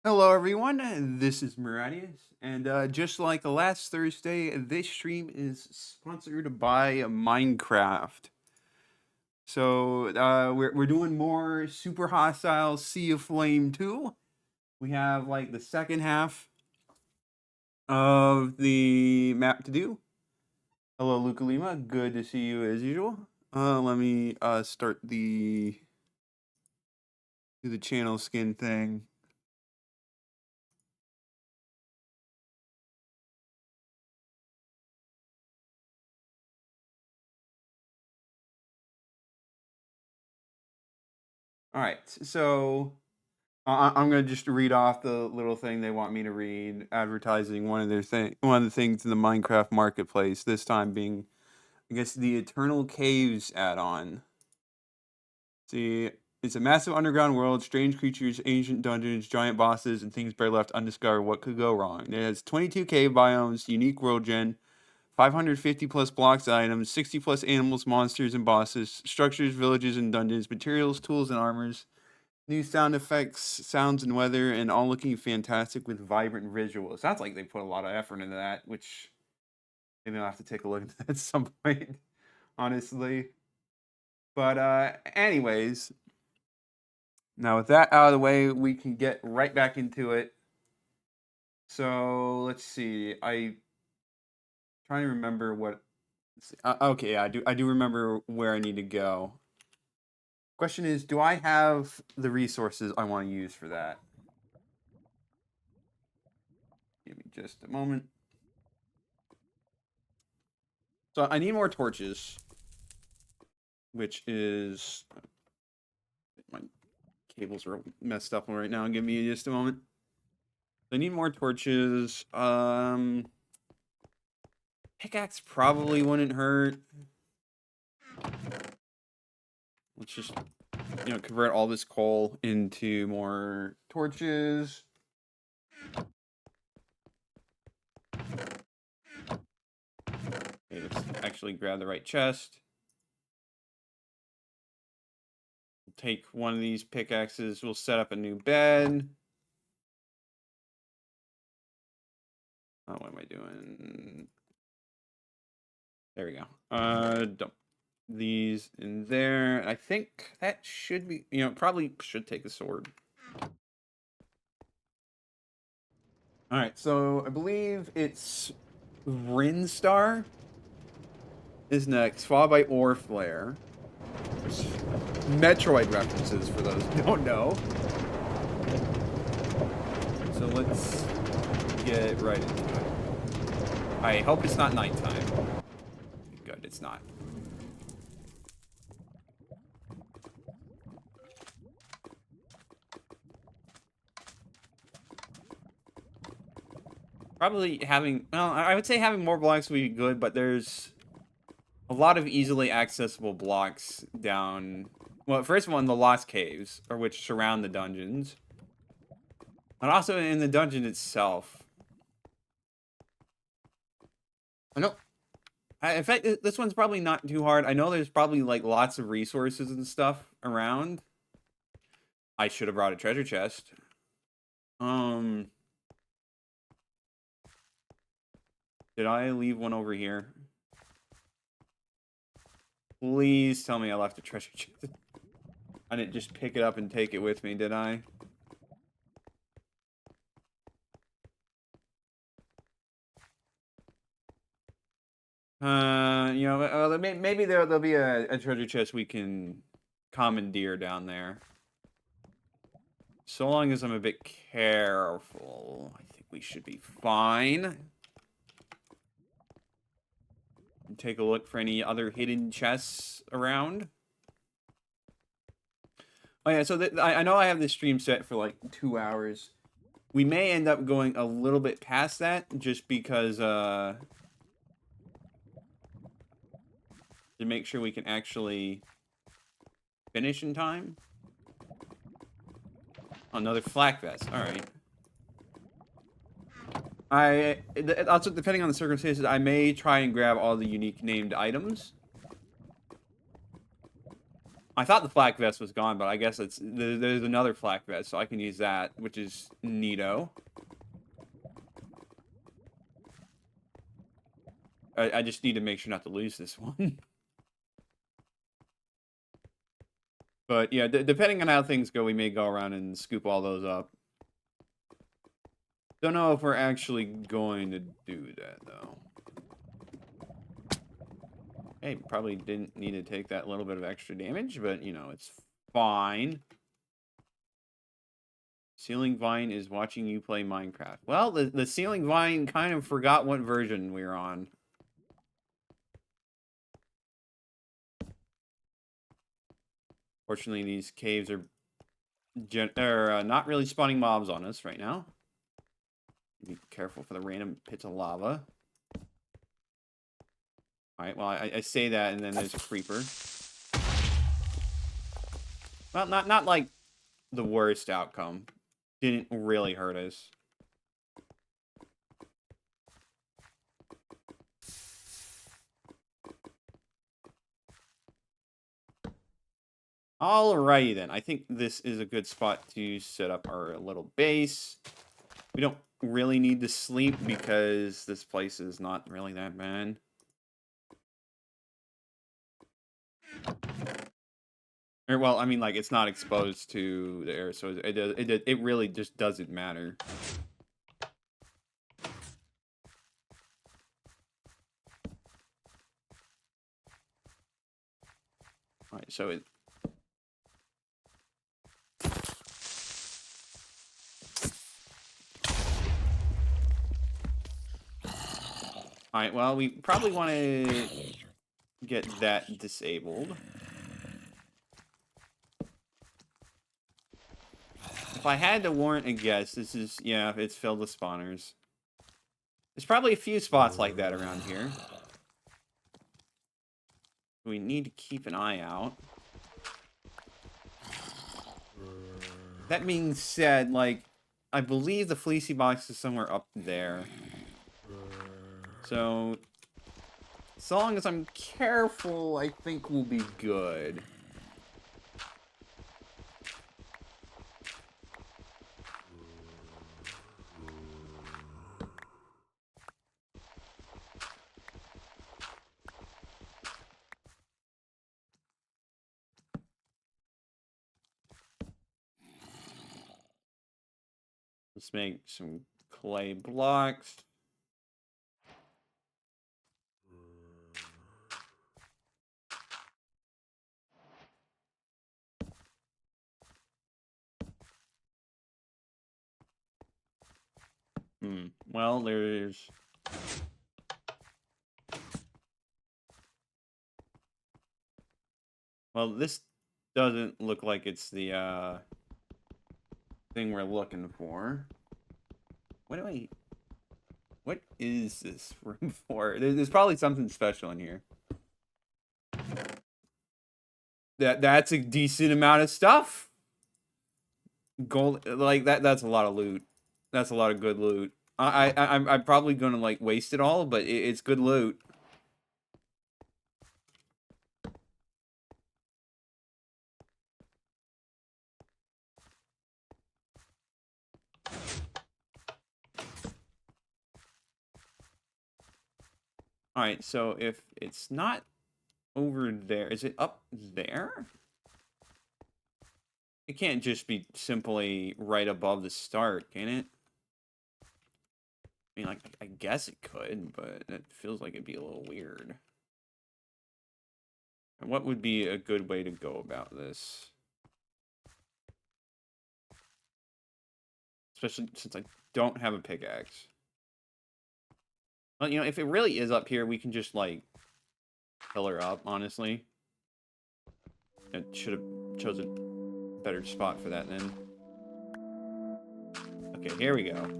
Hello, everyone. This is Miradius, and just like the last Thursday, this stream is sponsored by Minecraft. So we're doing more Super Hostile Sea of Flame 2. We have like the second half of the map to do. Hello, Luca Lima. Good to see you as usual. Let me start do the channel skin thing. All right, so I'm gonna just read off the little thing they want me to read, advertising one of the things in the Minecraft marketplace. This time being, I guess, the Eternal Caves add-on. See, it's a massive underground world, strange creatures, ancient dungeons, giant bosses, and things better left undiscovered. What could go wrong? It has 22 cave biomes, unique world gen, 550 plus blocks items, 60 plus animals, monsters, and bosses, structures, villages, and dungeons, materials, tools, and armors. New sound effects, sounds, and weather, and all looking fantastic with vibrant visuals. Sounds like they put a lot of effort into that, which maybe I'll have to take a look at that at some point, honestly. But anyways, now with that out of the way, we can get right back into it. So let's see. Trying to remember what. Okay, yeah, I do remember where I need to go. Question is, do I have the resources I want to use for that? Give me just a moment. So I need more torches, which is my cables are messed up right now. Give me just a moment. I need more torches. Pickaxe probably wouldn't hurt. Let's just convert all this coal into more torches. Okay, let's actually grab the right chest. We'll take one of these pickaxes. We'll set up a new bed. Oh, what am I doing? There we go. Dump these in there. I think that should be, probably should take a sword. All right, so I believe it's Vrinstar is next, followed by Oreflare. Metroid references for those who don't know. So let's get right into it. I hope it's not nighttime. Good, it's not. Probably having, well, I would say having more blocks would be good, but there's a lot of easily accessible blocks down. Well, first one, the Lost Caves, or which surround the dungeons. And also in the dungeon itself. I know. In fact, this one's probably not too hard. I know there's probably like lots of resources and stuff around. I should have brought a treasure chest. Did I leave one over here? Please tell me I left a treasure chest. I didn't just pick it up and take it with me, did I? Maybe there'll be a treasure chest we can commandeer down there. So long as I'm a bit careful, I think we should be fine. Take a look for any other hidden chests around. Oh yeah, so I know I have this stream set for like 2 hours. We may end up going a little bit past that, just because to make sure we can actually finish in time. Another flak vest. All right. Also, depending on the circumstances, I may try and grab all the unique named items. I thought the flak vest was gone, but I guess there's another flak vest, so I can use that, which is neato. I just need to make sure not to lose this one. But yeah, depending on how things go, we may go around and scoop all those up. Don't know if we're actually going to do that, though. Hey, probably didn't need to take that little bit of extra damage, but, you know, it's fine. Ceiling Vine is watching you play Minecraft. Well, the Ceiling Vine kind of forgot what version we were on. Fortunately, these caves are not really spawning mobs on us right now. Be careful for the random pits of lava. Alright, well, I say that, and then there's a creeper. Well, not like the worst outcome. Didn't really hurt us. Alrighty then. I think this is a good spot to set up our little base. We don't really need to sleep because this place is not really that bad. Or, well, I mean, like, it's not exposed to the air, so it really just doesn't matter. Alright, so it... Alright, well, we probably want to get that disabled. If I had to warrant a guess, this is... Yeah, it's filled with spawners. There's probably a few spots like that around here. We need to keep an eye out. That being said, like, I believe the fleecy box is somewhere up there. So, as long as I'm careful, I think we'll be good. Let's make some clay blocks. Well, there's... Well, this doesn't look like it's the, thing we're looking for. What is this room for? There's probably something special in here. That's a decent amount of stuff. Gold, like, that's a lot of loot. That's a lot of good loot. I'm probably gonna, like, waste it all, but it's good loot. Alright, so if it's not over there, is it up there? It can't just be simply right above the start, can it? I mean, like, I guess it could, but it feels like it'd be a little weird. And what would be a good way to go about this? Especially since I don't have a pickaxe. Well, you know, if it really is up here, we can just, like, fill her up, honestly. I should have chosen a better spot for that, then. Okay, here we go.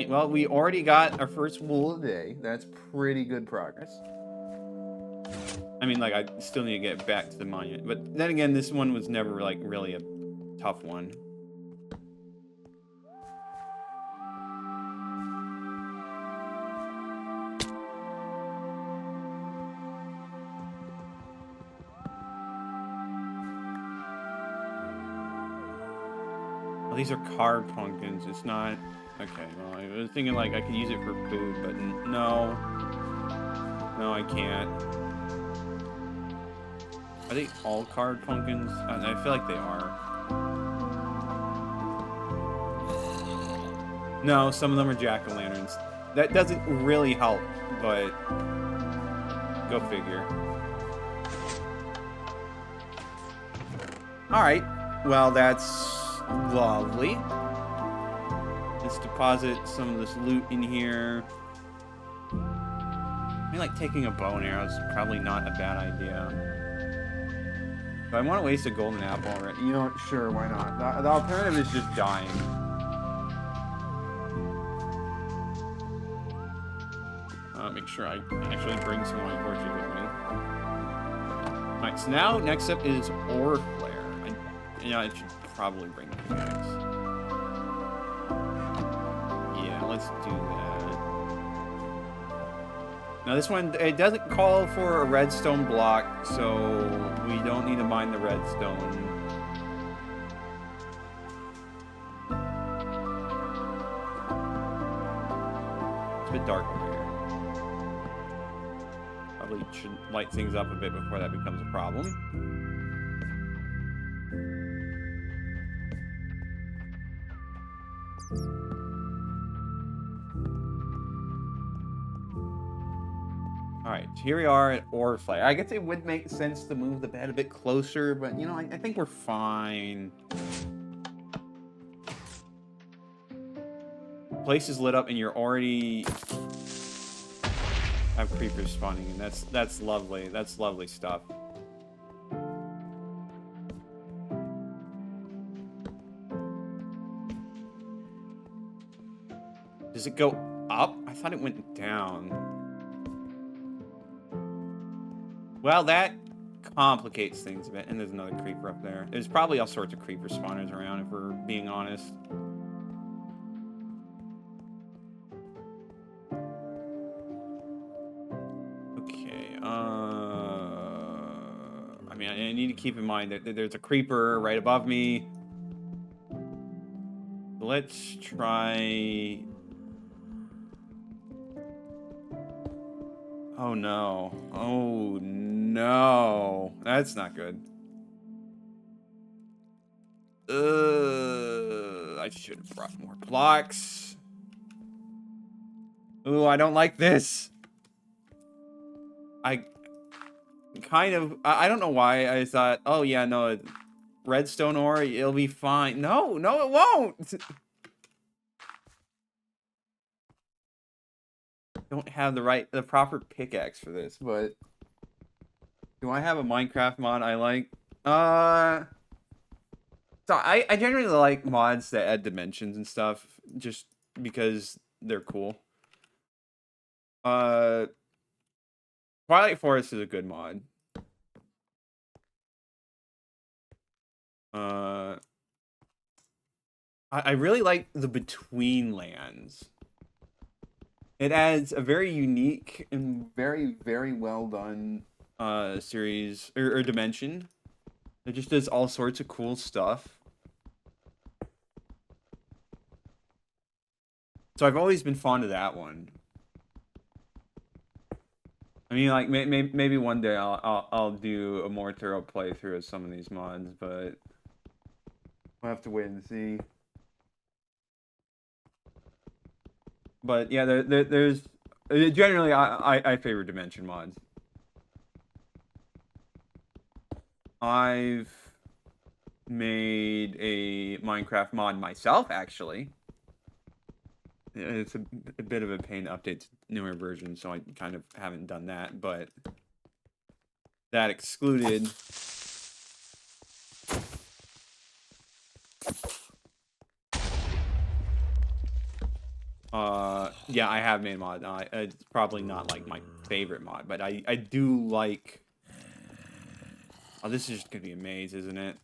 Well, we already got our first wool of the day. That's pretty good progress. I mean, like, I still need to get back to the monument. But then again, this one was never, like, really a tough one. Oh, these are carved pumpkins. It's not... Okay, well, I was thinking, like, I could use it for food, but no. No, I can't. Are they all carved pumpkins? I feel like they are. No, some of them are jack-o'-lanterns. That doesn't really help, but... Go figure. Alright. Well, that's... lovely. Let's deposit some of this loot in here. I mean, like, taking a bow and arrow is probably not a bad idea. But I want to waste a golden apple already. You know what? Sure, why not? The alternative is just dying. Make sure I actually bring some of my torches with me. Alright, so now, next up is Oreflare. I should probably bring the pickaxe. Yeah, let's do that. Now this one, it doesn't call for a redstone block, so we don't need to mine the redstone. It's a bit dark over here. Probably should light things up a bit before that becomes a problem. Alright, here we are at Oreflare. I guess it would make sense to move the bed a bit closer, but, you know, I think we're fine. The place is lit up and you're already... have creepers spawning, and that's lovely. That's lovely stuff. Does it go up? I thought it went down. Well, that complicates things a bit. And there's another creeper up there. There's probably all sorts of creeper spawners around, if we're being honest. Okay, I mean, I need to keep in mind that there's a creeper right above me. Let's try... Oh no. Oh no. That's not good. I should have brought more blocks. Ooh, I don't like this. I don't know why I thought, oh yeah, no, redstone ore, it'll be fine. No, it won't. Don't have the proper pickaxe for this, but do I have a Minecraft mod I like? So I generally like mods that add dimensions and stuff just because they're cool. Twilight Forest is a good mod. I really like the Between Lands. It adds a very unique and very, very well done series or dimension. It just does all sorts of cool stuff. So I've always been fond of that one. I mean, like maybe one day I'll do a more thorough playthrough of some of these mods, but we'll have to wait and see. But yeah, there's generally I favor dimension mods. I've made a Minecraft mod myself, actually. It's a bit of a pain to update to newer versions, so I kind of haven't done that, but that excluded. Yeah, I have made a mod. It's probably not like my favorite mod, but I do like. Oh, this is just gonna be a maze, isn't it?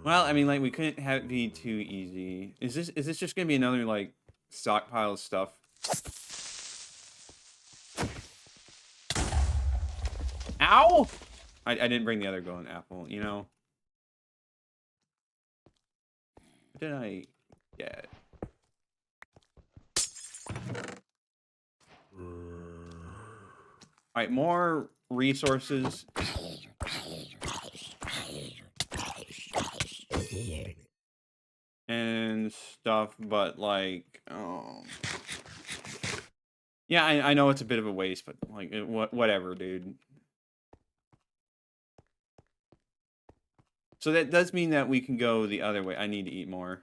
Well, I mean, like, we couldn't have it be too easy. Is this just gonna be another, like, stockpile of stuff? Ow! I didn't bring the other golden apple, you know? What did I get? Alright, more resources. And stuff, but, like, yeah, I know it's a bit of a waste, but, like, whatever, dude. So that does mean that we can go the other way. I need to eat more.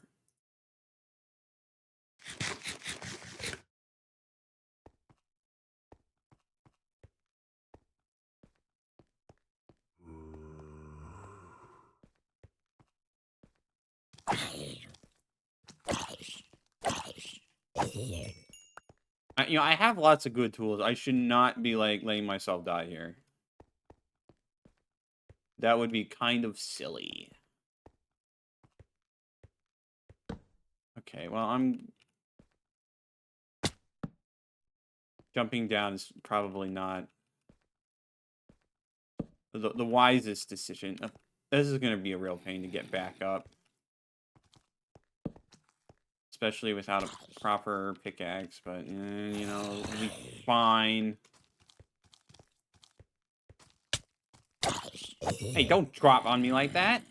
I have lots of good tools. I should not be, like, letting myself die here. That would be kind of silly. Okay, well, jumping down is probably not the wisest decision. This is going to be a real pain to get back up. Especially without a proper pickaxe, but, you know, it'll be fine. Hey, don't drop on me like that!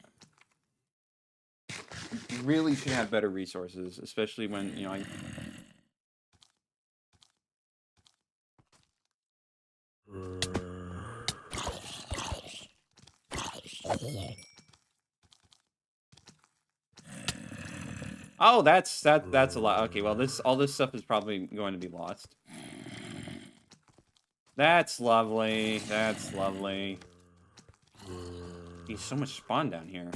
You really should have better resources, especially when, you know, Oh, that's a lot. Okay, well, all this stuff is probably going to be lost. That's lovely. That's lovely. There's so much spawn down here.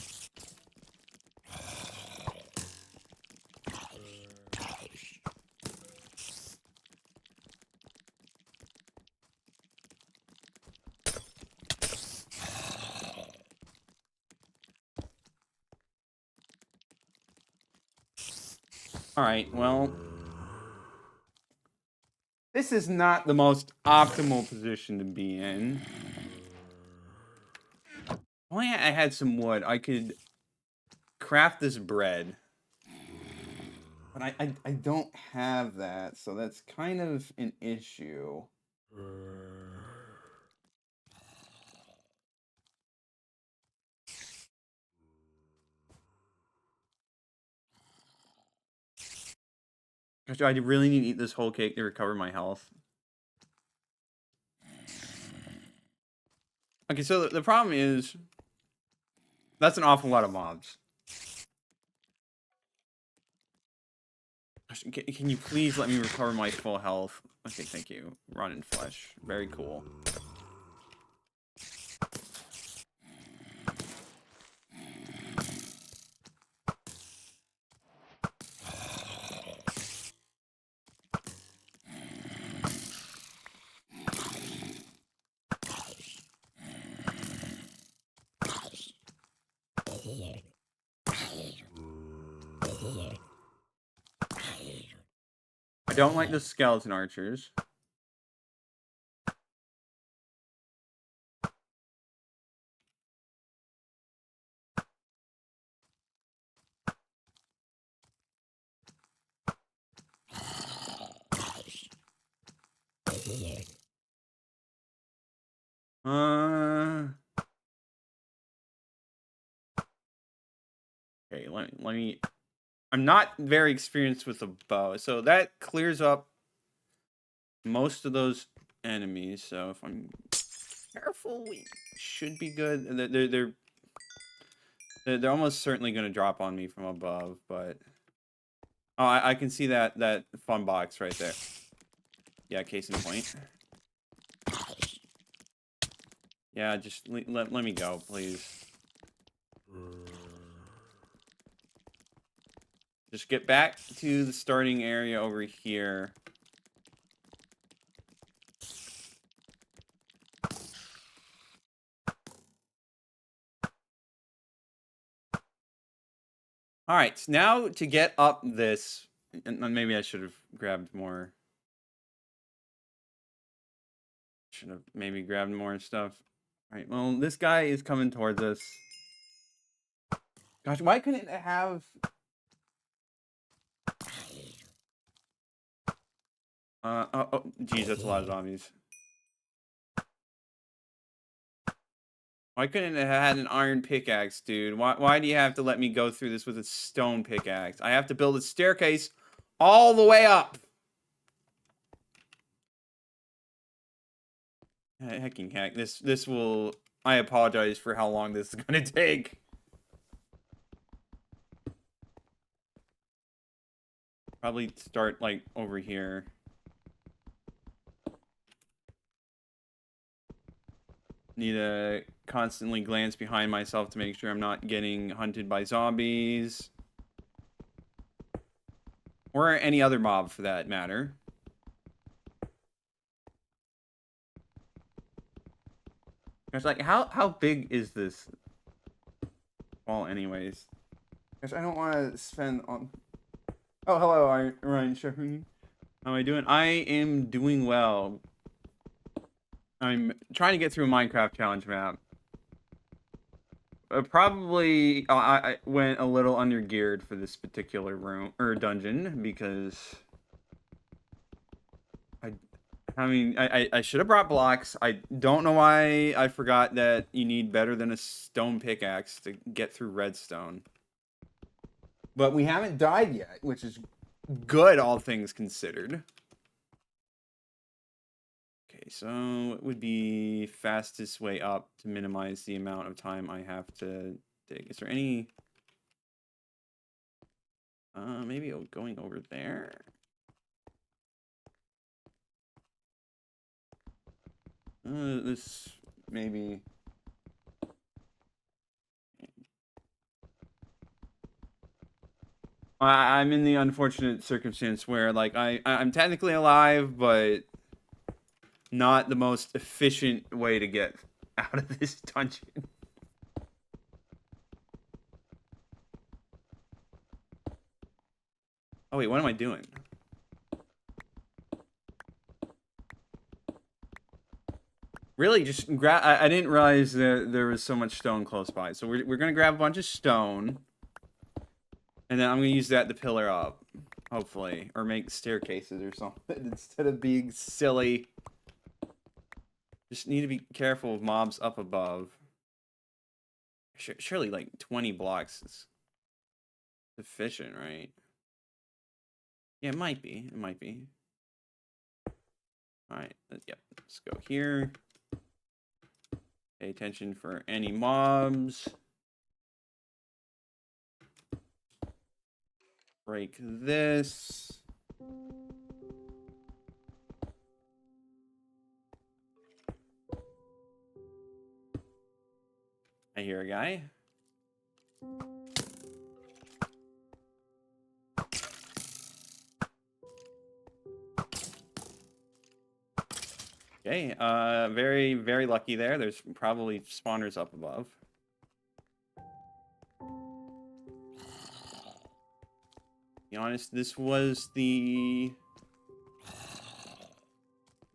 Alright, well, this is not the most optimal position to be in. If only I had some wood, I could craft this bread. But I don't have that, so that's kind of an issue. Gosh, I really need to eat this whole cake to recover my health. Okay, so the problem is, that's an awful lot of mobs. Can you please let me recover my full health? Okay, thank you. Rotten flesh. Very cool. I don't like the skeleton archers. Okay, let me. I'm not very experienced with a bow, so that clears up most of those enemies. So if I'm careful, we should be good. They're almost certainly going to drop on me from above, but oh, I can see that fun box right there. Yeah, case in point. Yeah, just let me go, please. Just get back to the starting area over here. All right, so now to get up this, and maybe I should have grabbed more. Should have maybe grabbed more stuff. All right, well, this guy is coming towards us. Gosh, why couldn't it have... oh, geez, that's a lot of zombies. Why couldn't it have had an iron pickaxe, dude? Why do you have to let me go through this with a stone pickaxe? I have to build a staircase all the way up. Hecking heck. This will... I apologize for how long this is going to take. Probably start, like, over here. Need to constantly glance behind myself to make sure I'm not getting hunted by zombies. Or any other mob, for that matter. It's like, how big is this wall anyways? Gosh, I don't want to spend on... Oh, hello, Ryan Shepard. How am I doing? I am doing well. I'm trying to get through a Minecraft challenge map. Probably, I went a little under-geared for this particular room, or dungeon, because... I mean, I should have brought blocks. I don't know why I forgot that you need better than a stone pickaxe to get through redstone. But we haven't died yet, which is good, all things considered. Okay, so what would be fastest way up to minimize the amount of time I have to dig? Is there any... maybe going over there? This maybe... I'm in the unfortunate circumstance where, like, I'm technically alive, but not the most efficient way to get out of this dungeon. Oh wait, what am I doing? Really, just grab... I didn't realize that there was so much stone close by. So we're gonna grab a bunch of stone. And then I'm gonna use that to pillar up. Hopefully. Or make staircases or something instead of being silly. Just need to be careful of mobs up above. Surely like 20 blocks is sufficient, right? Yeah, it might be. It might be. Alright, yep. Let's go here. Pay attention for any mobs. Break this. I hear a guy. Okay, very, very lucky there. There's probably spawners up above. To be honest, this was the...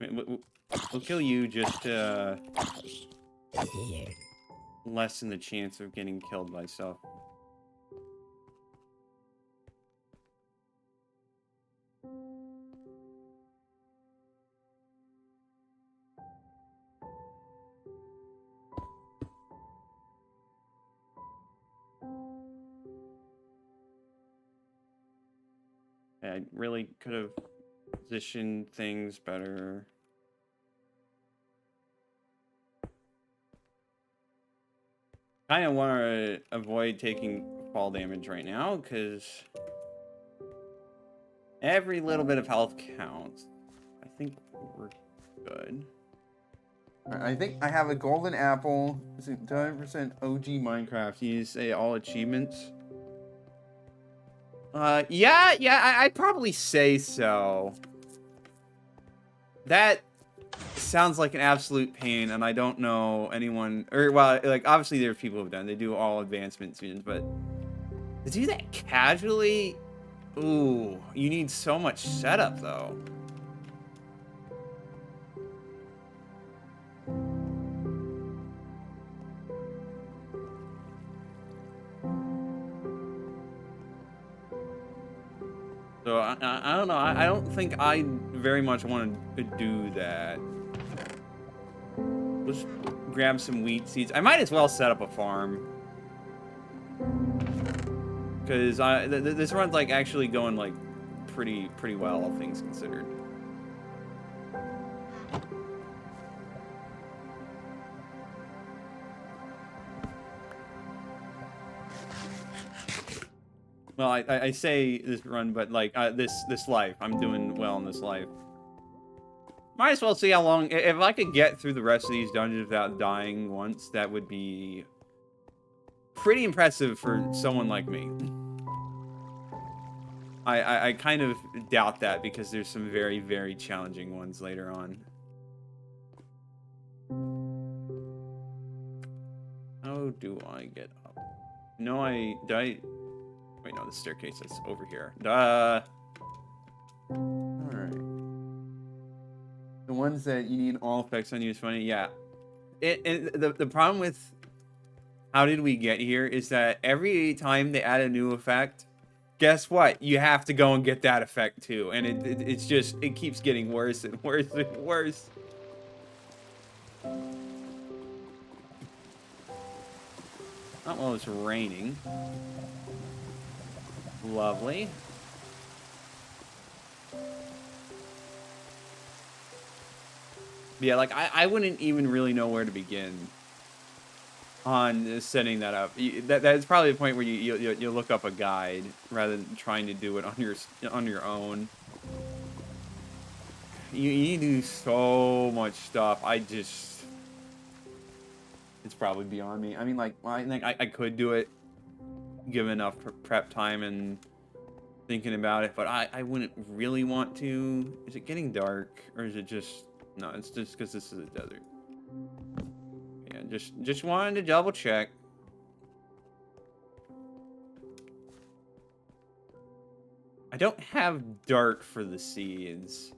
We'll kill you just to lessen the chance of getting killed by stuff. I really could have positioned things better. Kind of want to avoid taking fall damage right now, because every little bit of health counts. I think we're good. I think I have a golden apple. Is it 100% OG Minecraft? You say all achievements. Yeah, I'd probably say so. That sounds like an absolute pain, and I don't know anyone, or, well, like, obviously there's people who've done, they do all advancement students, but to do that casually, ooh, you need so much setup, though. So I don't know. I don't think I very much want to do that. Let's grab some wheat seeds. I might as well set up a farm. Because this run's like actually going like pretty well, all things considered. Well, I say this run, but like this life, I'm doing well in this life. Might as well see how long. If I could get through the rest of these dungeons without dying once, that would be pretty impressive for someone like me. I kind of doubt that because there's some very challenging ones later on. How do I get up? No, wait, no, the staircase is over here. Duh. Alright. The ones that you need all effects on you is funny, yeah. The problem with how did we get here is that every time they add a new effect, guess what? You have to go and get that effect too. And it's just, it keeps getting worse and worse and worse. Not while it's raining. Lovely. Yeah, like, I wouldn't even really know where to begin on setting that up. That's probably the point where you look up a guide rather than trying to do it on your own. You do so much stuff. It's probably beyond me. I mean, like, well, I think I could do it, given enough prep time and thinking about it, but I wouldn't really want to. Is it getting dark, or is it just... No, it's just because this is a desert. Yeah, just wanted to double check. I don't have dirt for the seeds.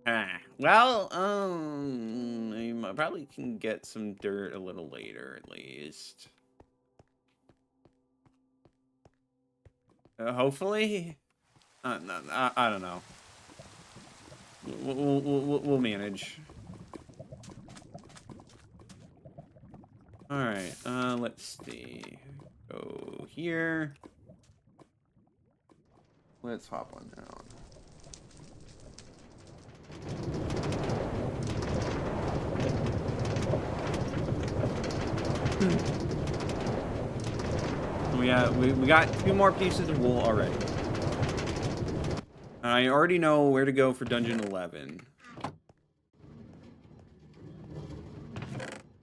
Well, I probably can get some dirt a little later, at least. Hopefully? No, I don't know. We'll manage. Alright, let's see. Go here. Let's hop on down. We got 2 more pieces of wool already. I already know where to go for dungeon 11.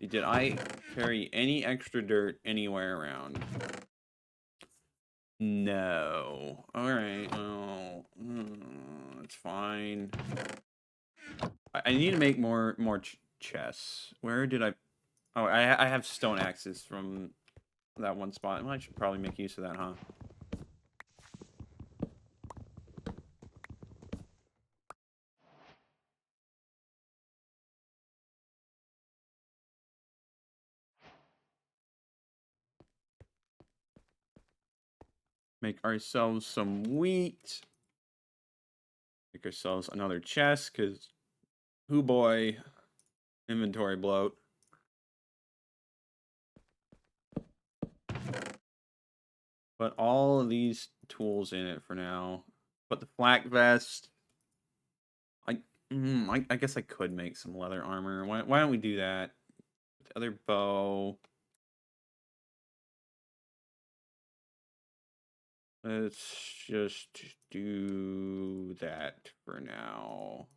Did I carry any extra dirt anywhere around? No. Alright, well, it's fine. I need to make more chests. Where did I... Oh, I have stone axes from that one spot. Well, I should probably make use of that, huh? Make ourselves some wheat. Make ourselves another chest, because... Hoo boy. Inventory bloat. Put all of these tools in it for now. Put the flak vest. I guess I could make some leather armor. Why don't we do that? The other bow. Let's just do that for now.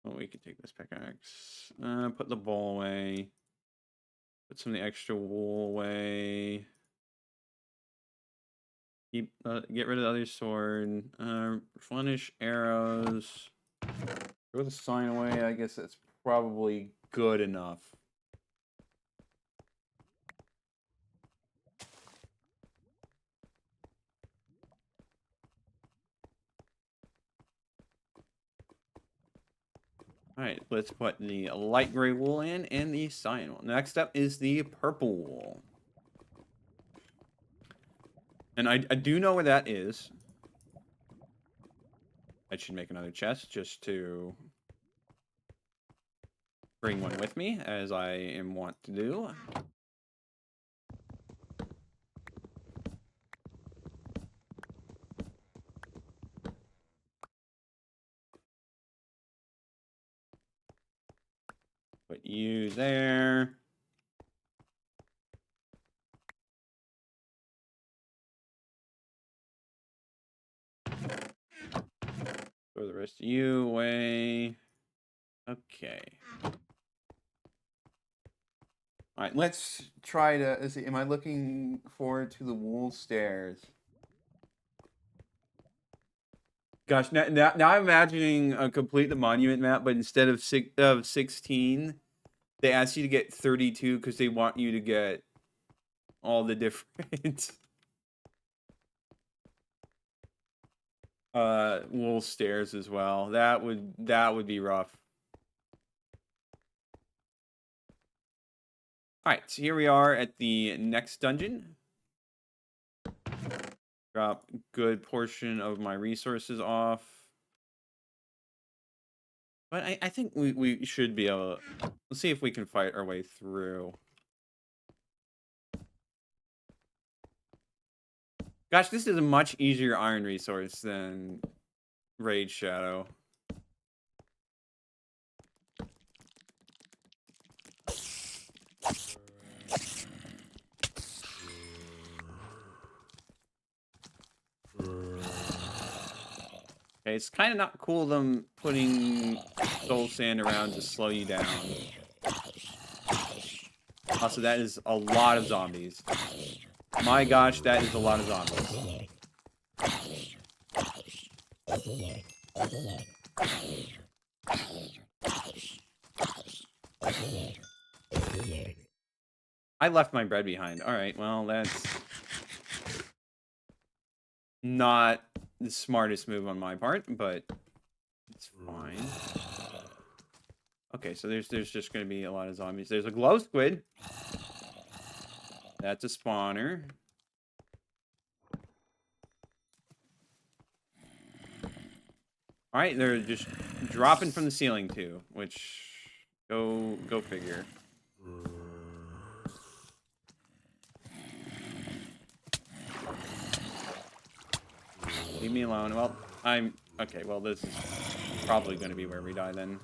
Oh, we could take this pickaxe. Put the bowl away. Put some of the extra wool away. Keep get rid of the other sword. Replenish arrows. Throw the sign away. I guess that's probably good enough. Alright, let's put the light gray wool in and the cyan wool. Next up is the purple wool. And I do know where that is. I should make another chest just to bring one with me, as I am wont to do. Put you there. Throw the rest of you away. Okay. Alright, let's try to... Let's see, am I looking forward to the wool stairs? Gosh, now I'm imagining a complete the monument map, but instead of 16, they ask you to get 32 because they want you to get all the different wool stairs as well. That would be rough. Alright, so here we are at the next dungeon. Drop a good portion of my resources off. But I think we should be able to... Let's see if we can fight our way through. Gosh, this is a much easier iron resource than Raid Shadow. Okay, it's kind of not cool them putting soul sand around to slow you down. Also, that is a lot of zombies. My gosh, that is a lot of zombies. I left my bread behind. Alright, well, that's not the smartest move on my part, but it's fine. Okay, so there's just going to be a lot of zombies. There's a glow squid. That's a spawner. Alright, they're just dropping from the ceiling too, which go figure. Leave me alone. Well, okay, well, this is probably going to be where we die then.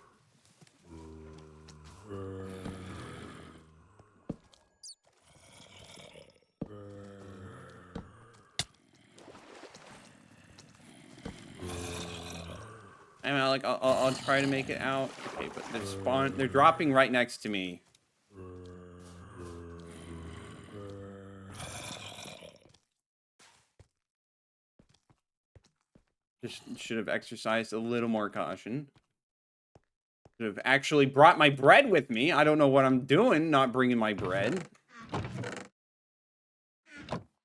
I mean, like, I'll try to make it out. Okay, but they're dropping right next to me. Just should have exercised a little more caution. Should have actually brought my bread with me. I don't know what I'm doing, not bringing my bread.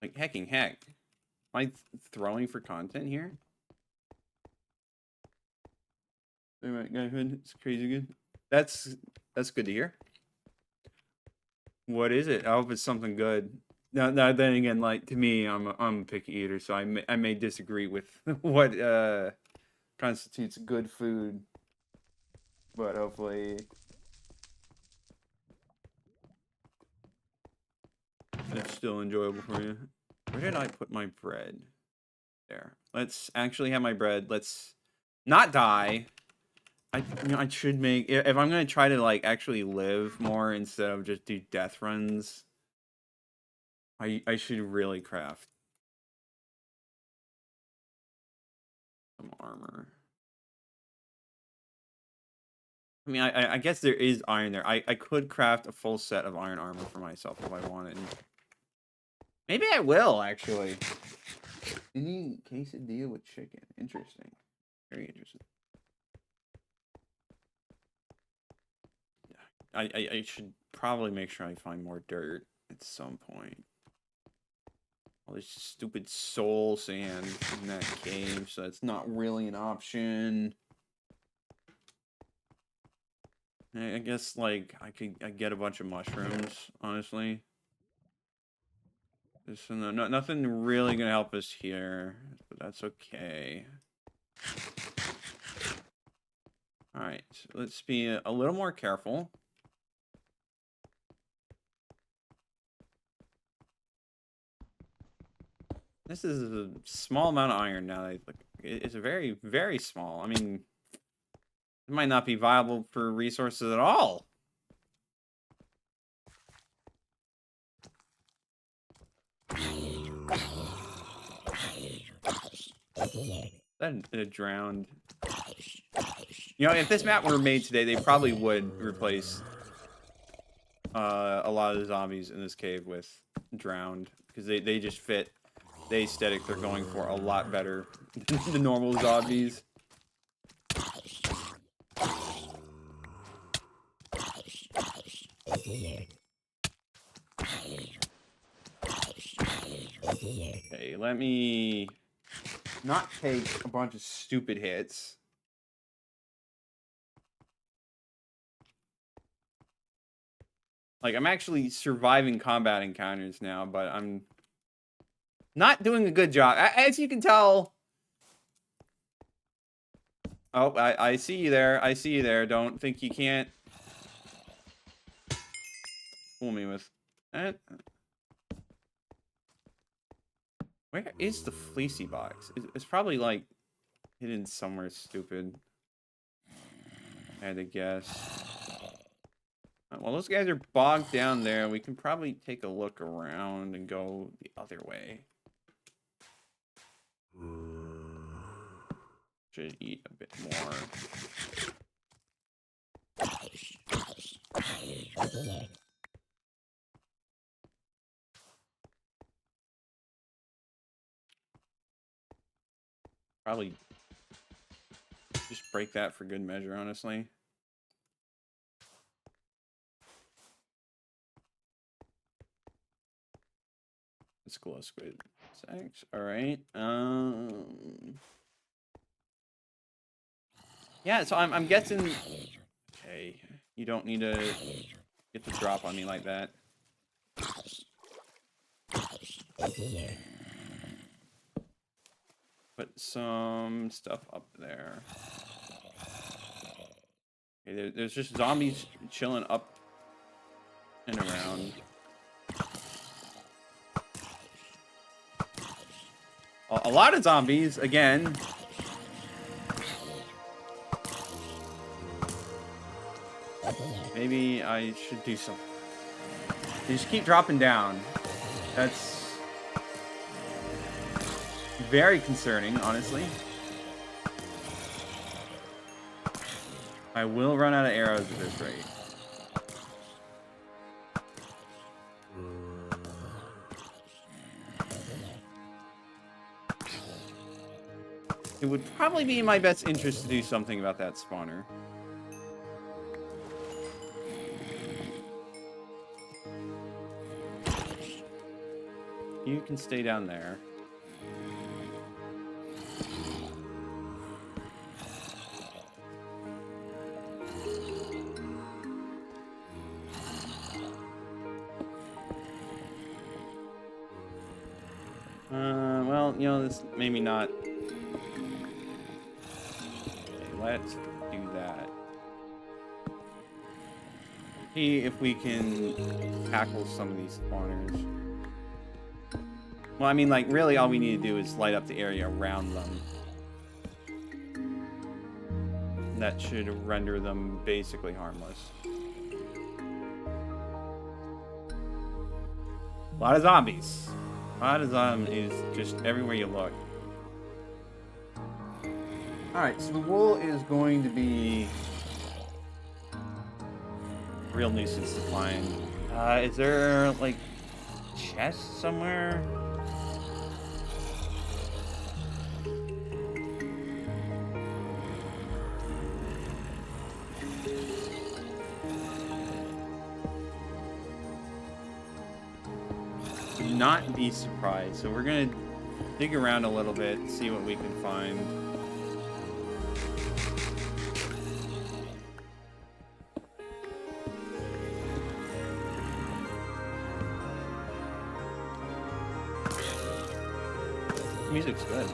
Like, hecking heck. Am I throwing for content here? It's crazy good. That's good to hear. What is it? I hope it's something good. Now then again, like, to me, I'm a picky eater, so I may disagree with what constitutes good food, but hopefully it's still enjoyable for you. Where did I put my bread? There. Let's actually have my bread. Let's not die. I should make, if I'm gonna try to like actually live more instead of just do death runs, I should really craft some armor. I mean, I guess there is iron there. I could craft a full set of iron armor for myself if I wanted. Maybe I will, actually. Any quesadilla with chicken. Interesting. Very interesting. I should probably make sure I find more dirt at some point. All this stupid soul sand in that cave, so that's not really an option. I guess, like, I get a bunch of mushrooms, honestly. There's nothing really gonna help us here, but that's okay. Alright, so let's be a little more careful. This is a small amount of iron now. It's very, very small. I mean, it might not be viable for resources at all. That drowned. You know, if this map were made today, they probably would replace a lot of the zombies in this cave with drowned, because they just fit the aesthetic they're going for a lot better than the normal zombies. Okay, let me not take a bunch of stupid hits. Like, I'm actually surviving combat encounters now, but I'm not doing a good job. As you can tell... Oh, I see you there. I see you there. Don't think you can't fool me with that. Where is the fleecy box? It's probably, like, hidden somewhere stupid. I had to guess. Well, those guys are bogged down there. We can probably take a look around and go the other way. Should eat a bit more. Probably just break that for good measure, honestly. Let's glow squid. Sex. All right. Yeah. So I'm guessing. Okay. You don't need to get the drop on me like that. Put some stuff up there. Okay, there's just zombies chilling up and around. A lot of zombies, again. Maybe I should do something. They just keep dropping down. That's very concerning, honestly. I will run out of arrows at this rate. It would probably be in my best interest to do something about that spawner. You can stay down there. Well, you know, this maybe not. Let's do that. See if we can tackle some of these spawners. Well, I mean, like, really all we need to do is light up the area around them. That should render them basically harmless. A lot of zombies. A lot of zombies just everywhere you look. Alright, so the wool is going to be a real nuisance to find. Is there, like, chests somewhere? not be surprised. So we're gonna dig around a little bit, see what we can find. Music's good.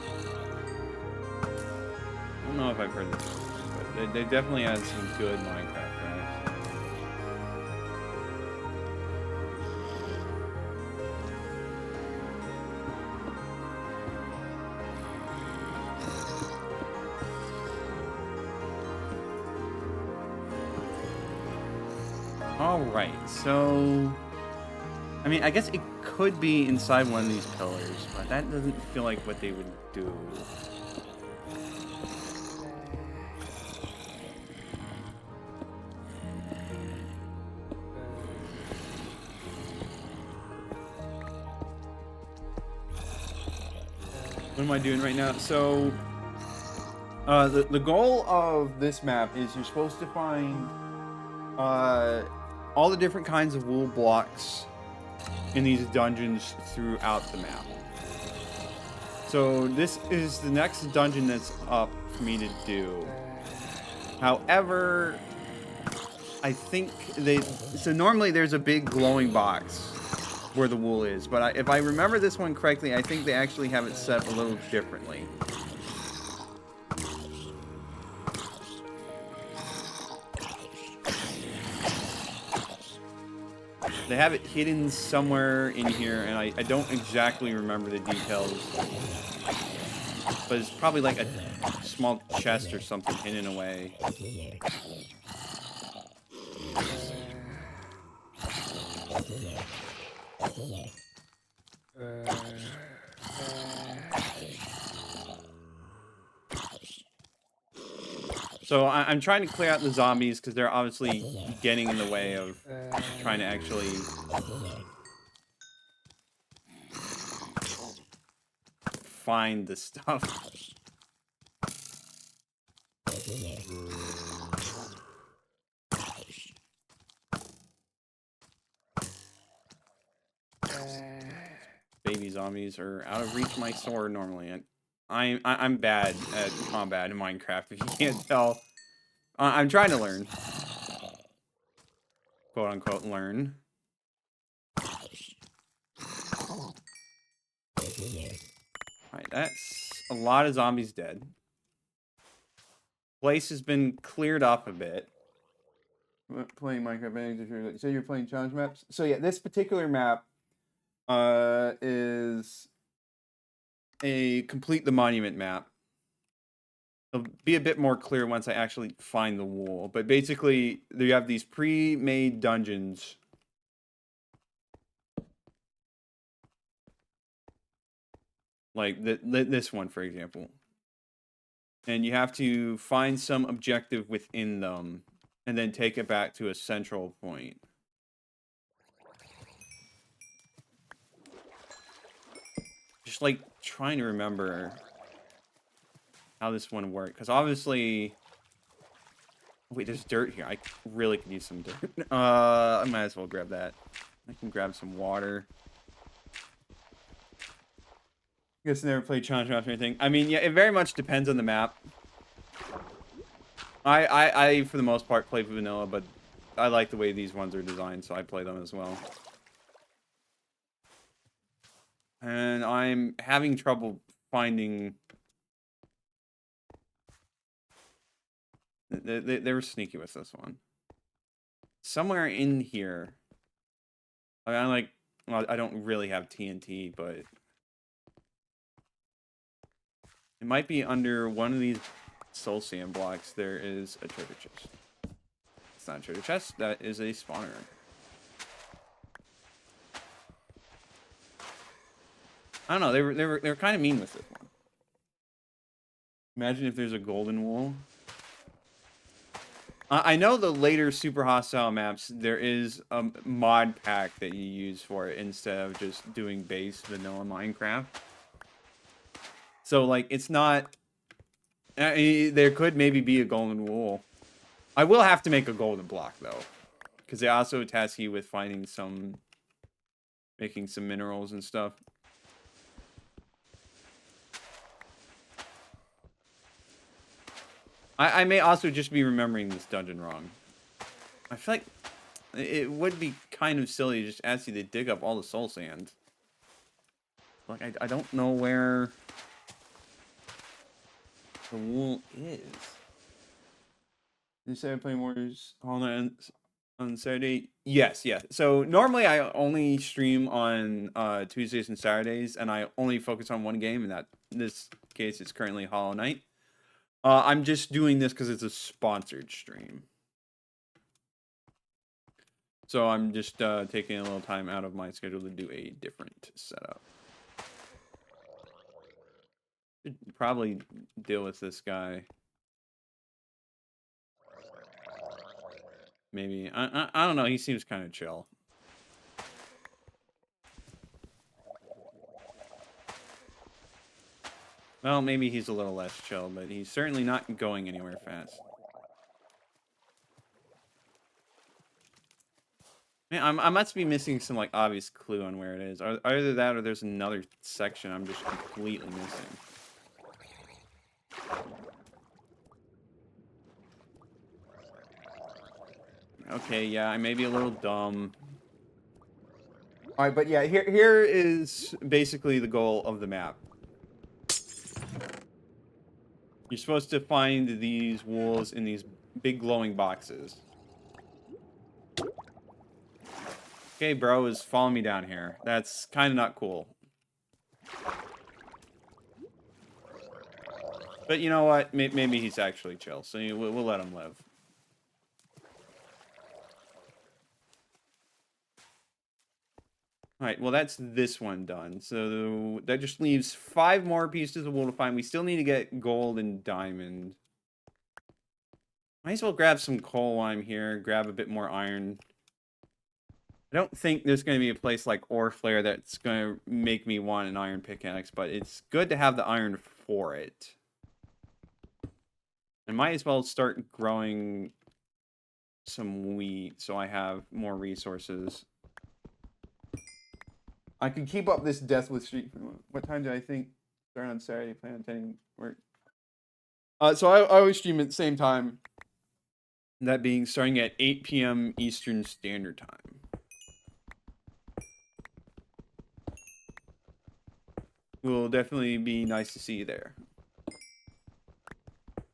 I don't know if I've heard this, but they definitely had some good Minecraft tracks. All right, so I mean, I guess it could be inside one of these pillars, but that doesn't feel like what they would do. What am I doing right now? So, the goal of this map is you're supposed to find all the different kinds of wool blocks in these dungeons throughout the map. So this is the next dungeon that's up for me to do. However, I think so normally there's a big glowing box where the wool is, but if I remember this one correctly, I think they actually have it set a little differently. They have it hidden somewhere in here, and I don't exactly remember the details. But it's probably like a small chest or something hidden away. So I'm trying to clear out the zombies because they're obviously getting in the way of trying to actually find the stuff. Baby zombies are out of reach of my sword normally. I'm bad at combat in Minecraft, if you can't tell. I'm trying to learn. Quote unquote learn. Alright, that's a lot of zombies dead. Place has been cleared up a bit. Playing Minecraft, so you're playing challenge maps? So yeah, this particular map is a complete the monument map. It'll be a bit more clear once I actually find the wool. But basically, you have these pre-made dungeons. Like this one, for example. And you have to find some objective within them, and then take it back to a central point. Just like trying to remember how this one worked, because obviously, wait, there's dirt here. I really could use some dirt. I might as well grab that. I can grab some water. I guess I never played challenge maps or anything. I mean, yeah, it very much depends on the map. I for the most part play vanilla, but I like the way these ones are designed, so I play them as well. And I'm having trouble finding. They were sneaky with this one. Somewhere in here. I mean, well, I don't really have TNT, but it might be under one of these soul sand blocks. There is a treasure chest. It's not a treasure chest. That is a spawner. I don't know. They were kind of mean with this one. Imagine if there's a golden wool. I know the later super hostile maps, there is a mod pack that you use for it instead of just doing base vanilla Minecraft. So, like, it's not... there could maybe be a golden wool. I will have to make a golden block, though. Because they also task you with finding some making some minerals and stuff. I may also just be remembering this dungeon wrong. I feel like it would be kind of silly to just ask you to dig up all the soul sand. Like, I don't know where the wool is. You say I play more on Saturday? Yes, yeah. So normally I only stream on Tuesdays and Saturdays, and I only focus on one game, and that in this case it's currently Hollow Knight. I'm just doing this because it's a sponsored stream. So I'm just taking a little time out of my schedule to do a different setup. Should probably deal with this guy. Maybe. I don't know. He seems kind of chill. Well, maybe he's a little less chill, but he's certainly not going anywhere fast. Man, I must be missing some like obvious clue on where it is. Either that or there's another section I'm just completely missing. Okay, yeah, I may be a little dumb. All right, but yeah, here is basically the goal of the map. You're supposed to find these wolves in these big glowing boxes. Okay, bro is following me down here. That's kind of not cool. But you know what? Maybe he's actually chill, so we'll let him live. All right, well, that's this one done. So that just leaves 5 more pieces of wool to find. We still need to get gold and diamond. Might as well grab some coal while I'm here, grab a bit more iron. I don't think there's going to be a place like Oreflare that's going to make me want an iron pickaxe, but it's good to have the iron for it. I might as well start growing some wheat so I have more resources. I can keep up this deathless streak. What time do I think start on Saturday? Plan on attending work. So I always stream at the same time. That being starting at 8 p.m. Eastern Standard Time. Will definitely be nice to see you there.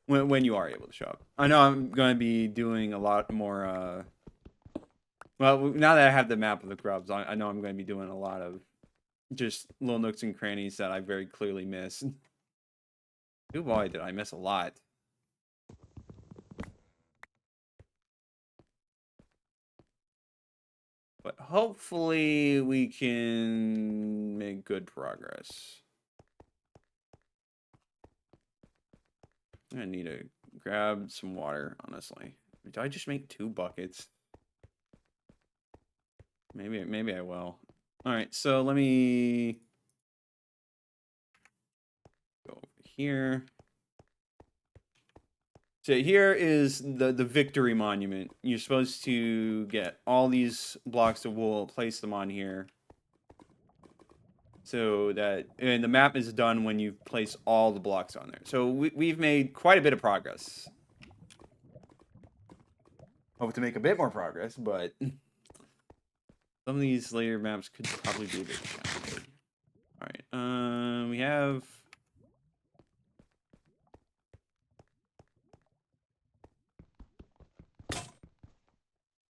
When you are able to show up. I know I'm going to be doing a lot more, well, now that I have the map of the grubs, I know I'm going to be doing a lot of just little nooks and crannies that I very clearly miss. Oh boy, did I miss a lot. But hopefully we can make good progress. I need to grab some water, honestly. Did I just make 2 buckets? Maybe I will. All right, so let me go over here. So here is the victory monument. You're supposed to get all these blocks of wool, place them on here. So that, and the map is done when you place all the blocks on there. So we've made quite a bit of progress. Hope to make a bit more progress, but some of these later maps could probably be a bit challenging. All right, we have.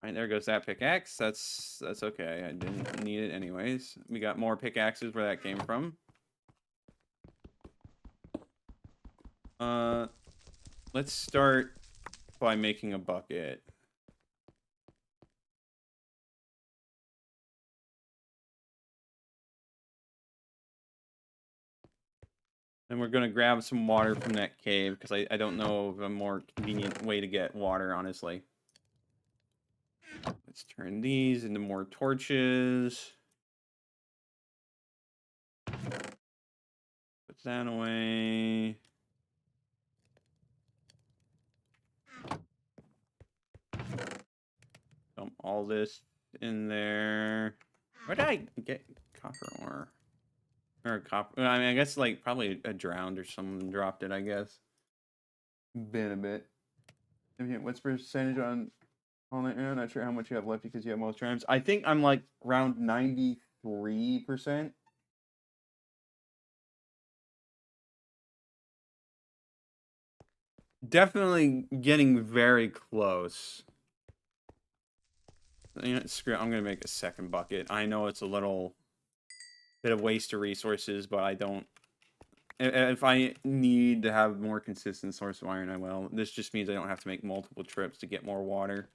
All right, there goes that pickaxe. That's okay. I didn't need it anyways. We got more pickaxes where that came from. Let's start by making a bucket. And we're gonna grab some water from that cave because I don't know of a more convenient way to get water, honestly. Let's turn these into more torches. Put that away. Dump all this in there. Where did I get copper ore? Or copper? I mean, I guess like probably a drowned or someone dropped it. I guess. Been a bit. What's percentage on that? I'm not sure how much you have left because you have most trams. I think I'm like around 93%. Definitely getting very close. You know, screw it, I'm gonna make a second bucket. I know it's a little bit of waste of resources, but I don't. If I need to have more consistent source of iron, I will. This just means I don't have to make multiple trips to get more water.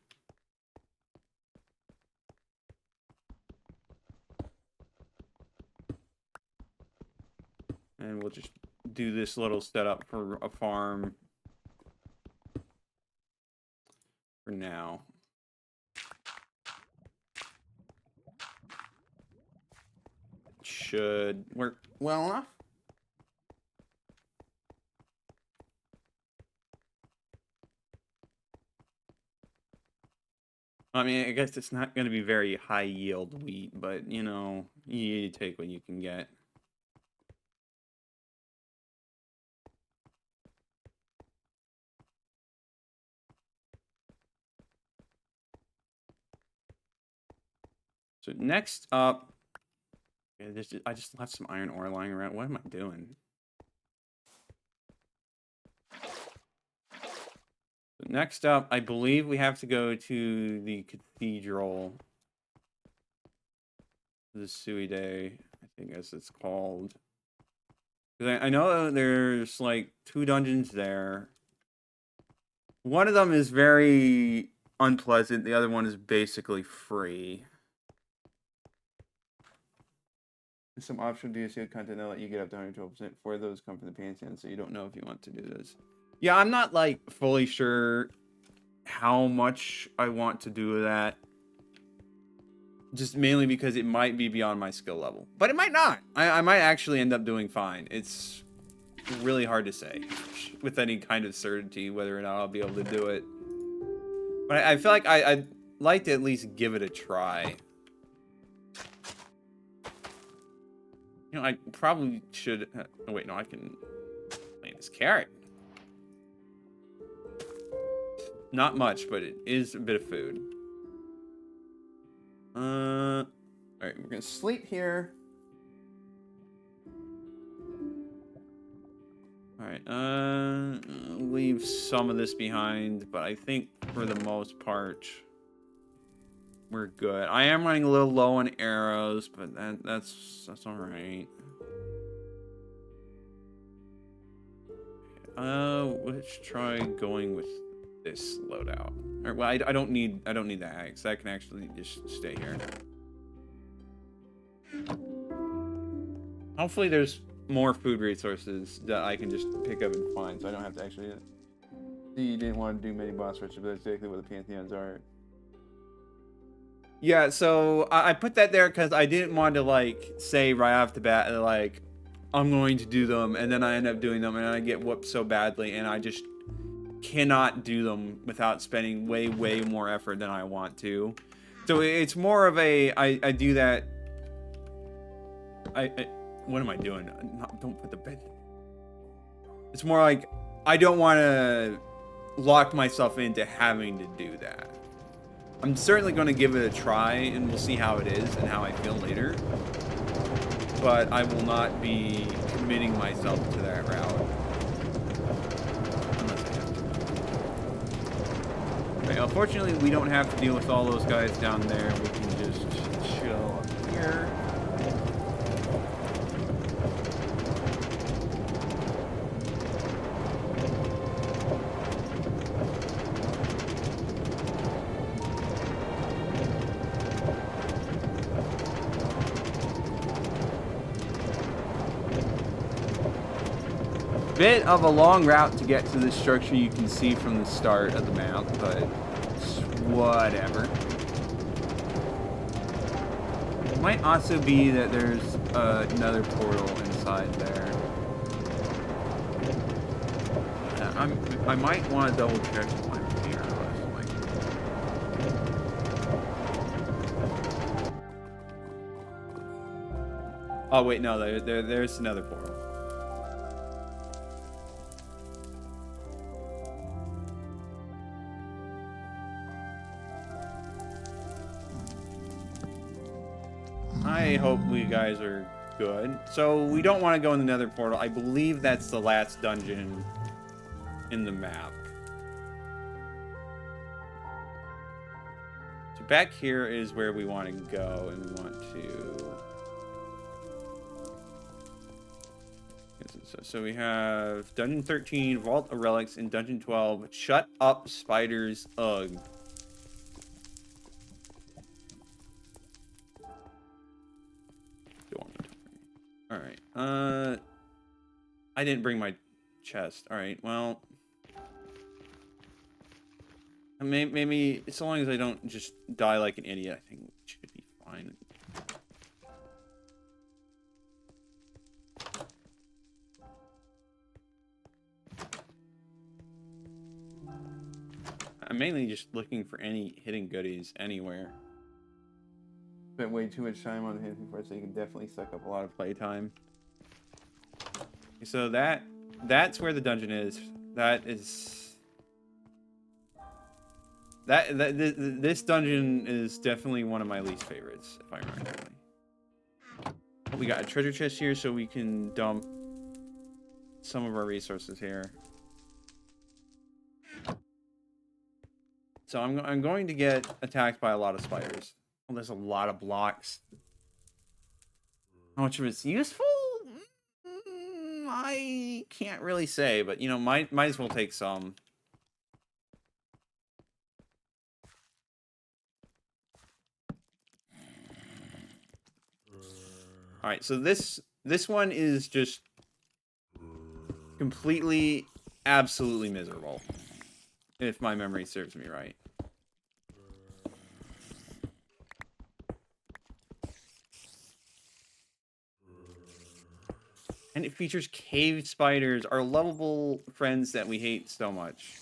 And we'll just do this little setup for a farm for now. Should work well enough. I mean, I guess it's not going to be very high yield wheat, but you know, you take what you can get. So next up, I just left some iron ore lying around. What am I doing? So next up, I believe we have to go to the cathedral. The Suide, I think as it's called. Because I know there's like 2 dungeons there. One of them is very unpleasant. The other one is basically free. Some optional DLC content that let you get up to 112%. 4 of those come from the Pantheon, so you don't know if you want to do this. Yeah, I'm not like fully sure how much I want to do that. Just mainly because it might be beyond my skill level. But it might not. I might actually end up doing fine. It's really hard to say with any kind of certainty whether or not I'll be able to do it. But I feel like I'd like to at least give it a try. You know, I probably should... Oh, wait, no, I can plant this carrot. Not much, but it is a bit of food. Alright, we're gonna sleep here. Alright, leave some of this behind, but I think for the most part, we're good. I am running a little low on arrows, but that's alright. Let's try going with this loadout. Or, well, I don't need the axe. That can actually just stay here. Hopefully there's more food resources that I can just pick up and find, so I don't have to actually... You didn't want to do many boss rushes, but that's exactly what the Pantheons are. Yeah, so I put that there because I didn't want to, like, say right off the bat, like, I'm going to do them, and then I end up doing them, and I get whooped so badly, and I just cannot do them without spending way more effort than I want to. So it's more of a, I do that... What am I doing? Don't put the bed. It's more like I don't want to lock myself into having to do that. I'm certainly going to give it a try, and we'll see how it is and how I feel later. But I will not be committing myself to that route. Unless I have to. Right, unfortunately, we don't have to deal with all those guys down there. We can just chill up here. Bit of a long route to get to this structure you can see from the start of the map, but whatever. It might also be that there's another portal inside there. I might want to double check my here. Oh wait, no, there's another portal. I hope we guys are good. So we don't want to go in the nether portal. I believe that's the last dungeon in the map. So back here is where we want to go, and we want to... So we have Dungeon 13, Vault of Relics, and Dungeon 12, Shut Up Spiders, Ugh. Alright, I didn't bring my chest. Alright, well... Maybe, so long as I don't just die like an idiot, I think we should be fine. I'm mainly just looking for any hidden goodies anywhere. Spent way too much time on him before, so you can definitely suck up a lot of playtime. So that's where the dungeon is. This dungeon is definitely one of my least favorites, if I remember correctly. We got a treasure chest here, so we can dump some of our resources here. So I'm going to get attacked by a lot of spiders. Well, there's a lot of blocks. How much of it's useful? I can't really say, but you know, might as well take some. All right, so this one is just completely, absolutely miserable, if my memory serves me right. And it features cave spiders, our lovable friends that we hate so much.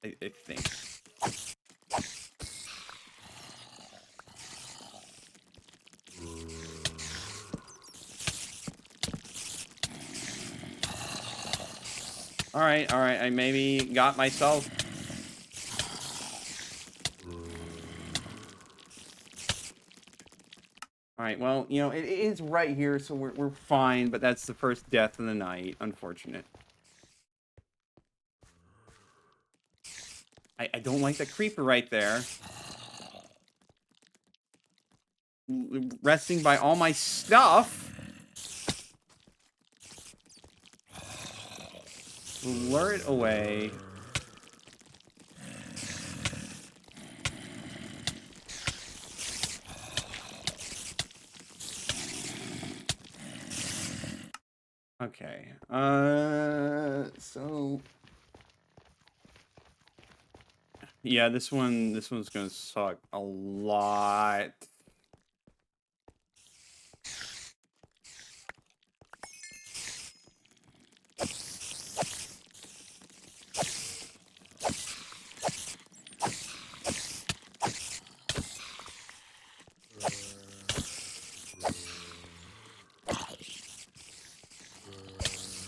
I think. Alright, I maybe got myself. Alright, well, you know, it is right here, so we're fine, but that's the first death of the night. Unfortunate. I don't like the creeper right there. Resting by all my stuff. Lure it away. Okay. So yeah, this one's gonna suck a lot.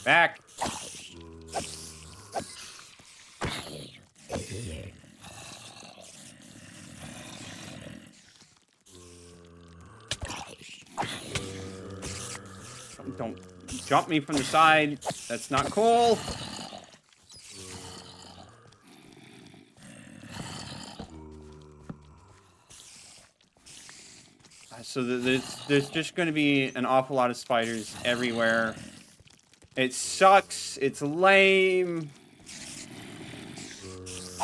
Back. Don't jump me from the side. That's not cool. So there's just going to be an awful lot of spiders everywhere. It sucks. It's lame.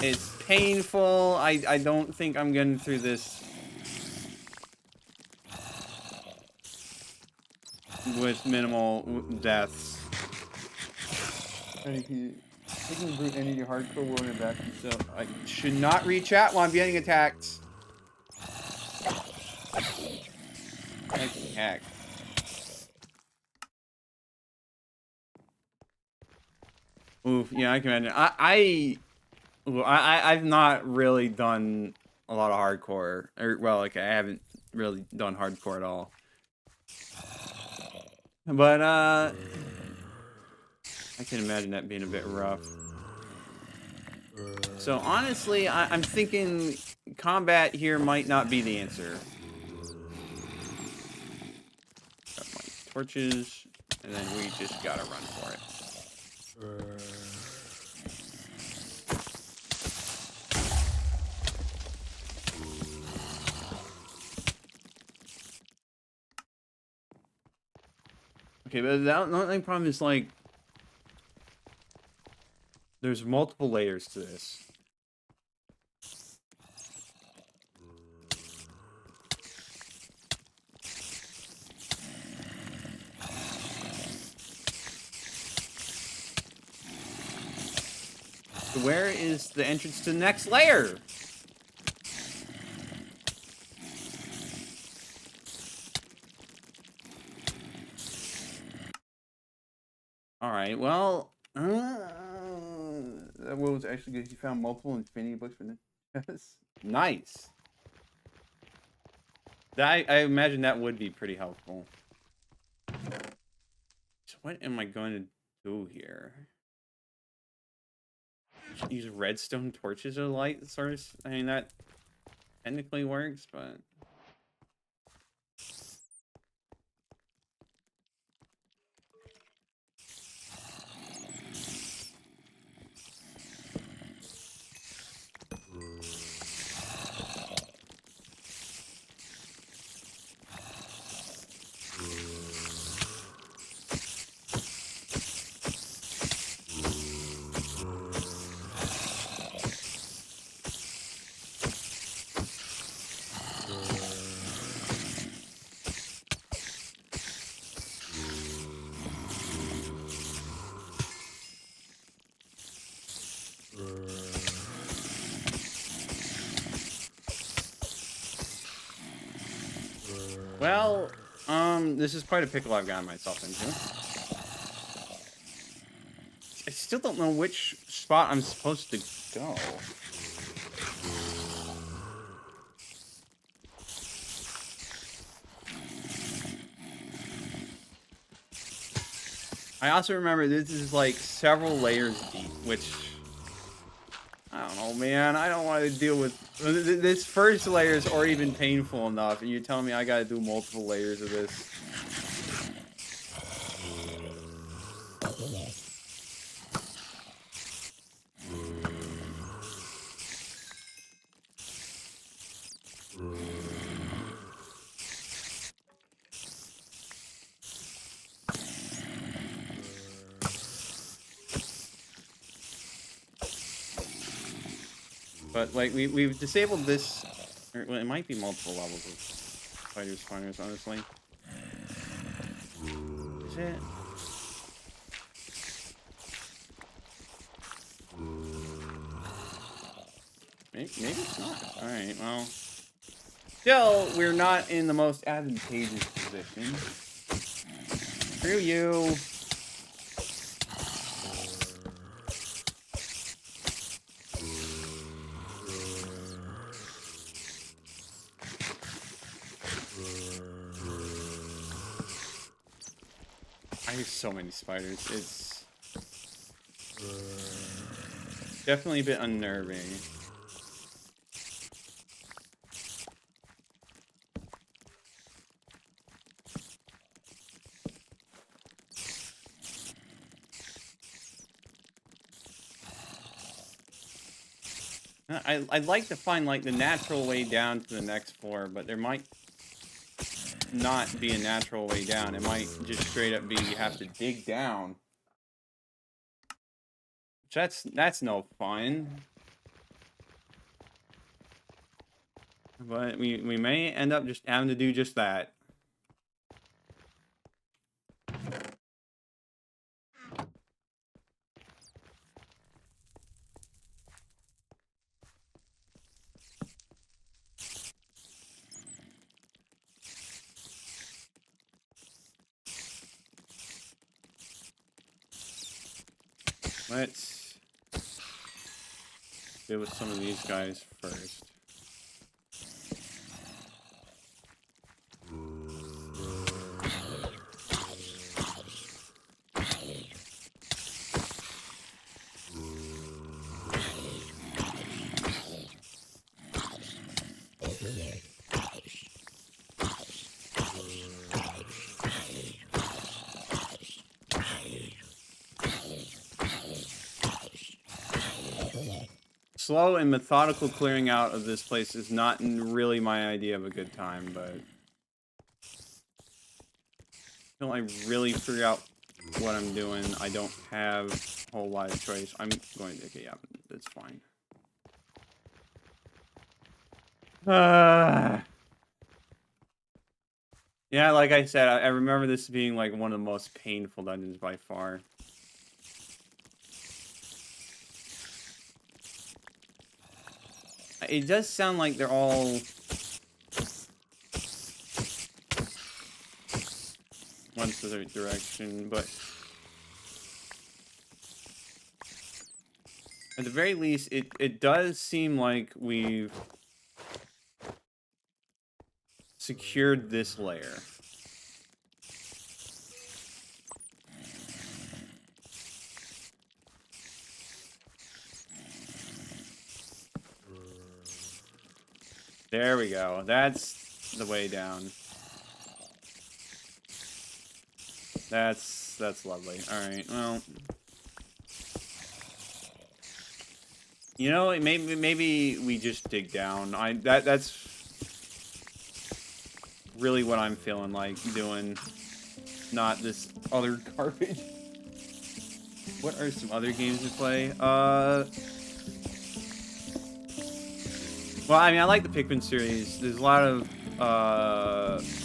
It's painful. I don't think I'm getting through this with minimal deaths. Taking brute any hardcore war in the back, so I should not reach out while I'm getting attacked. Heck. Oof, yeah, I can imagine. I've not really done a lot of hardcore, or well, like I haven't really done hardcore at all. But I can imagine that being a bit rough. So honestly, I'm thinking combat here might not be the answer. Got my torches, and then we just gotta run for it. Okay, but the only problem is, like, there's multiple layers to this. So where is the entrance to the next layer? Alright, well... that was actually good. You found multiple infinity books for this. Nice. I imagine that would be pretty helpful. So what am I going to do here? Use redstone torches as a light source? I mean, that technically works, but... Well, this is quite a pickle I've gotten myself into. I still don't know which spot I'm supposed to go. I also remember this is like several layers deep, which... I don't know, man. I don't want to deal with... This first layer is already been painful enough, and you're telling me I gotta do multiple layers of this. But, like, we've disabled this... Or, well, it might be multiple levels of spider spawners, honestly. Is it? Maybe it's not. Alright, well... Still, we're not in the most advantageous position. Screw you! I hear so many spiders. It's definitely a bit unnerving. I'd like to find, like, the natural way down to the next floor, but there might not be a natural way down. It might just straight up be you have to dig down. That's no fun. But we may end up just having to do just that. Let's deal with some of these guys first. Slow and methodical clearing out of this place is not really my idea of a good time, but until I really figure out what I'm doing, I don't have a whole lot of choice. I'm going to, okay, yeah, that's fine. Yeah, like I said, I remember this being like one of the most painful dungeons by far. It does sound like they're all one specific direction, but at the very least, it does seem like we've secured this layer. There we go. That's the way down. That's lovely. All right. Well, you know, maybe we just dig down. That's really what I'm feeling like doing, not this other garbage. What are some other games to play? Well, I mean, I like the Pikmin series. There's a lot of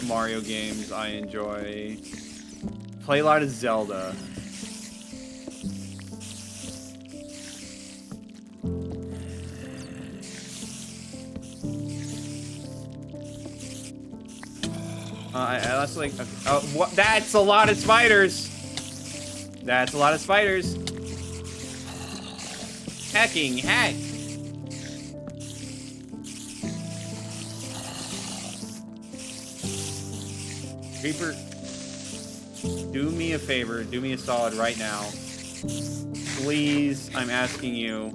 Mario games I enjoy. Play a lot of Zelda. That's like, what? That's a lot of spiders. That's a lot of spiders. Hacking, hack. Creeper, do me a favor, do me a solid right now. Please, I'm asking you.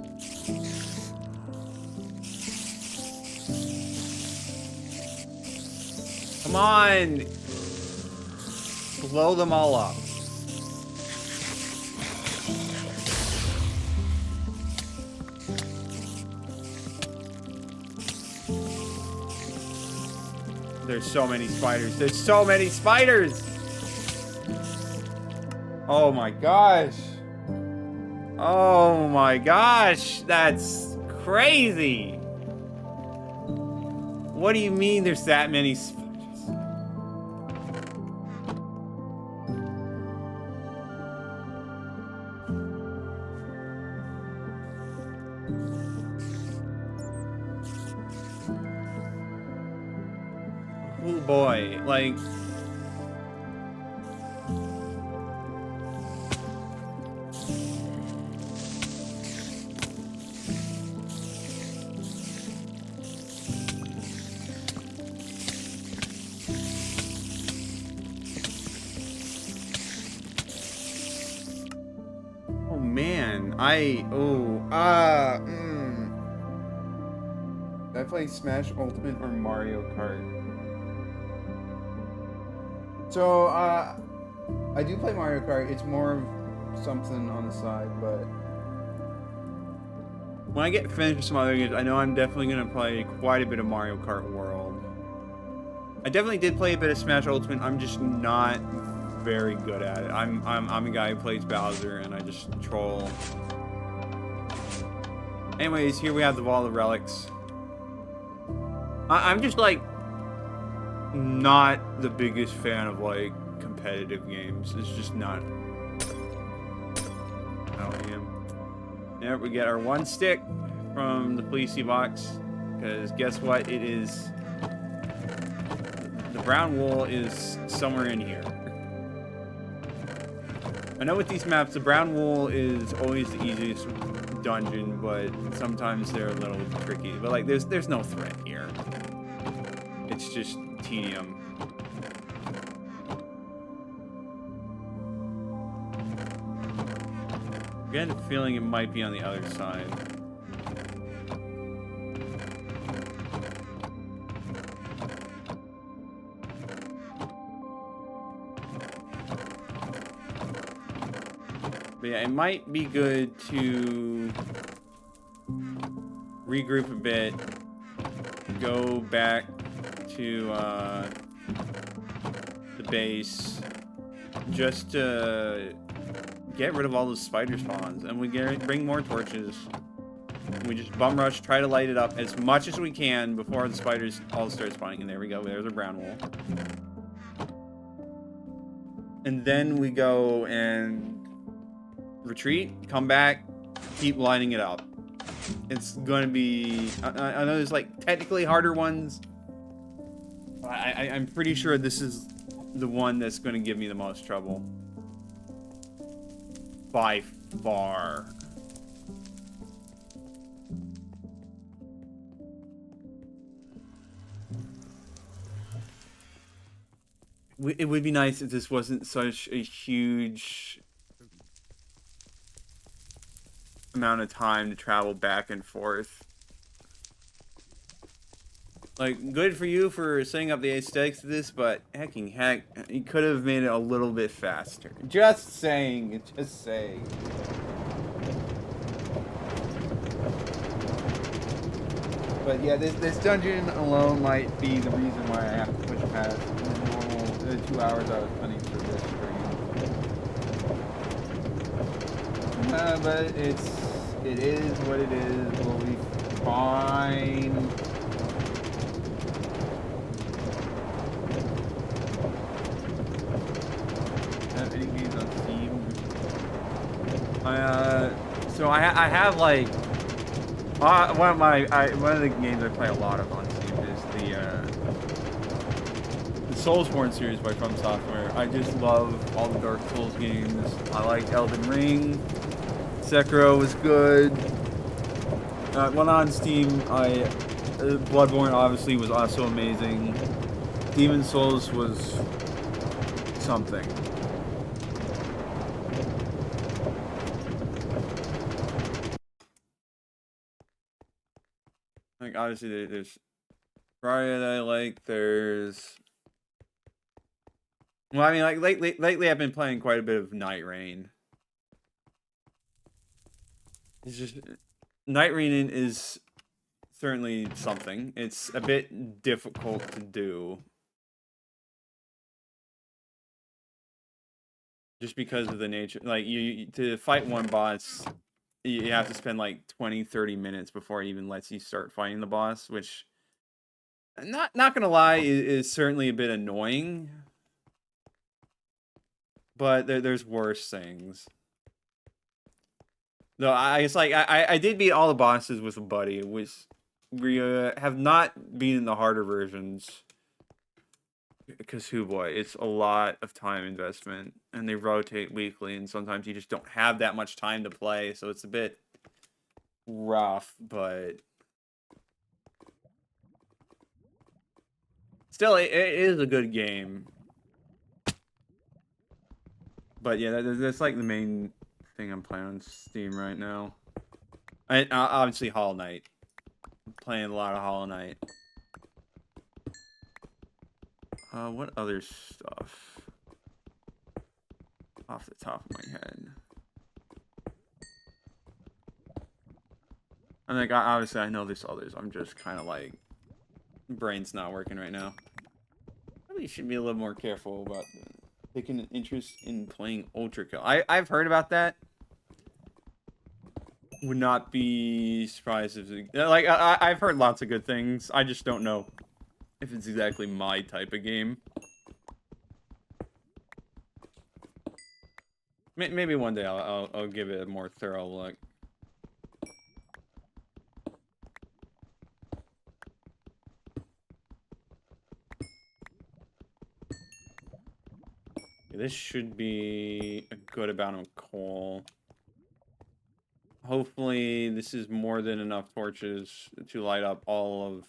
Come on! Blow them all up. There's so many spiders. There's so many spiders! Oh my gosh. Oh my gosh. That's crazy. What do you mean there's that many spiders? Oh boy, like... Oh man, Did I play Smash Ultimate or Mario Kart? So, I do play Mario Kart. It's more of something on the side, but when I get finished with some other games, I know I'm definitely gonna play quite a bit of Mario Kart World. I definitely did play a bit of Smash Ultimate. I'm just not very good at it. I'm a guy who plays Bowser, and I just troll. Anyways, here we have the Vault of Relics. I'm just like not the biggest fan of like competitive games. It's just not how I am. There we get our one stick from the Fleecy box, because guess what? It is the brown wool is somewhere in here. I know with these maps, the brown wool is always the easiest dungeon, but sometimes they're a little tricky. But like, there's no threat here. It's just tedium. I get a feeling it might be on the other side. But yeah, it might be good to regroup a bit, go back to the base, just to get rid of all those spider spawns, and we bring more torches. We just bum rush, try to light it up as much as we can before the spiders all start spawning. And there we go, there's a brown wool. And then we go and retreat, come back, keep lining it up. It's going to be... I know there's like technically harder ones. I'm pretty sure this is the one that's going to give me the most trouble. By far. It would be nice if this wasn't such a huge amount of time to travel back and forth. Like, good for you for setting up the aesthetics of this, but hecking heck, you could have made it a little bit faster. Just saying, just saying. But yeah, this dungeon alone might be the reason why I have to push past the normal 2 hours I was planning for this stream. But it is what it is. We'll be fine. Have any games on Steam? So I have like one of the games I play a lot of on Steam is the Soulsborne series by From Software. I just love all the Dark Souls games. I like Elden Ring. Sekiro was good. When on Steam, Bloodborne obviously was also amazing. Demon's Souls was something. Like, obviously, there's Raya that I like. There's... Well, I mean, like, lately I've been playing quite a bit of Night Rain. It's just... Night Rain is certainly something. It's a bit difficult to do. Just because of the nature... Like, to fight one boss... You have to spend like 20-30 minutes before it even lets you start fighting the boss, which, not gonna lie, is certainly a bit annoying. But there's worse things. Though I did beat all the bosses with a buddy, which we have not beaten the harder versions. Because, boy, it's a lot of time investment, and they rotate weekly, and sometimes you just don't have that much time to play, so it's a bit rough, but still, it is a good game. But yeah, that's like the main thing I'm playing on Steam right now. Obviously, Hollow Knight. I'm playing a lot of Hollow Knight. What other stuff? Off the top of my head. I think, obviously, I know there's others. I'm just kind of like... Brain's not working right now. Probably should be a little more careful about taking an interest in playing Ultra Kill. I've heard about that. Would not be surprised if... Like, I've heard lots of good things. I just don't know if it's exactly my type of game. Maybe one day I'll give it a more thorough look. This should be a good amount of coal. Hopefully this is more than enough torches to light up all of...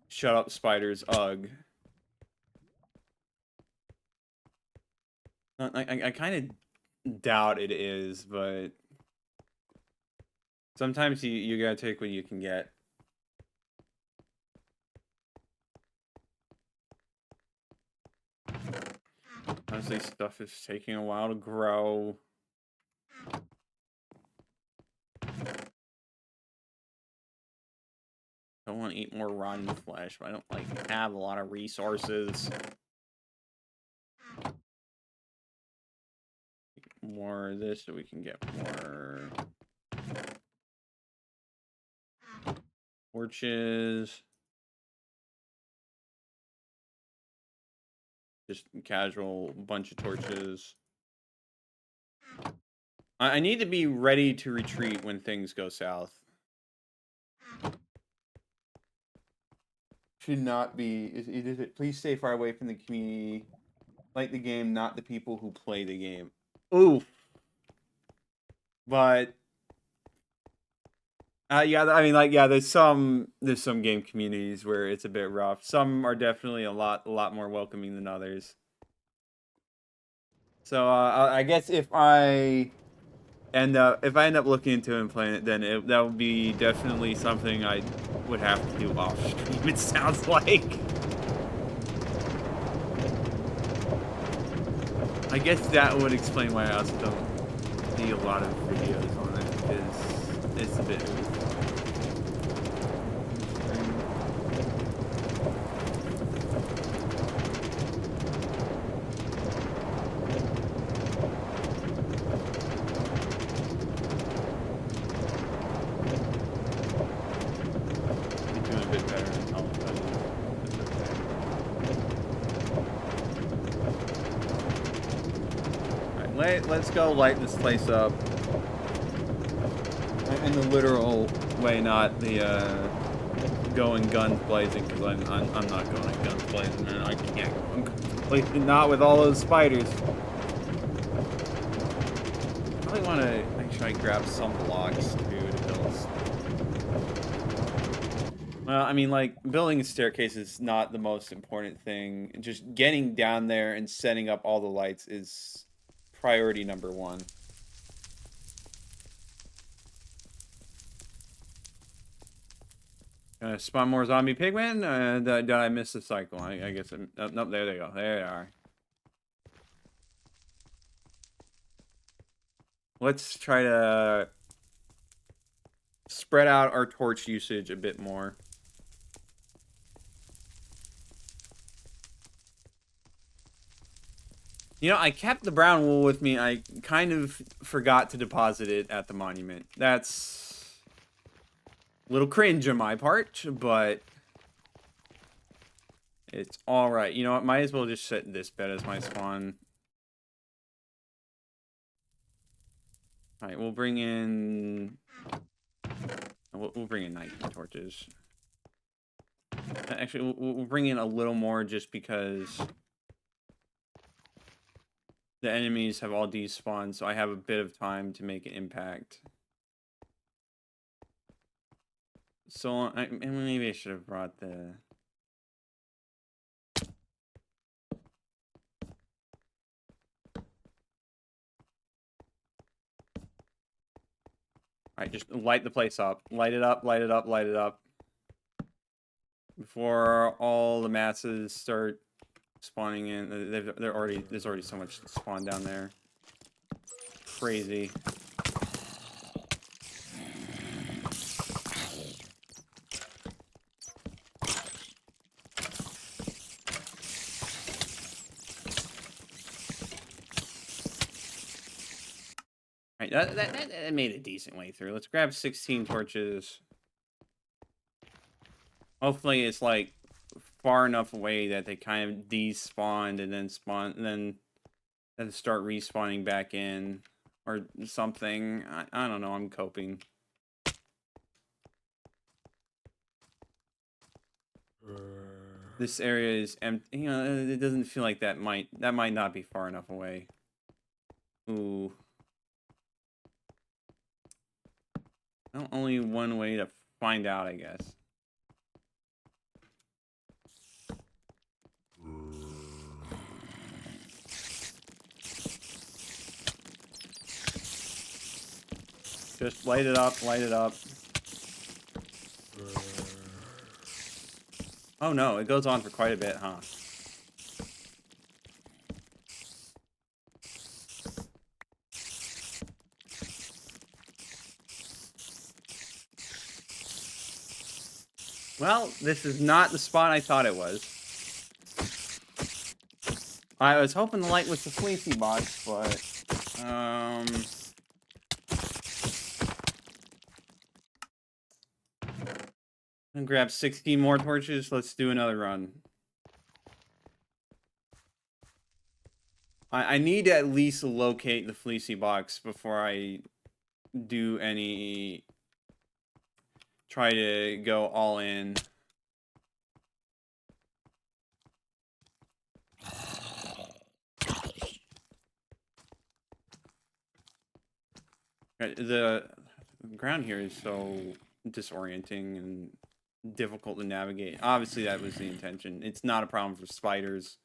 Shut up, spiders. Ugh. I kind of doubt it is, but... Sometimes you gotta take what you can get. Honestly, stuff is taking a while to grow. I want to eat more rotten flesh, but I don't like have a lot of resources. More of this so we can get more torches. Just casual bunch of torches. I need to be ready to retreat when things go south. Should not be. Please stay far away from the community. Like the game, not the people who play the game. Ooh. But yeah, I mean, like, yeah, there's some game communities where it's a bit rough. Some are definitely a lot more welcoming than others. So I guess if I end up looking into it and playing it, then that would be definitely something I would have to do off stream. It sounds like. I guess that would explain why I also don't see a lot of videos on it, because it's a bit oof. Let's go light this place up. In the literal way, not the going guns blazing, because I'm not going guns blazing, man. I can't go guns blazing, not with all those spiders. I really want to make sure I grab some blocks too to build. Well, I mean, like, building a staircase is not the most important thing. Just getting down there and setting up all the lights is priority number one. Spawn more zombie pigmen? Did I miss the cycle? I guess. Nope, there they go. There they are. Let's try to spread out our torch usage a bit more. You know, I kept the brown wool with me. I kind of forgot to deposit it at the monument. That's a little cringe on my part, but it's alright. You know what? Might as well just set this bed as my spawn. Alright, we'll bring in... We'll bring in night torches. Actually, we'll bring in a little more just because the enemies have all despawned, so I have a bit of time to make an impact. So, maybe I should have brought the... Alright, just light the place up. Light it up, light it up, light it up. Before all the masses start spawning in. There's already so much spawn down there. Crazy. Alright, that made a decent way through. Let's grab 16 torches. Hopefully it's like far enough away that they kind of despawned and then spawn and then start respawning back in or something. I don't know. I'm coping. This area is empty. You know, it doesn't feel like that might not be far enough away. Ooh. Well, only one way to find out, I guess. Just light it up, light it up. Oh no, it goes on for quite a bit, huh? Well, this is not the spot I thought it was. I was hoping the light was the fleecy box, but and grab 16 more torches. Let's do another run. I need to at least locate the fleecy box before I do any... Try to go all in. The ground here is so disorienting and difficult to navigate. Obviously, that was the intention. It's not a problem for spiders.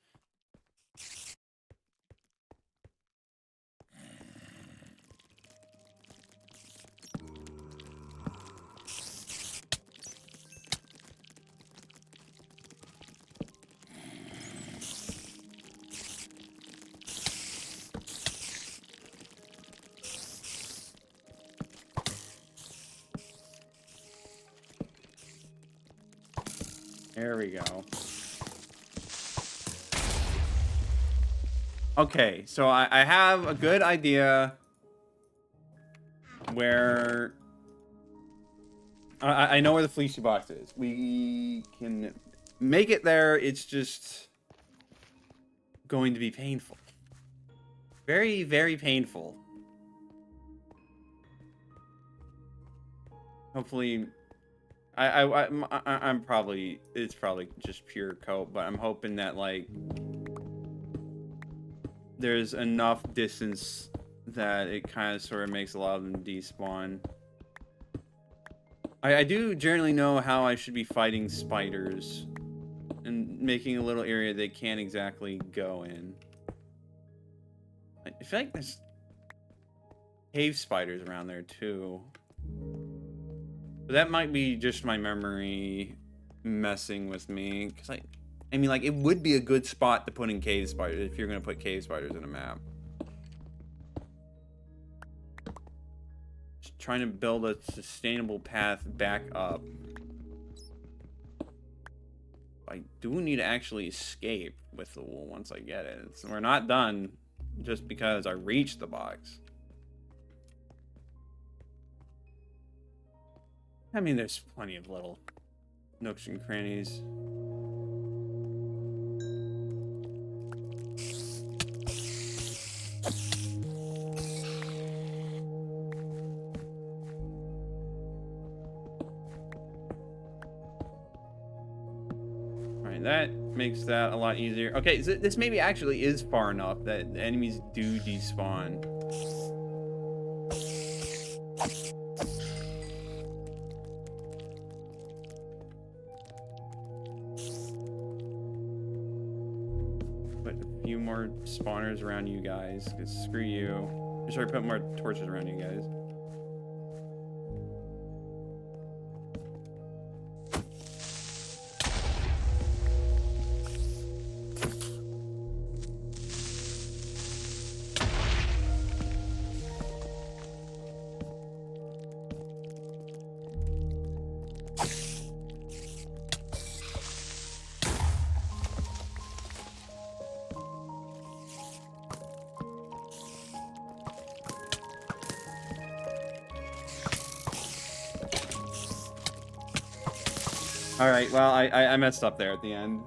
There we go. Okay, so I have a good idea where... I know where the fleecy box is. We can make it there. It's just going to be painful. Very, very painful. Hopefully... I'm probably... It's probably just pure cope, but I'm hoping that, like... There's enough distance that it kind of sort of makes a lot of them despawn. I do generally know how I should be fighting spiders and making a little area they can't exactly go in. I feel like there's cave spiders around there too. But that might be just my memory messing with me, because I mean, like, it would be a good spot to put in cave spiders if you're going to put cave spiders in a map. Just trying to build a sustainable path back up. I do need to actually escape with the wool once I get it. So we're not done just because I reached the box. I mean, there's plenty of little nooks and crannies. That makes that a lot easier. Okay, so this maybe actually is far enough that enemies do despawn. Put a few more spawners around you guys, because screw you. Sorry, put more torches around you guys. Alright, well, I messed up there at the end.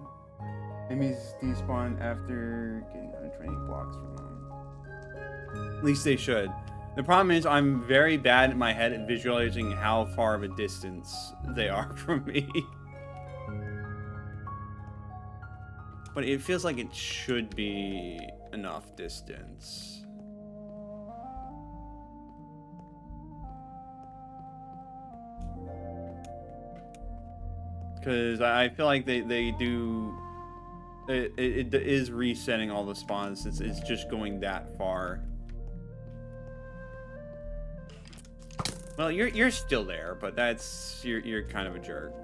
Enemies despawn after getting 120 blocks from them. At least they should. The problem is I'm very bad in my head at visualizing how far of a distance they are from me. But it feels like it should be enough distance. Because I feel like they do... It is resetting all the spawns. It's just going that far. Well, you're still there, but that's... You're kind of a jerk.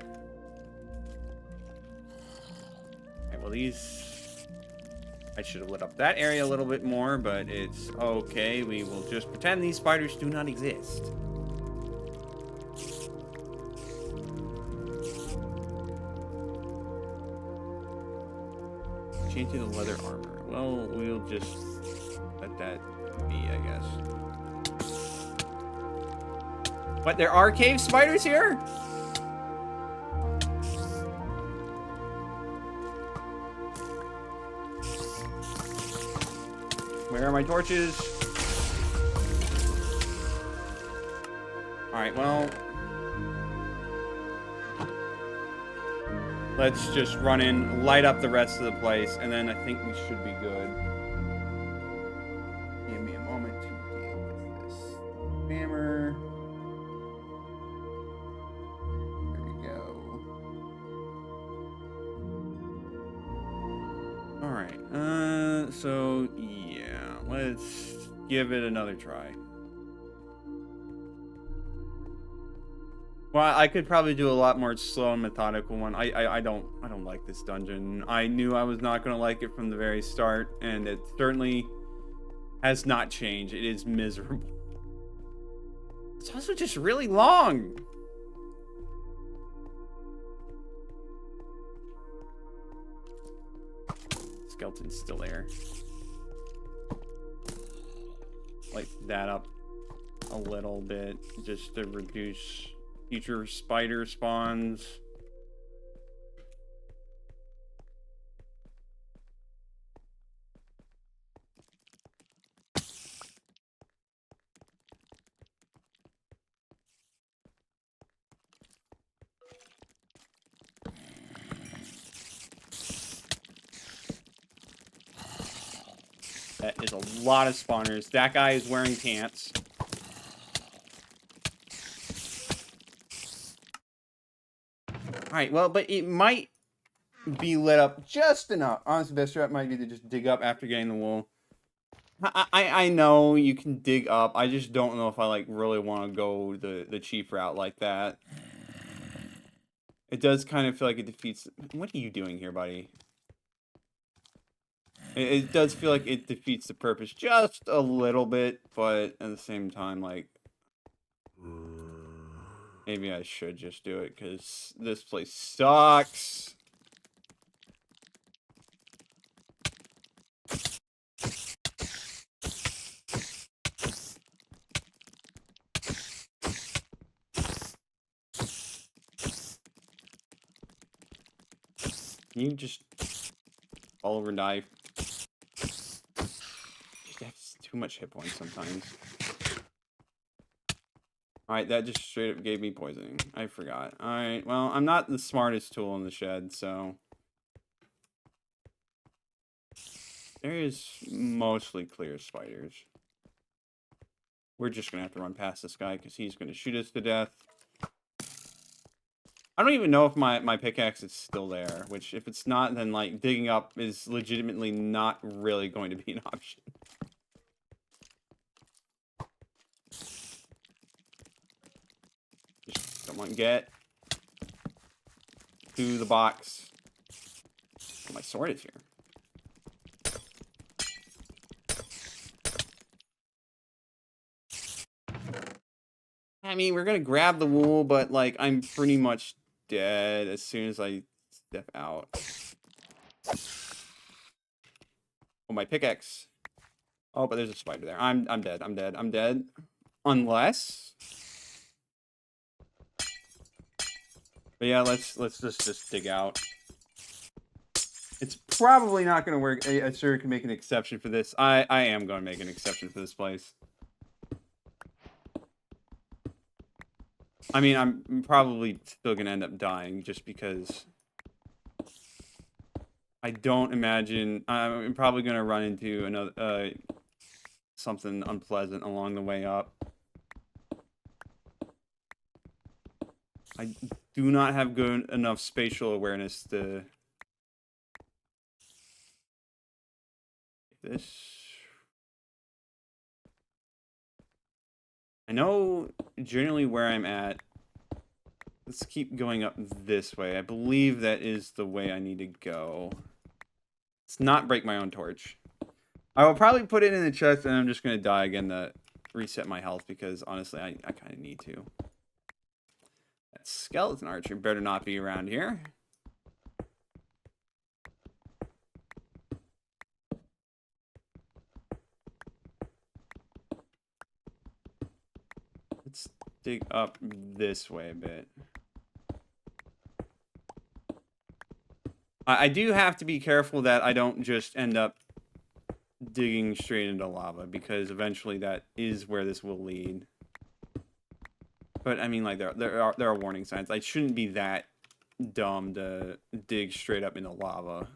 Okay, well, these... I should have lit up that area a little bit more, but it's okay. We will just pretend these spiders do not exist. Enchanted leather armor. Well, we'll just let that be, I guess. What, there are cave spiders here? Where are my torches? Alright, well... let's just run in, light up the rest of the place, and then I think we should be good. Give me a moment to deal with this hammer. There we go. Alright, so, yeah, let's give it another try. Well, I could probably do a lot more slow and methodical one. I don't like this dungeon. I knew I was not gonna like it from the very start, and it certainly has not changed. It is miserable. It's also just really long. Skeleton's still there. Light that up a little bit just to reduce future spider spawns. That is a lot of spawners. That guy is wearing pants. Alright, well, but it might be lit up just enough. Honestly, best strat might be to just dig up after getting the wool. I know you can dig up. I just don't know if I, like, really want to go the cheap route like that. It does kind of feel like it defeats... What are you doing here, buddy? It does feel like it defeats the purpose just a little bit, but at the same time, like... maybe I should just do it, because this place sucks. Can you just fall over and die? That's too much hit points sometimes. Alright, that just straight up gave me poisoning. I forgot. Alright, well, I'm not the smartest tool in the shed, so... there is mostly clear spiders. We're just gonna have to run past this guy, because he's gonna shoot us to death. I don't even know if my pickaxe is still there, which if it's not, then, like, digging up is legitimately not really going to be an option. Just someone get to the box. Oh, my sword is here. I mean, we're gonna grab the wool, but, like, I'm pretty much dead as soon as I step out. Oh, my pickaxe. Oh, but there's a spider there. I'm dead. I'm dead. I'm dead. Unless... but yeah, let's just dig out. It's probably not going to work. I sure can make an exception for this. I am going to make an exception for this place. I mean, I'm probably still going to end up dying just because I don't imagine... I'm probably going to run into another something unpleasant along the way up. I do not have good enough spatial awareness to... this... I know generally where I'm at. Let's keep going up this way. I believe that is the way I need to go. Let's not break my own torch. I will probably put it in the chest and I'm just going to die again to reset my health because honestly I kind of need to. That skeleton archer better not be around here. dig up this way a bit. I do have to be careful that I don't just end up digging straight into lava, because eventually that is where this will lead. But I mean, like, there are warning signs. I shouldn't be that dumb to dig straight up into lava.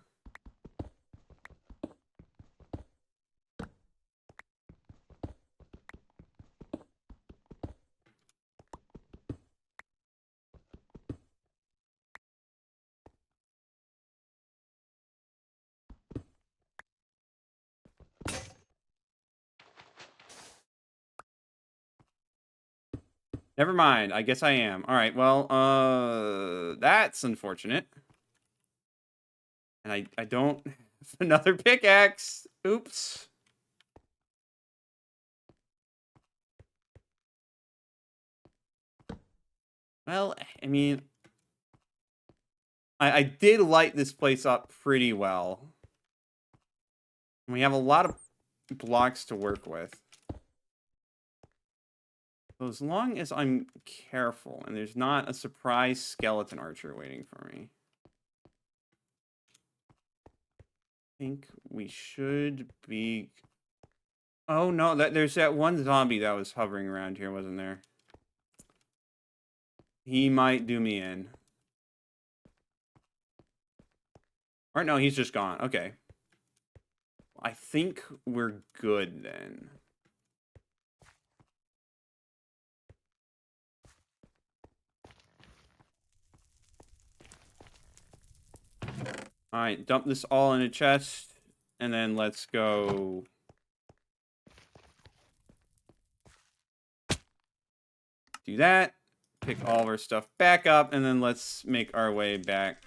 Never mind. I guess I am. All right. Well, that's unfortunate. And I don't have another pickaxe. Oops. Well, I mean, I did light this place up pretty well. We have a lot of blocks to work with. So as long as I'm careful and there's not a surprise skeleton archer waiting for me, I think we should be... Oh, no, there's that one zombie that was hovering around here, wasn't there? He might do me in. Or no, he's just gone. Okay. I think we're good then. Alright, dump this all in a chest, and then let's go... do that. Pick all of our stuff back up, and then let's make our way back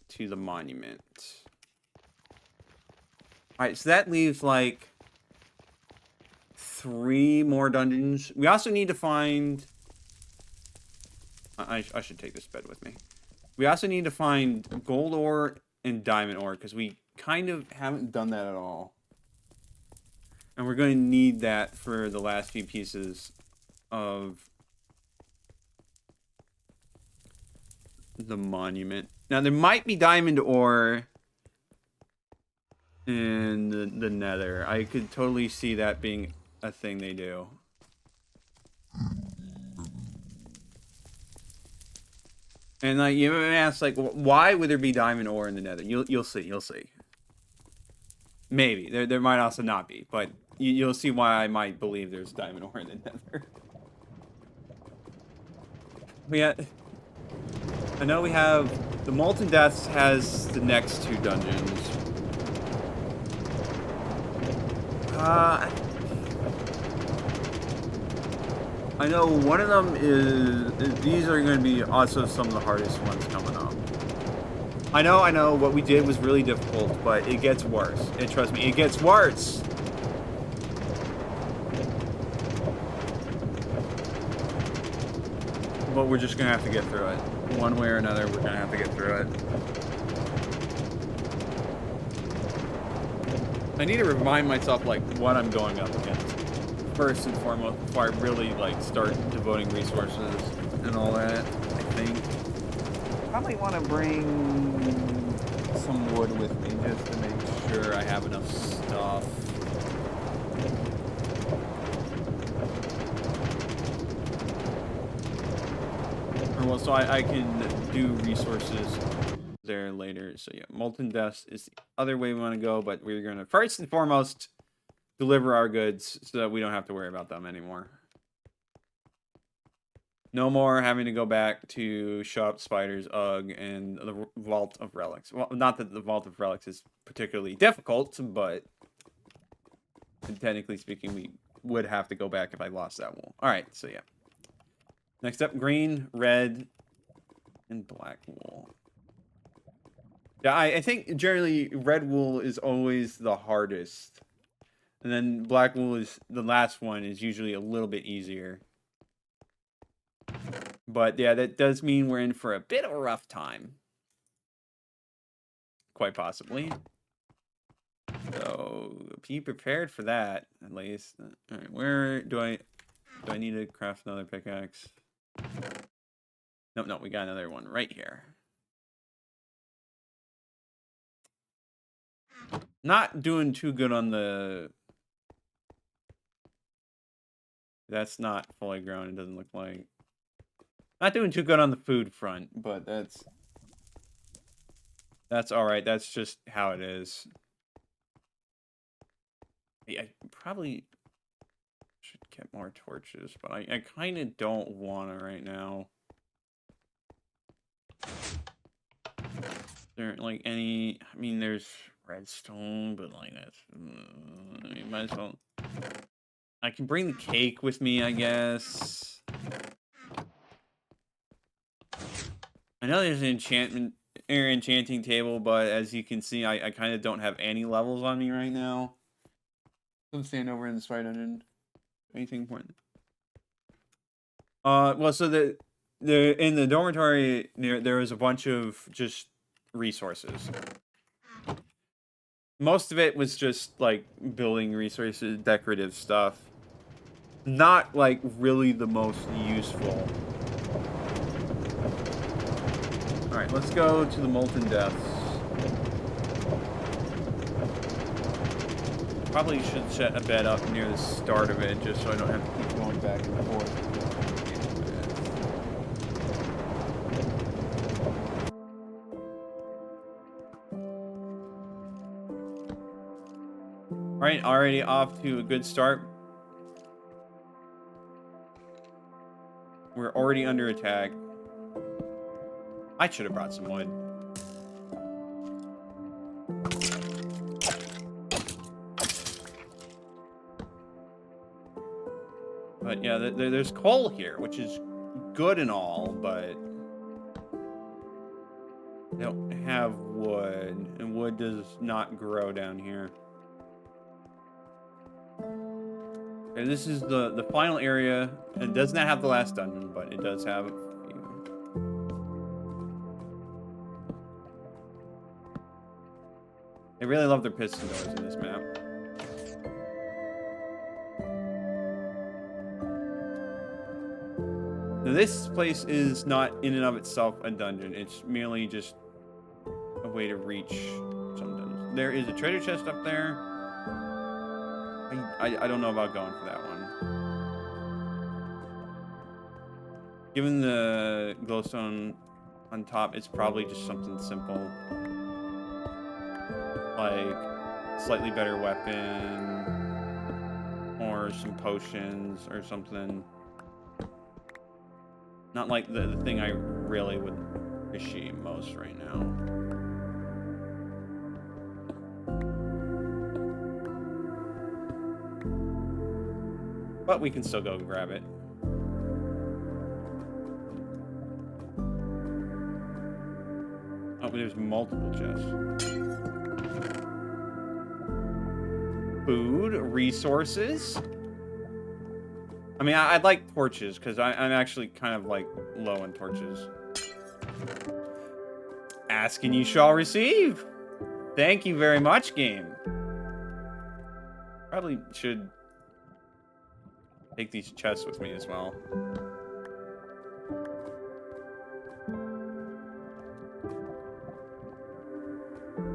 to the monument. Alright, so that leaves, like, 3 more dungeons. We also need to find... I should take this bed with me. We also need to find gold ore and diamond ore, because we kind of haven't done that at all. And we're going to need that for the last few pieces of the monument. Now, there might be diamond ore in the nether. I could totally see that being a thing they do. And like, you may ask, like, why would there be diamond ore in the nether? You'll see. Maybe there might also not be, but you'll see why I might believe there's diamond ore in the nether. I know we have the Molten Deaths has the next 2 dungeons. I know one of them is... these are going to be also some of the hardest ones coming up. I know, what we did was really difficult, but it gets worse. And trust me, it gets worse! But we're just going to have to get through it. One way or another, we're going to have to get through it. I need to remind myself, like, what I'm going up against. First and foremost, before I really, like, start devoting resources and all that, I think. Probably want to bring some wood with me just to make sure I have enough stuff. Or well, so I can do resources there later. So yeah, Molten Dust is the other way we want to go, but we're going to first and foremost deliver our goods so that we don't have to worry about them anymore. No more having to go back to shop spiders, Augh, and the Vault of Relics. Well, not that the Vault of Relics is particularly difficult, but technically speaking, we would have to go back if I lost that wool. All right, so yeah. Next up, green, red, and black wool. Yeah, I think generally red wool is always the hardest. And then black wool is the last one, is usually a little bit easier. But yeah, that does mean we're in for a bit of a rough time. Quite possibly. So be prepared for that, at least. Alright, where do I need to craft another pickaxe? No, we got another one right here. Not doing too good on the... That's not fully grown, it doesn't look like. Not doing too good on the food front, but that's alright. That's just how it is. I probably should get more torches, but I kind of don't want to right now. There like any... I mean, there's redstone, but like that's... you might as well... I can bring the cake with me, I guess. I know there's an enchanting table, but as you can see, I kind of don't have any levels on me right now. I'm staying over in the spider dungeon. Anything important? Well, so in the dormitory there was a bunch of just resources. Most of it was just like building resources, decorative stuff. Not like really the most useful. All right, let's go to the Molten Deaths. Probably should set a bed up near the start of it, just so I don't have to keep going back and forth. All right, already off to a good start. We're already under attack. I should have brought some wood. But yeah, there's coal here, which is good and all, but I don't have wood, and wood does not grow down here. And this is the final area. It does not have the last dungeon, but it does have a few. I really love their piston doors in this map. Now, this place is not in and of itself a dungeon. It's merely just a way to reach some dungeons. There is a treasure chest up there. I don't know about going for that one. Given the glowstone on top, it's probably just something simple. Like slightly better weapon or some potions or something. Not like the thing I really would appreciate most right now. But we can still go grab it. Oh, there's multiple chests. Food, resources. I mean, I'd like torches, because I'm actually kind of, like, low on torches. Ask and you shall receive. Thank you very much, game. Probably should take these chests with me as well.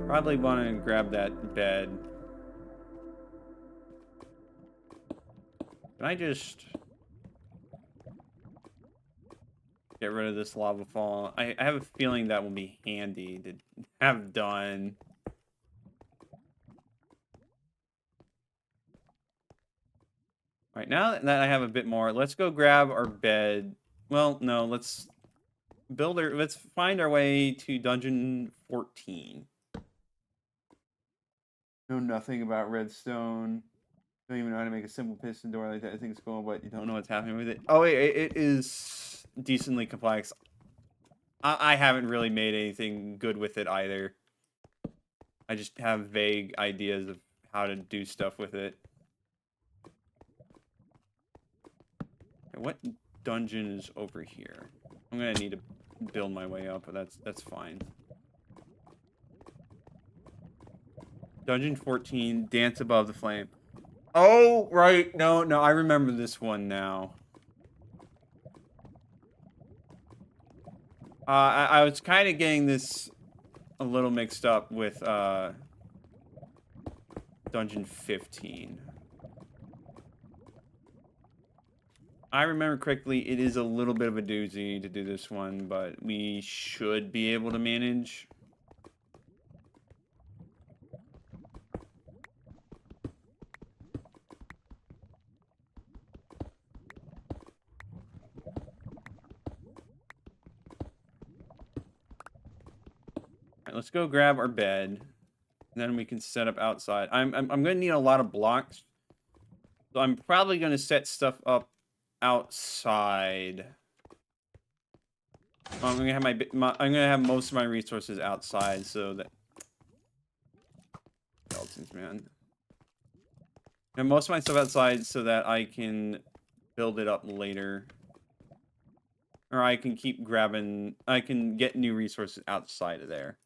Probably want to grab that bed. Can I just get rid of this lava fall? I have a feeling that will be handy to have done. All right, now that I have a bit more, let's go grab our bed. Well, no, let's find our way to dungeon 14. Know nothing about redstone. Don't even know how to make a simple piston door like that. I think it's cool, but you don't know what's happening with it. Oh wait, it is decently complex. I haven't really made anything good with it either. I just have vague ideas of how to do stuff with it. What dungeon is over here? I'm gonna need to build my way up, but that's fine. Dungeon 14, Dance Above the Flame. Oh, right. No, I remember this one now. I was kind of getting this a little mixed up with Dungeon 15. I remember correctly, it is a little bit of a doozy to do this one, but we should be able to manage. Alright, let's go grab our bed. And then we can set up outside. I'm gonna need a lot of blocks. So I'm probably gonna set stuff up outside. I'm gonna have I'm gonna have most of my resources outside so that skeletons, man. And most of my stuff outside so that I can build it up later. Or I can keep grabbing I can get new resources outside of there.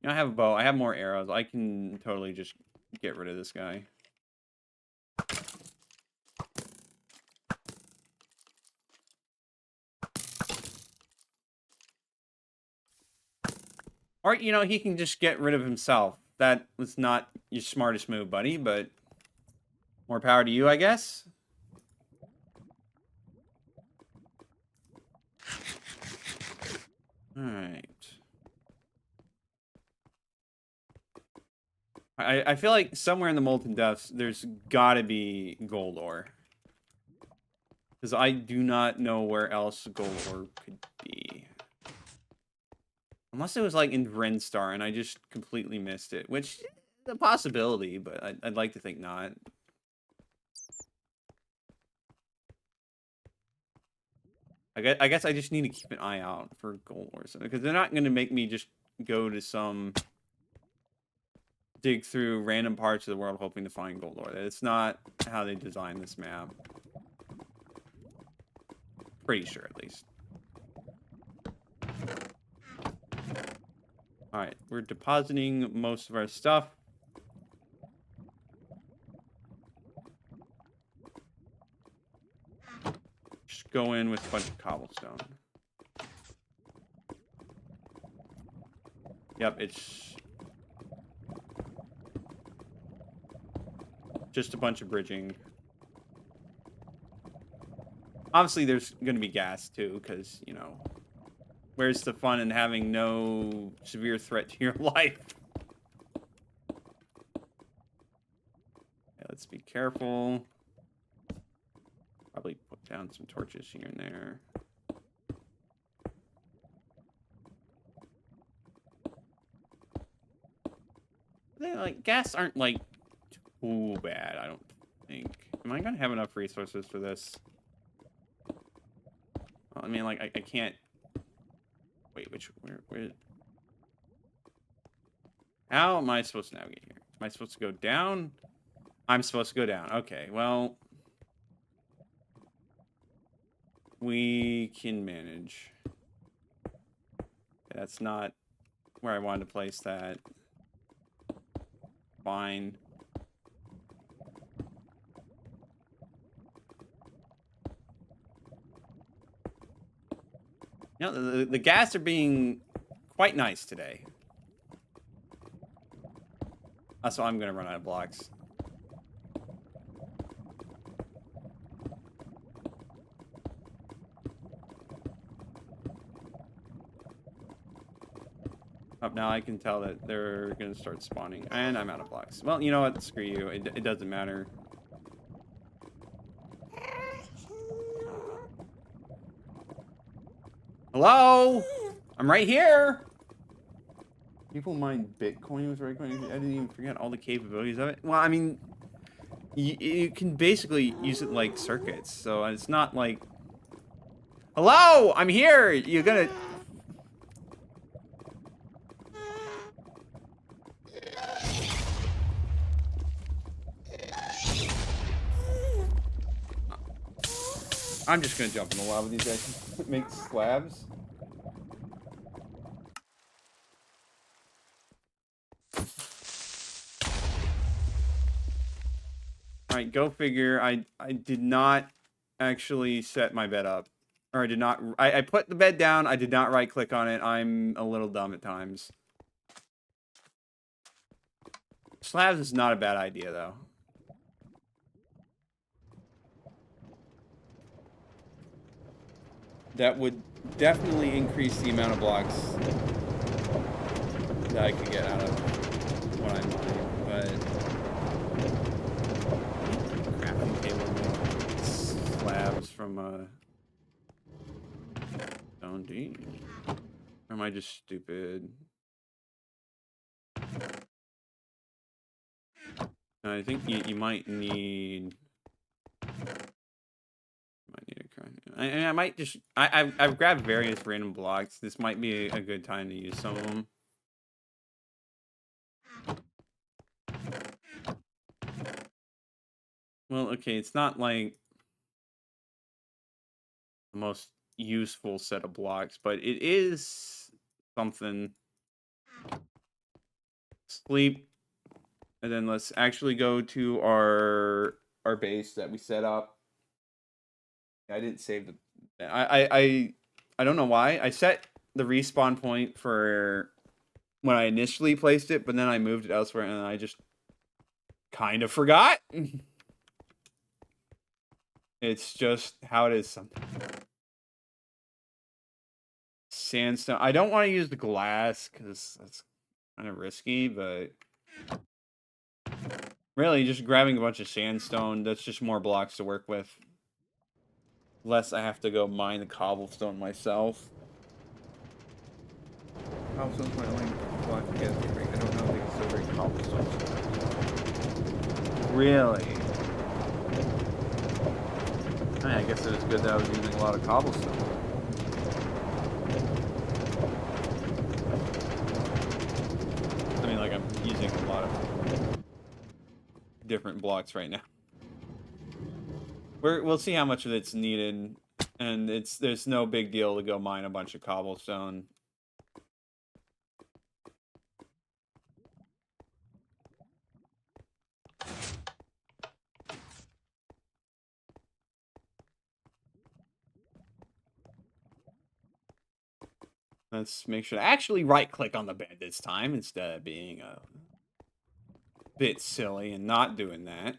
I have a bow. I have more arrows. I can totally just get rid of this guy. Or, you know, he can just get rid of himself. That was not your smartest move, buddy, but more power to you, I guess. Alright. I feel like somewhere in the Molten Depths, there's gotta be gold ore. Because I do not know where else gold ore could be. Unless it was like in Vrinstar and I just completely missed it. Which is a possibility, but I'd like to think not. I guess I just need to keep an eye out for gold ore. Because they're not going to make me just go to some... dig through random parts of the world hoping to find gold ore. It's not how they designed this map. Pretty sure, at least. Alright, we're depositing most of our stuff. Just go in with a bunch of cobblestone. Yep, it's... just a bunch of bridging. Obviously, there's going to be gas, too, because, you know, where's the fun in having no severe threat to your life? Okay, let's be careful. Probably put down some torches here and there. They, like, gas aren't, like, too bad, I don't think. Am I gonna have enough resources for this? Well, I mean, like, I can't... Wait, where... How am I supposed to navigate here? Am I supposed to go down? I'm supposed to go down. Okay, well... we can manage. Okay, that's not where I wanted to place that. Fine. You know, the gas are being quite nice today. So I'm going to run out of blocks. Up now I can tell that they're going to start spawning. And I'm out of blocks. Well, you know what? Screw you. It doesn't matter. Hello? I'm right here. People mine Bitcoin with Bitcoin. I didn't even forget all the capabilities of it. Well, I mean, you can basically use it like circuits. So it's not like... Hello? I'm here. You're gonna... I'm just gonna jump in the lava with these guys. Make slabs. Alright, go figure. I did not actually set my bed up. Or I did not... I put the bed down. I did not right-click on it. I'm a little dumb at times. Slabs is not a bad idea, though. That would definitely increase the amount of blocks that I could get out of what I'm mining, but... crafting table slabs from, stone D. Or am I just stupid? I think you might need... I might just... I've grabbed various random blocks. This might be a good time to use some of them. Well, okay, it's not like the most useful set of blocks, but it is something. Sleep, and then let's actually go to our base that we set up. I didn't save the... I don't know why. I set the respawn point for when I initially placed it, but then I moved it elsewhere, and I just kind of forgot. It's just how it is sometimes. Sandstone. I don't want to use the glass because that's kind of risky, but really just grabbing a bunch of sandstone, that's just more blocks to work with. Less I have to go mine the cobblestone myself. Cobblestone's my only block to get. I don't know if they can still bring cobblestone. Really? I guess it was good that I was using a lot of cobblestone. I mean, like, I'm using a lot of different blocks right now. We'll see how much of it's needed, and there's no big deal to go mine a bunch of cobblestone. Let's make sure to actually right-click on the bed this time instead of being a bit silly and not doing that.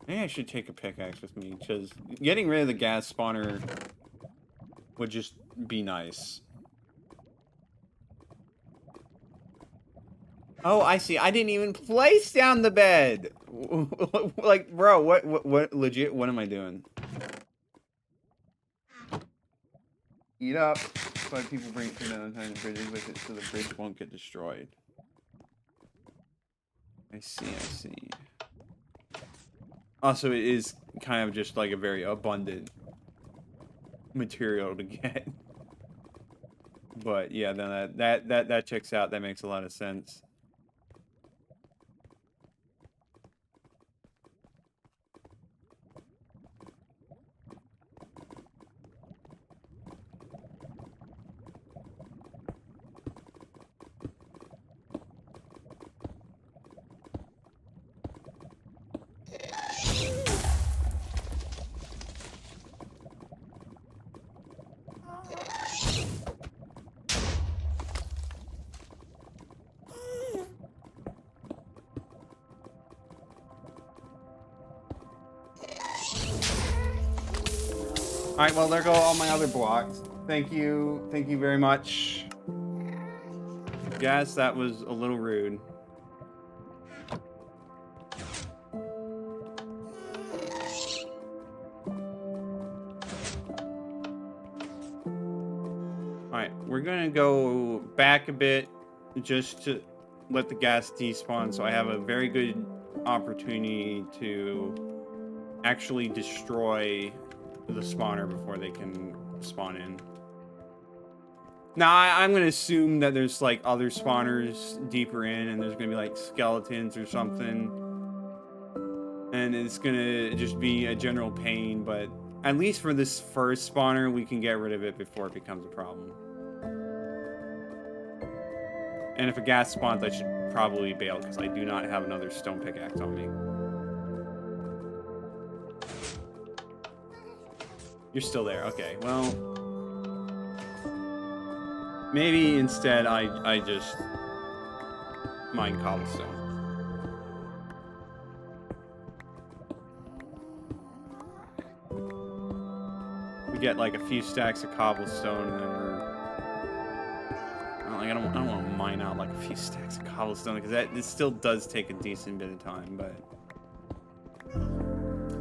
Maybe I should take a pickaxe with me, because getting rid of the gas spawner would just be nice. Oh, I see. I didn't even place down the bed. Like, bro, what, legit, what am I doing? Eat up. That's why people bring food down tiny bridges with it, so the bridge won't get destroyed. I see. Also, it is kind of just like a very abundant material to get. But yeah, then that checks out. That makes a lot of sense. Alright, well, there go all my other blocks. Thank you very much. Guess that was a little rude. Alright, we're gonna go back a bit just to let the gas despawn, so I have a very good opportunity to actually destroy the spawner before they can spawn in. Now, I'm gonna assume that there's like other spawners deeper in, and there's gonna be like skeletons or something, and it's gonna just be a general pain, but at least for this first spawner, we can get rid of it before it becomes a problem. And if a gas spawns, I should probably bail because I do not have another stone pickaxe on me. You're still there. Okay, well, maybe instead I just mine cobblestone. We get like a few stacks of cobblestone, and then I don't want to mine out like a few stacks of cobblestone because this still does take a decent bit of time. But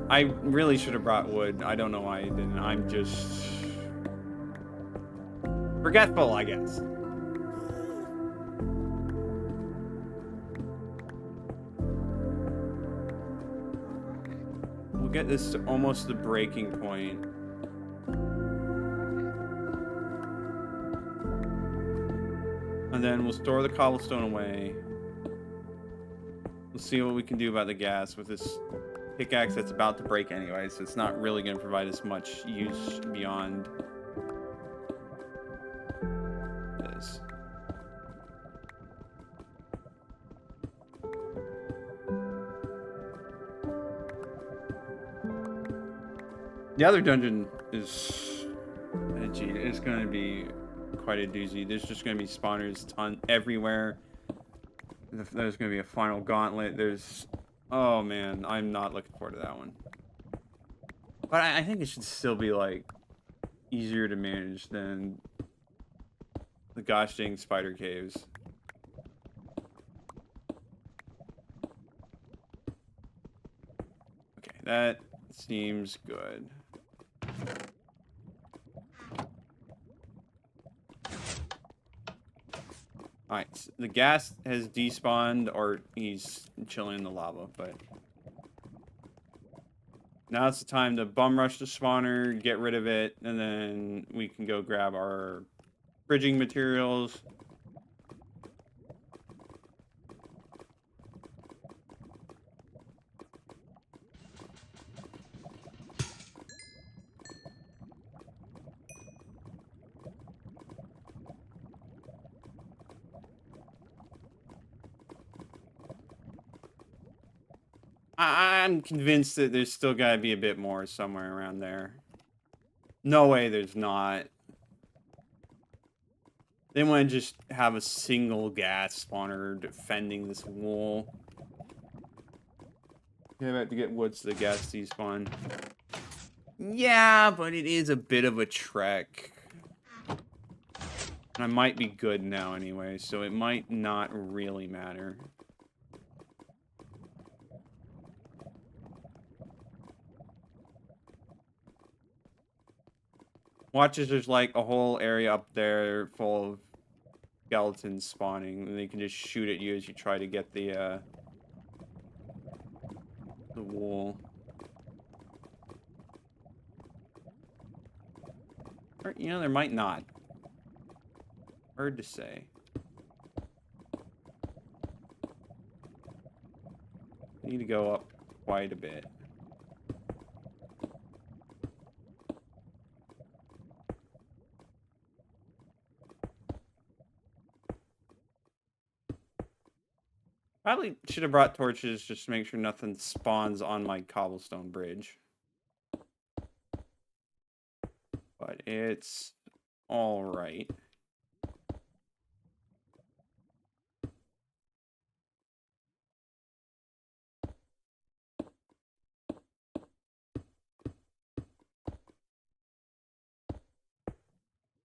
I really should have brought wood. I don't know why I didn't. I'm just forgetful, I guess. We'll get this to almost the breaking point. And then we'll store the cobblestone away. We'll see what we can do about the gas with this pickaxe that's about to break anyway, so it's not really going to provide as much use beyond this. The other dungeon is it's going to be quite a doozy. There's just going to be spawners everywhere. There's going to be a final gauntlet. Oh man, I'm not looking forward to that one. But I think it should still be like easier to manage than the gosh dang spider caves. Okay, that seems good. Alright, so the gas has despawned, or he's chilling in the lava, but now it's the time to bum rush the spawner, get rid of it, and then we can go grab our bridging materials. I'm convinced that there's still got to be a bit more somewhere around there. No way there's not. They want to just have a single gas spawner defending this wall. Yeah, I have to get wood so the gas despawn. Yeah, but it is a bit of a trek. And I might be good now anyway, so it might not really matter. Watch as there's like a whole area up there full of skeletons spawning, and they can just shoot at you as you try to get the wool. Or, you know, there might not. Hard to say. Need to go up quite a bit. Probably should have brought torches just to make sure nothing spawns on my cobblestone bridge. But it's all right.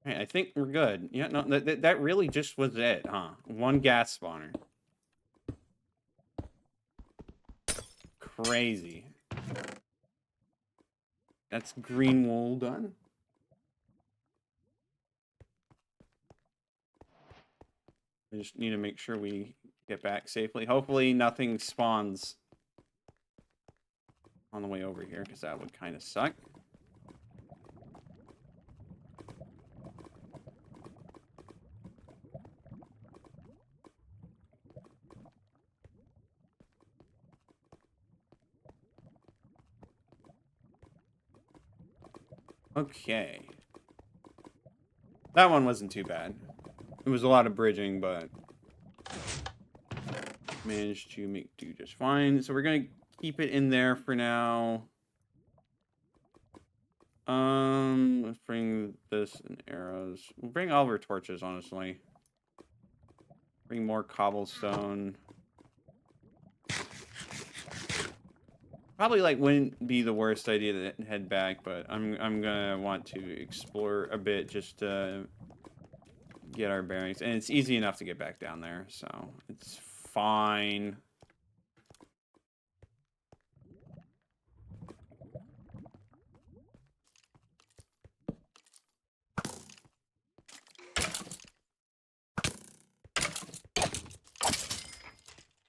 Hey, I think we're good. Yeah, no, that really just was it, huh? One gas spawner. Crazy. That's green wool done. We just need to make sure we get back safely. Hopefully nothing spawns on the way over here, because that would kind of suck. Okay. That one wasn't too bad. It was a lot of bridging, but managed to make do just fine. So we're gonna keep it in there for now. Let's bring this and arrows. We'll bring all of our torches, honestly. Bring more cobblestone. Probably like wouldn't be the worst idea to head back, but I'm gonna want to explore a bit just to get our bearings, and it's easy enough to get back down there, so it's fine.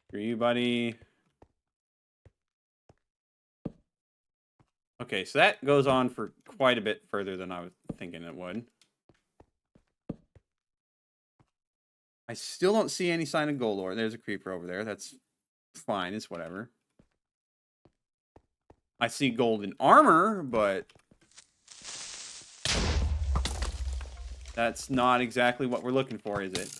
For you, buddy. Okay, so that goes on for quite a bit further than I was thinking it would. I still don't see any sign of gold ore. There's a creeper over there. That's fine. It's whatever. I see golden armor, but that's not exactly what we're looking for, is it?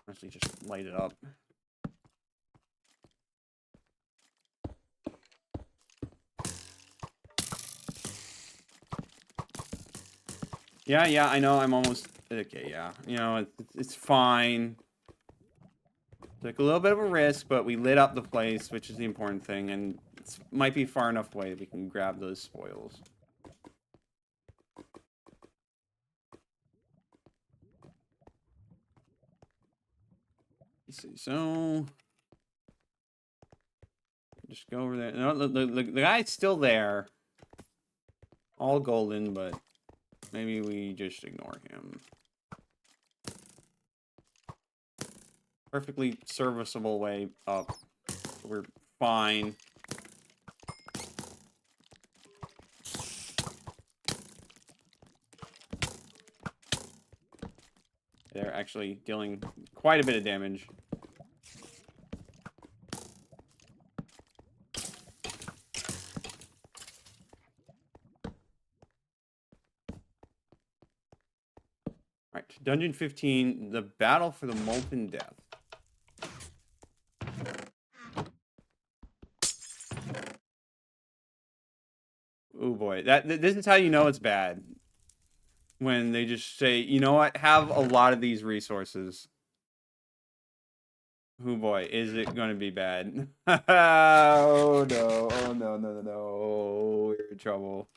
Honestly, just light it up. Yeah, I know. I'm almost... Okay, yeah. You know, it's fine. Took a little bit of a risk, but we lit up the place, which is the important thing, and it might be far enough away that we can grab those spoils. Let's see, so... Just go over there. No, the guy's still there. All golden, but maybe we just ignore him. Perfectly serviceable way up. We're fine. They're actually dealing quite a bit of damage. Alright, Dungeon 15, the battle for the Molten Death. Oh boy, this is how you know it's bad. When they just say, you know what, have a lot of these resources. Oh boy, is it going to be bad. Oh no, oh no. We're in trouble.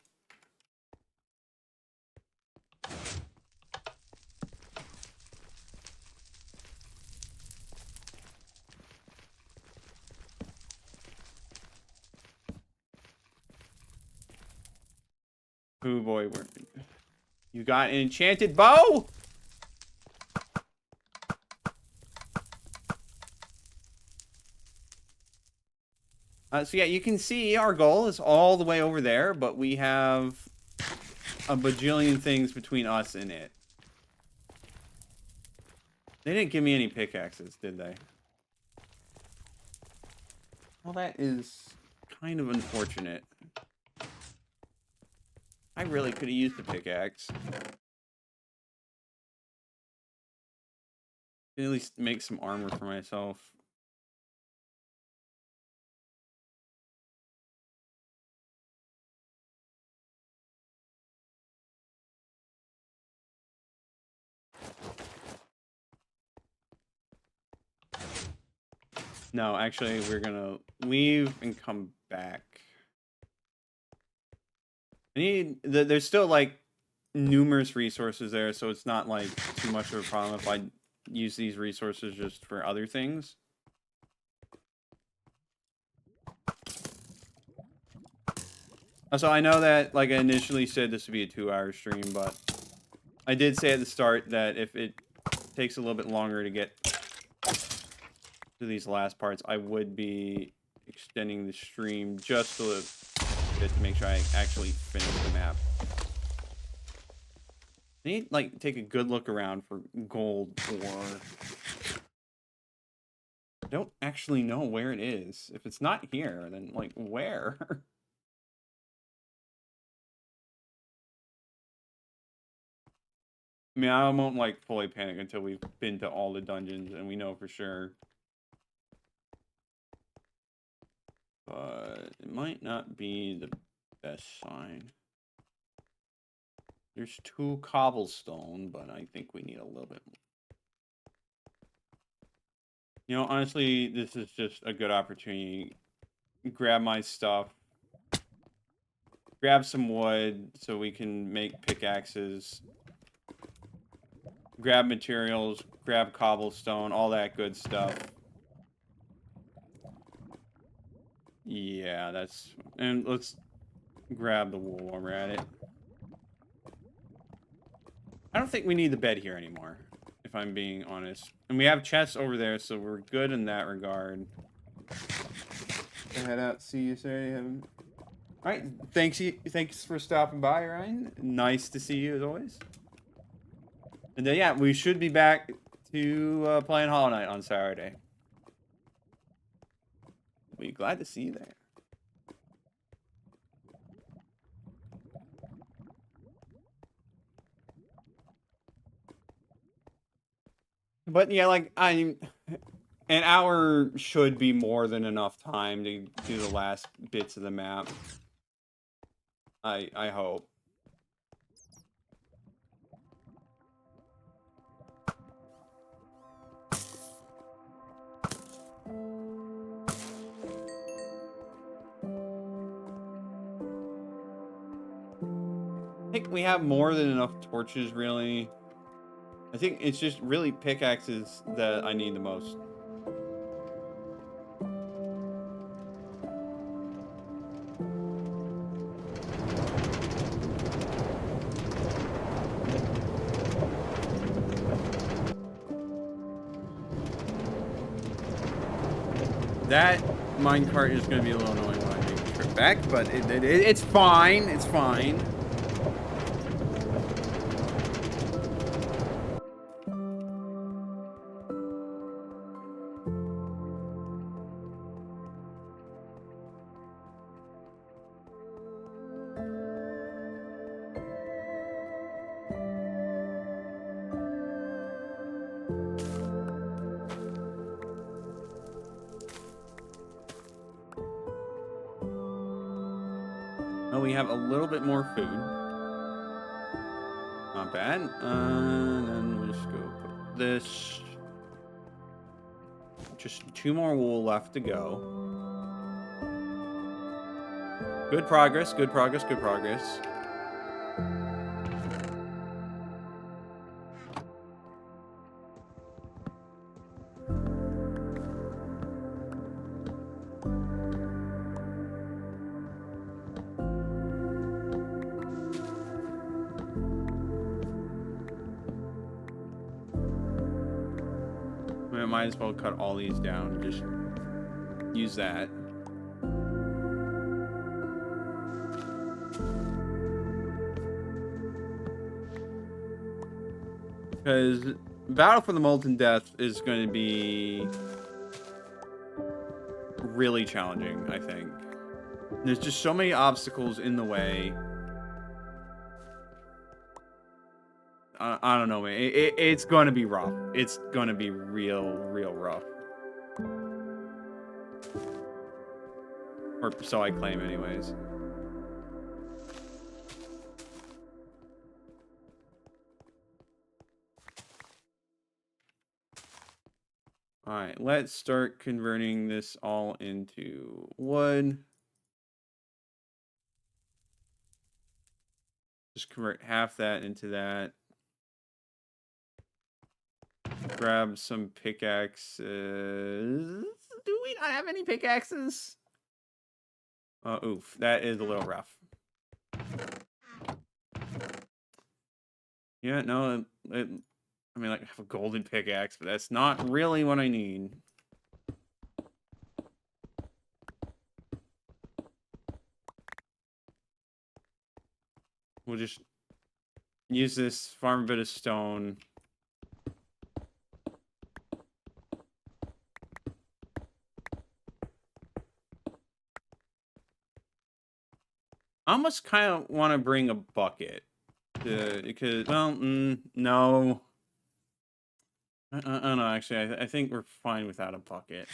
Oh boy, you got an enchanted bow? So yeah, you can see our goal is all the way over there, but we have a bajillion things between us and it. They didn't give me any pickaxes, did they? Well, that is kind of unfortunate. I really could have used the pickaxe. At least make some armor for myself. No, actually, we're gonna leave and come back. There's still, like, numerous resources there, so it's not, like, too much of a problem if I use these resources just for other things. So I know that, like, I initially said this would be a 2-hour stream, but I did say at the start that if it takes a little bit longer to get to these last parts, I would be extending the stream just a little bit to make sure I actually finish the map. I need, like, take a good look around for gold ore. don't actually know where it is. If it's not here, then, like, where? I mean, I won't, like, fully panic until we've been to all the dungeons and we know for sure. But it might not be the best sign. There's 2 cobblestone, but I think we need a little bit more. You know, honestly, this is just a good opportunity. Grab my stuff. Grab some wood so we can make pickaxes. Grab materials, grab cobblestone, all that good stuff. Yeah, that's... And let's grab the wool while we're at it. I don't think we need the bed here anymore, if I'm being honest. And we have chests over there, so we're good in that regard. Head out, see you Saturday. Alright, thanks for stopping by, Ryan. Nice to see you as always. And then, yeah, we should be back to playing Hollow Knight on Saturday. We'll be glad to see you there. But yeah, like, an hour should be more than enough time to do the last bits of the map. I hope. I think we have more than enough torches, really. I think it's just really pickaxes that I need the most. That minecart is going to be a little annoying when I make the trip back, but it's fine. It's fine. Oh, we have a little bit more food. Not bad. And then we'll just go put this. Just 2 more wool left to go. Good progress, good progress, good progress. I might as well cut all these down and just use that. Because Battle for the Molten Death is going to be really challenging, I think. There's just so many obstacles in the way. I don't know, man. It's going to be rough. It's going to be real rough. Or so I claim anyways. Alright, let's start converting this all into wood. Just convert half that into that. Grab some pickaxes. Do we not have any pickaxes? Oof, that is a little rough. Yeah, no, I mean, like, I have a golden pickaxe, but that's not really what I need. We'll just use this, farm a bit of stone. I almost kind of want to bring a bucket. Because, well, no. No, actually, I think we're fine without a bucket.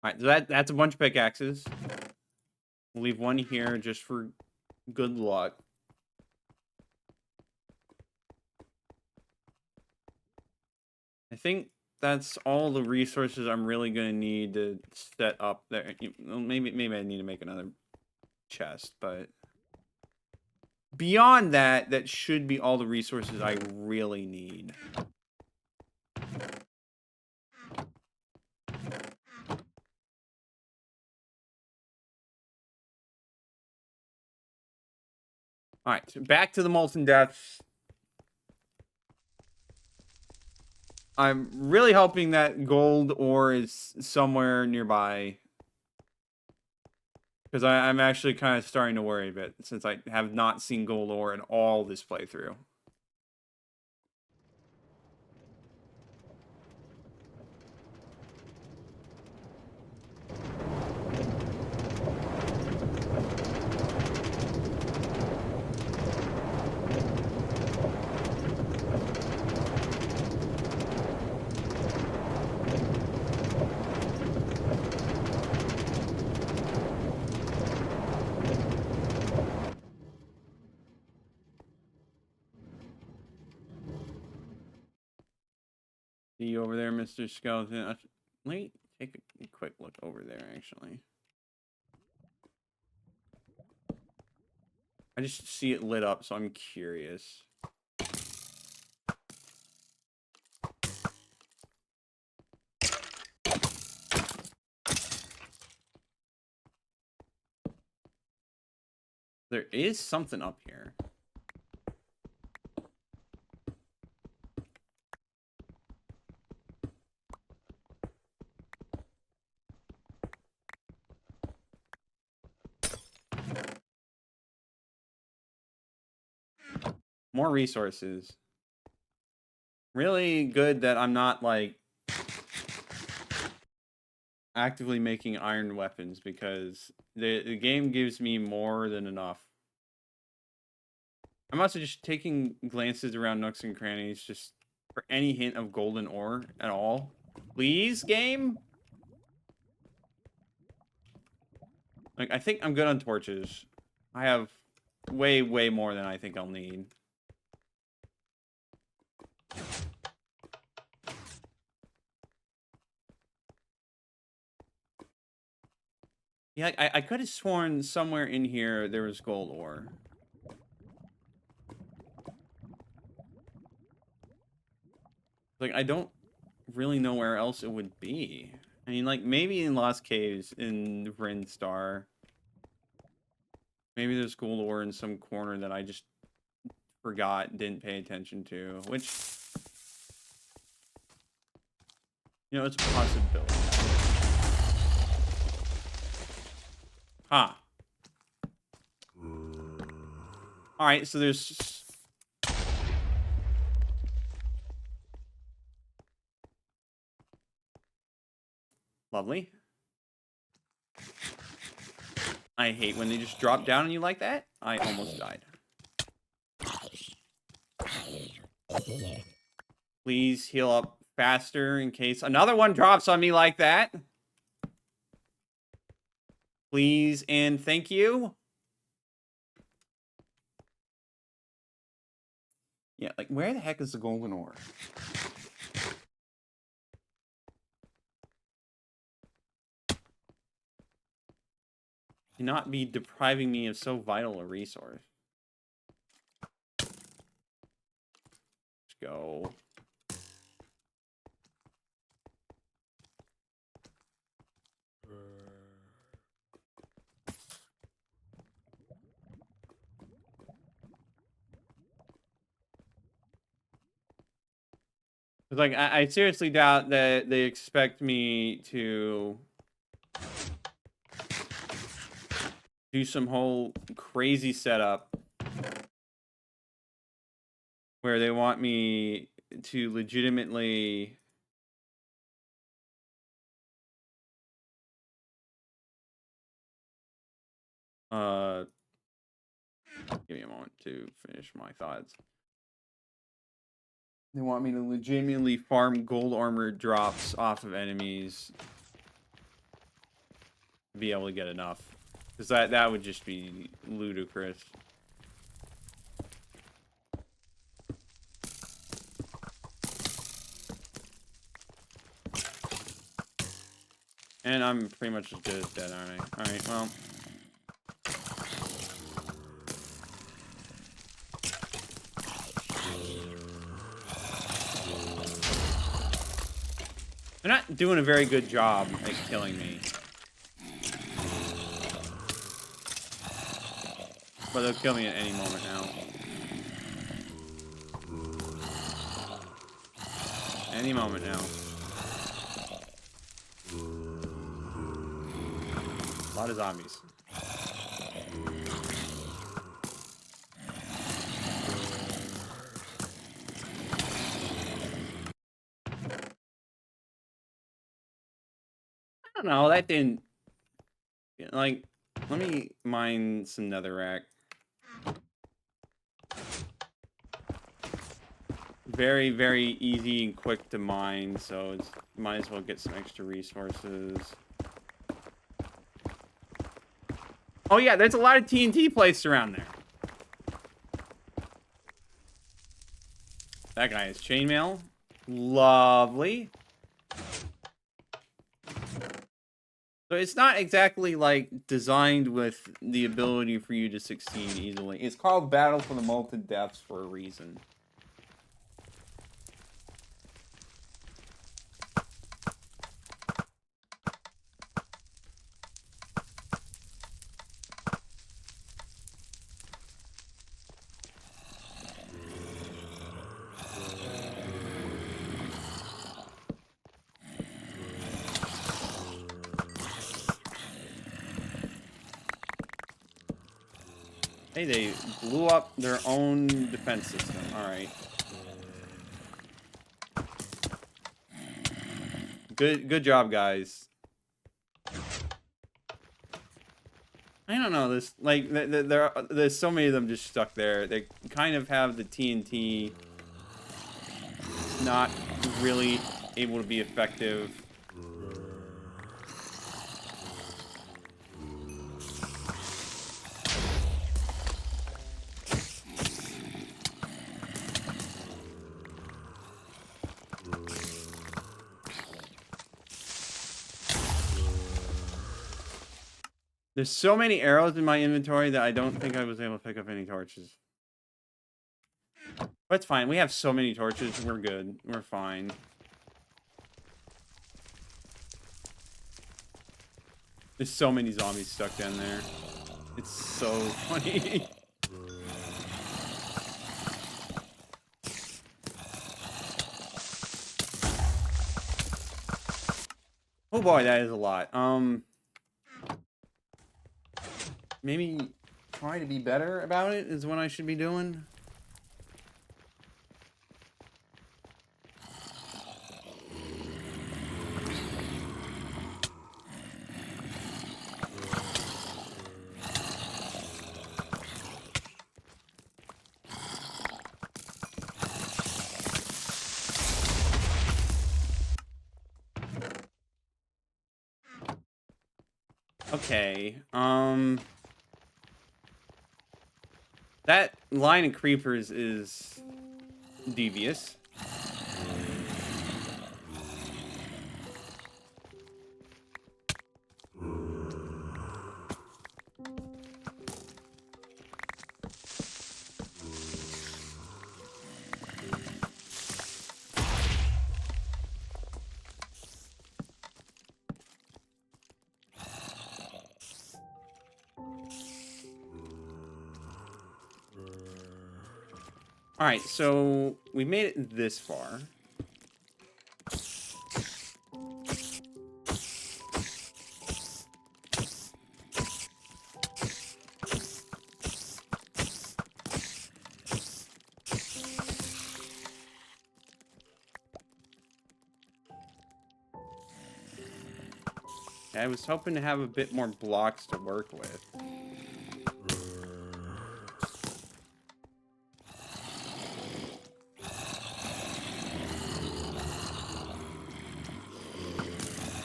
Alright, so that's a bunch of pickaxes. We'll leave one here just for good luck. I think that's all the resources I'm really going to need to set up there. Maybe I need to make another chest, but beyond that, that should be all the resources I really need. All right, so back to the Molten Depths. I'm really hoping that gold ore is somewhere nearby. Because I'm actually kind of starting to worry a bit, since I have not seen gold ore in all this playthrough. See you over there, Mr. Skeleton. Let me take a quick look over there, actually. I just see it lit up, so I'm curious. There is something up here. More resources. Really good that I'm not, like, actively making iron weapons, because the game gives me more than enough. I'm also just taking glances around nooks and crannies just for any hint of golden ore at all. Please, game? Like, I think I'm good on torches. I have way, way more than I think I'll need. Yeah, I could have sworn somewhere in here there was gold ore. Like, I don't really know where else it would be. I mean, like, maybe in Lost Caves in Vrinstar. Maybe there's gold ore in some corner that I just forgot, didn't pay attention to, which, you know, it's a possibility. Huh. Alright, so there's... Lovely. I hate when they just drop down on you like that. I almost died. Please heal up faster in case another one drops on me like that. Please and thank you. Yeah, like, where the heck is the golden ore? Do not be depriving me of so vital a resource. Let's go. Like, I seriously doubt that they expect me to do some whole crazy setup where they want me to legitimately Uh, give me a moment to finish my thoughts. They want me to legitimately farm gold armor drops off of enemies to be able to get enough. Because that would just be ludicrous. And I'm pretty much as good as dead, aren't I? Alright, well. They're not doing a very good job at killing me. But they'll kill me at any moment now. Any moment now. A lot of zombies. I don't know, that didn't... Like, let me mine some netherrack. Very, very easy and quick to mine, so it's might as well get some extra resources. Oh yeah, there's a lot of TNT placed around there. That guy has chainmail. Lovely. So it's not exactly like designed with the ability for you to succeed easily. It's called Battle for the Molten Depths for a reason. Hey, they blew up their own defense system. Alright. Good job, guys. I don't know, this, like, there's so many of them just stuck there. They kind of have the TNT not really able to be effective. There's so many arrows in my inventory that I don't think I was able to pick up any torches. But it's fine. We have so many torches. We're good. We're fine. There's so many zombies stuck down there. It's so funny. Oh boy, that is a lot. Maybe try to be better about it is what I should be doing. Okay, that line of creepers is devious. Alright, so we made it this far. I was hoping to have a bit more blocks to work with.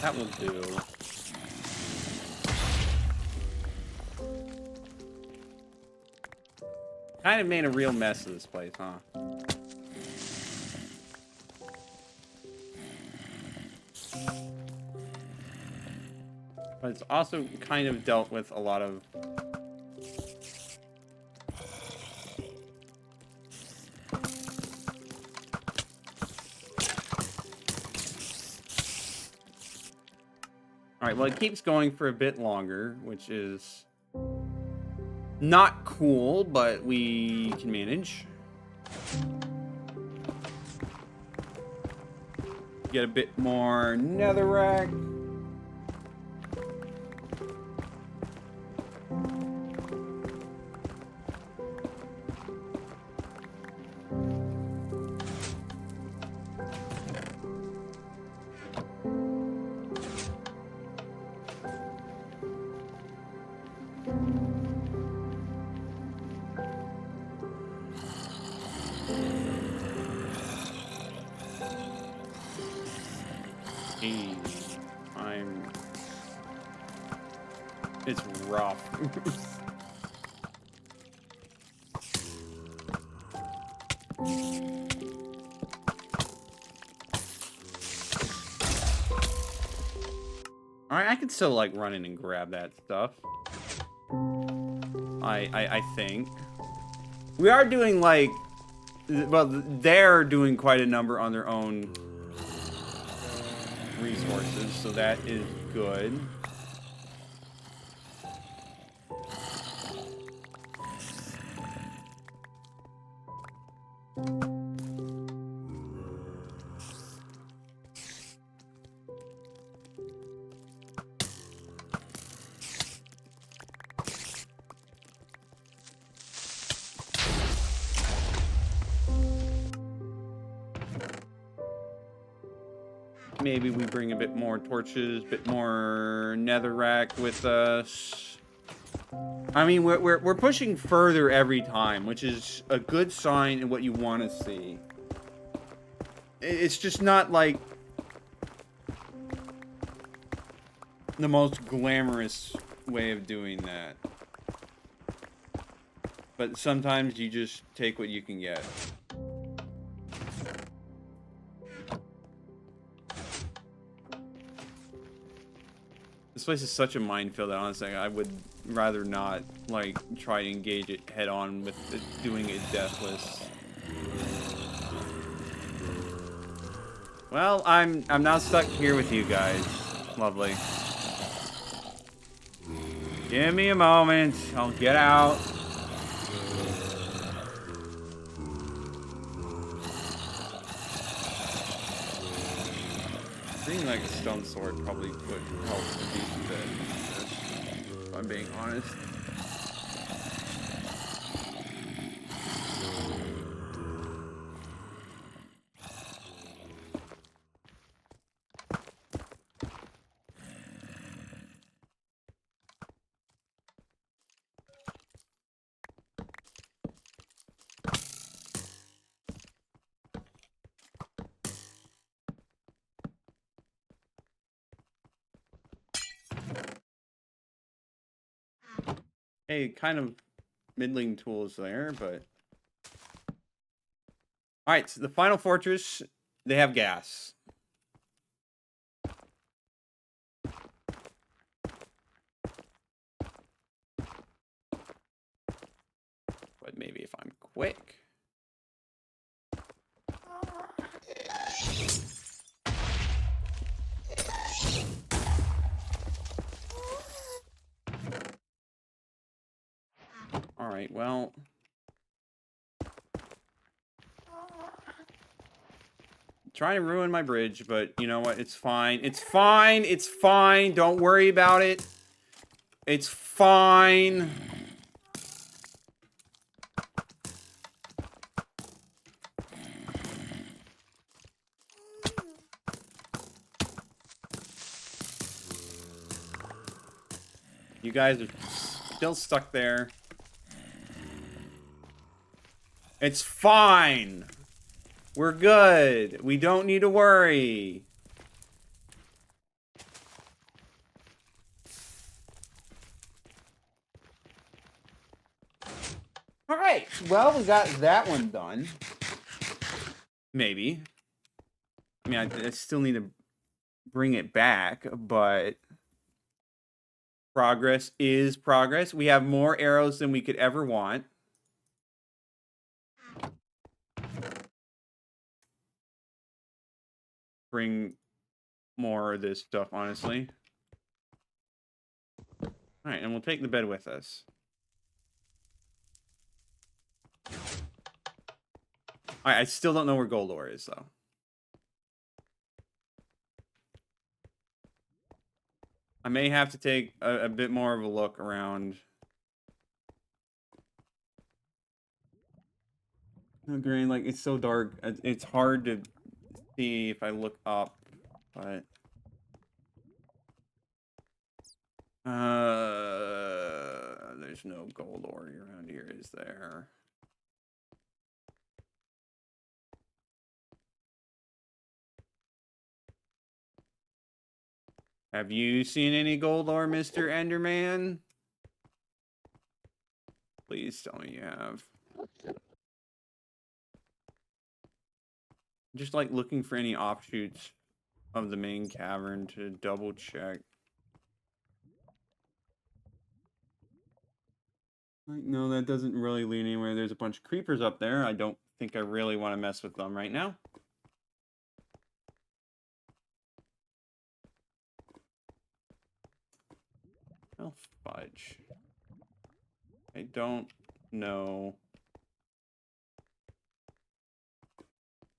That will do. Kind of made a real mess of this place, huh? But it's also kind of dealt with a lot of... Alright, well, it keeps going for a bit longer, which is not cool, but we can manage. Get a bit more netherrack. It's rough. Alright, I can still, like, run in and grab that stuff. I think. We are doing, like... Well, they're doing quite a number on their own resources, so that is good. Maybe we bring a bit more torches, a bit more netherrack with us. I mean, we're pushing further every time, which is a good sign and what you want to see. It's just not like the most glamorous way of doing that. But sometimes you just take what you can get. This place is such a minefield that honestly I would rather not like try to engage it head on with doing it deathless. Well, I'm now stuck here with you guys. Lovely. Give me a moment. I'll get out. Being like a stone sword probably would help a decent bit, if I'm being honest. Hey, kind of middling tools there, but... Alright, so the final fortress, they have gas. But maybe if I'm quick... Alright, well... Trying to ruin my bridge, but you know what? It's fine. It's fine. It's fine. Don't worry about it. It's fine. You guys are still stuck there. It's fine. We're good. We don't need to worry. All right. Well, we got that one done. Maybe. I mean, I still need to bring it back, but progress is progress. We have more arrows than we could ever want. Bring more of this stuff, honestly. All right, and we'll take the bed with us. All right, I still don't know where Goldor is, though. I may have to take a bit more of a look around. No, Green, like, it's so dark. It's hard to see if I look up, but... there's no gold ore around here, is there? Have you seen any gold ore, Mr. Enderman? Please tell me you have. Just like looking for any offshoots of the main cavern to double check. Like, no, that doesn't really lead anywhere. There's a bunch of creepers up there. I don't think I really want to mess with them right now. Oh, fudge. I don't know.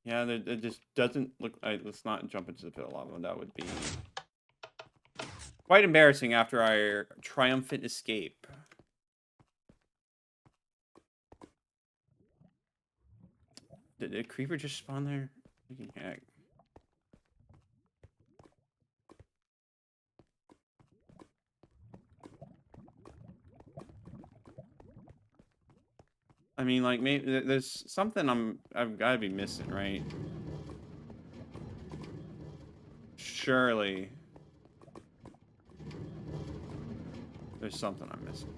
Yeah, it just doesn't look... let's not jump into the pit of lava. That would be quite embarrassing after our triumphant escape. Did a creeper just spawn there? Freaking heck. I mean, like, maybe there's something I've got to be missing, right? Surely there's something I'm missing.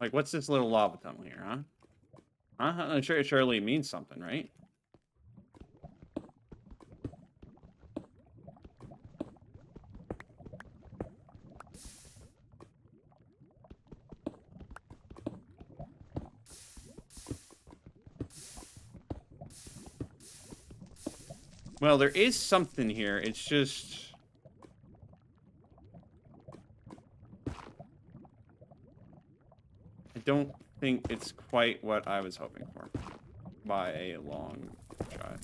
Like, what's this little lava tunnel here, huh? I'm sure it surely means something, right? Well, there is something here. It's just... I don't think it's quite what I was hoping for. By a long shot.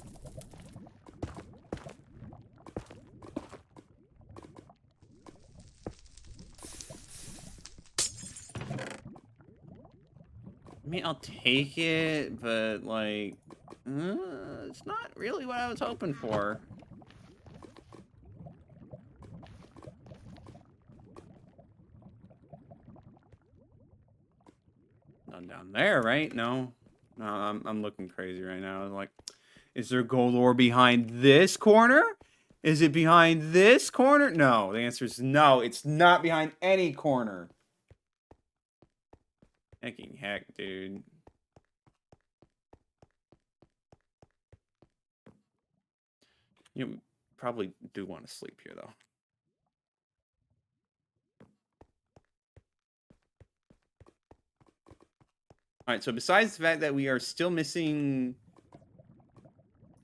I mean, I'll take it, but, like... it's not really what I was hoping for. None down there, right? No. No, I'm looking crazy right now. Like, is there gold ore behind this corner? Is it behind this corner? No. The answer is no. It's not behind any corner. Hecking heck, dude. You probably do want to sleep here, though. All right, so besides the fact that we are still missing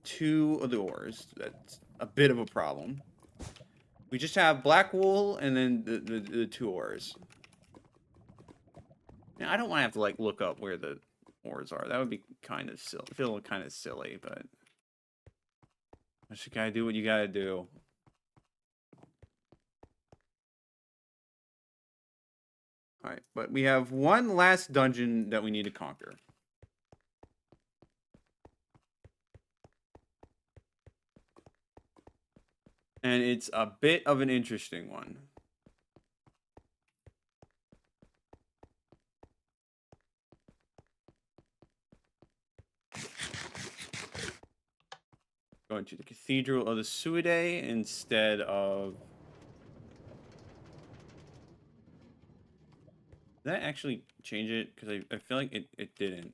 2 of the ores, that's a bit of a problem. We just have black wool and then the 2 ores. Now, I don't want to have to, like, look up where the ores are. That would be kind of silly. Feel kind of silly, but... you just gotta do what you gotta do. Alright, but we have one last dungeon that we need to conquer. And it's a bit of an interesting one. Going to the Cathedral of the Suidae instead of... Did that actually change it? Because I feel like it didn't.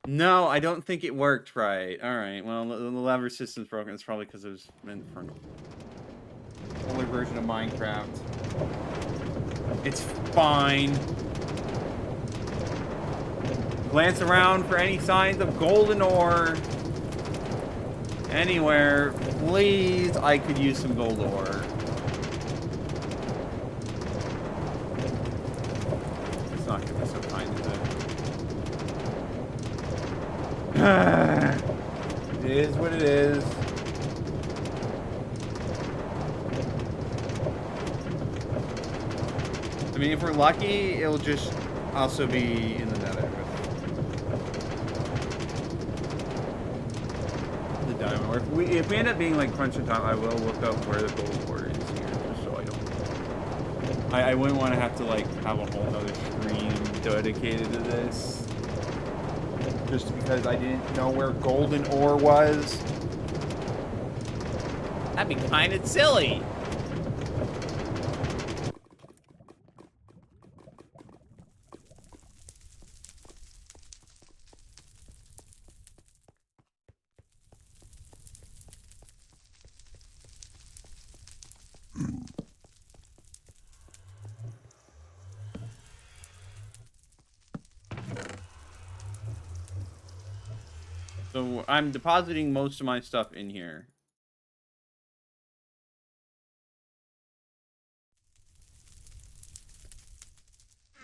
No, I don't think it worked right. Alright, well, the lever system's broken. It's probably because it was meant for an older version of Minecraft. It's fine. Glance around for any signs of golden ore. Anywhere. Please, I could use some gold ore. It's not gonna be so kind, is it? It is what it is. I mean, if we're lucky, it'll just also be in the nether with the diamond ore. If we end up being like crunching time, I will look up where the gold ore is here, just so I don't. I wouldn't want to have to like have a whole nother stream dedicated to this. Just because I didn't know where golden ore was. That'd be kind of silly. So I'm depositing most of my stuff in here.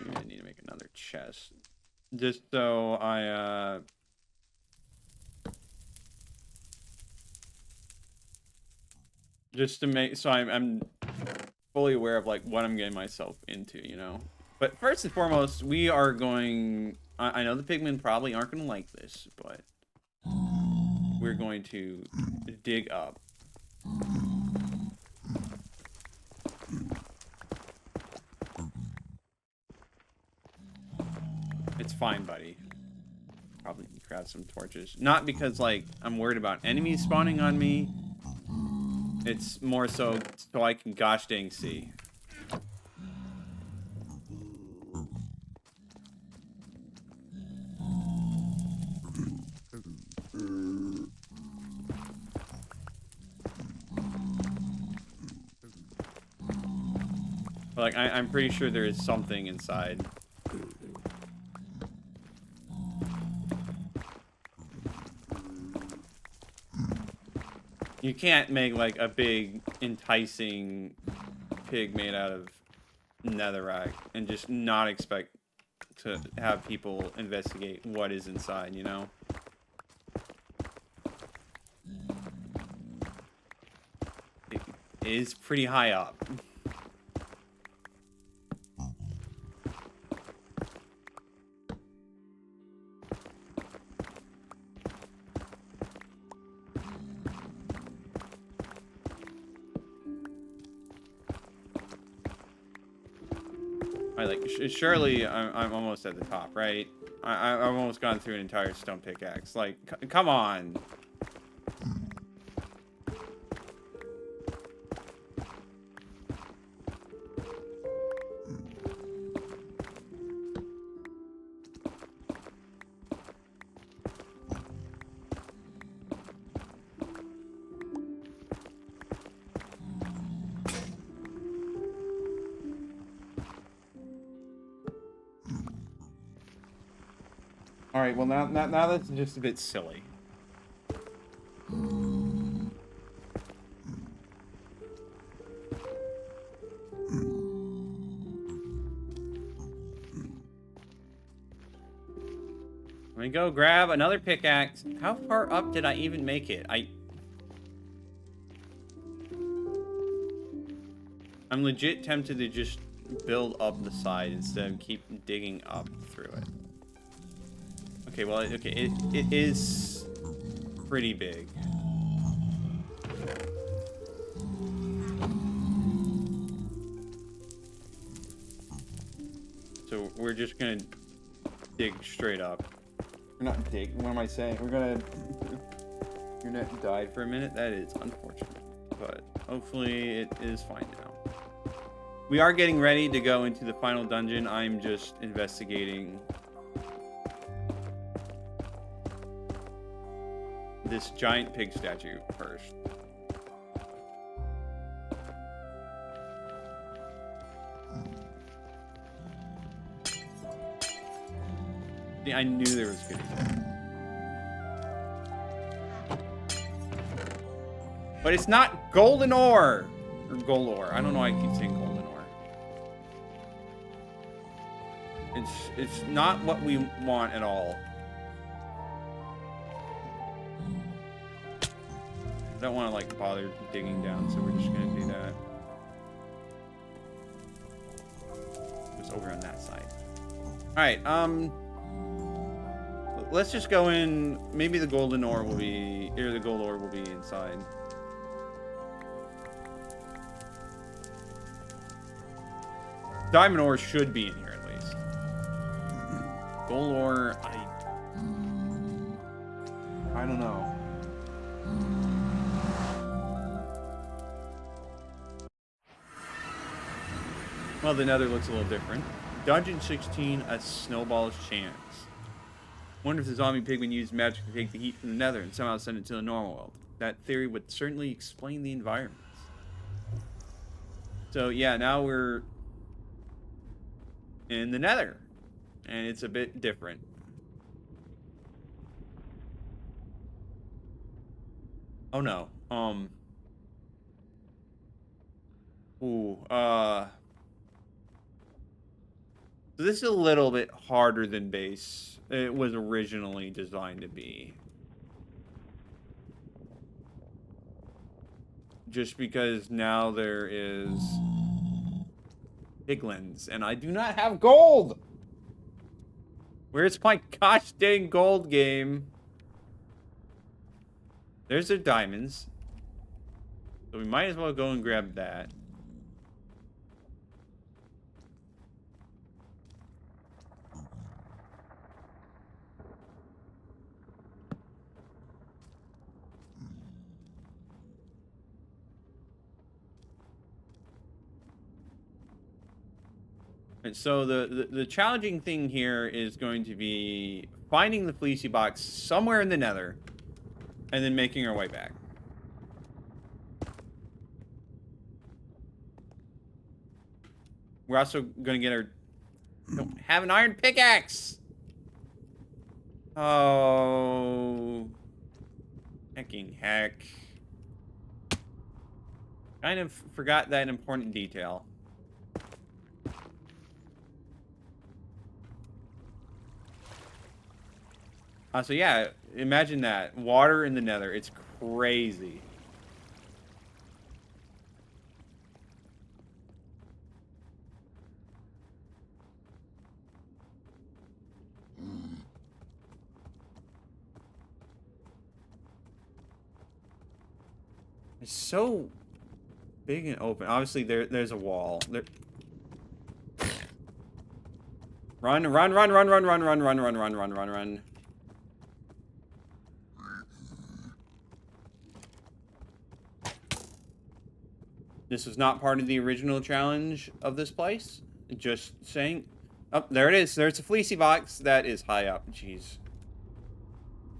I need to make another chest. Just so I, just to make, so I'm fully aware of, like, what I'm getting myself into, you know? But first and foremost, we are going, I know the pigmen probably aren't going to like this, but we're going to dig up. It's fine, buddy. Probably grab some torches. Not because, like, I'm worried about enemies spawning on me. It's more so I can gosh dang see. Like, I'm pretty sure there is something inside. You can't make, like, a big, enticing pig made out of netherrack and just not expect to have people investigate what is inside, you know? It is pretty high up. Surely I'm almost at the top, right? I've almost gone through an entire stone pickaxe. Like, come on. All right, well, now that's just a bit silly. Let me go grab another pickaxe. How far up did I even make it? I'm legit tempted to just build up the side instead of keep digging up through it. Okay, well, okay, it is pretty big. So we're just gonna dig straight up. We're not dig. What am I saying? We're gonna. Your net died for a minute. That is unfortunate, but hopefully it is fine now. We are getting ready to go into the final dungeon. I'm just investigating this giant pig statue first. Yeah, I knew there was goodies there. But it's not golden ore! Or gold ore. I don't know why I keep saying golden ore. It's not what we want at all. I don't want to, like, bother digging down, so we're just gonna do that. It's over on that side. Alright, let's just go in. Maybe the golden ore will be, or the gold ore will be inside. Diamond ore should be in here at least. Gold ore, I don't know. Well, the nether looks a little different. Dungeon 16, a snowball's chance. Wonder if the zombie pigman used magic to take the heat from the nether and somehow send it to the normal world. That theory would certainly explain the environments. So yeah, now we're in the nether. And it's a bit different. Oh no. So this is a little bit harder than base. It was originally designed to be. Just because now there is piglins, and I do not have gold! Where's my gosh dang gold game? There's the diamonds. So we might as well go and grab that. And so the challenging thing here is going to be finding the fleecy box somewhere in the nether and then making our way back. We're also going to get our... Don't have an iron pickaxe! Oh... Hecking heck. Kind of forgot that important detail. So yeah, imagine that. Water in the nether. It's crazy. It's so big and open. Obviously, there's a wall. There... Run, run, run, run, run, run, run, run, run, run, run, run, run. This was not part of the original challenge of this place. Just saying. Oh, there it is. There's a fleecy box that is high up. Jeez.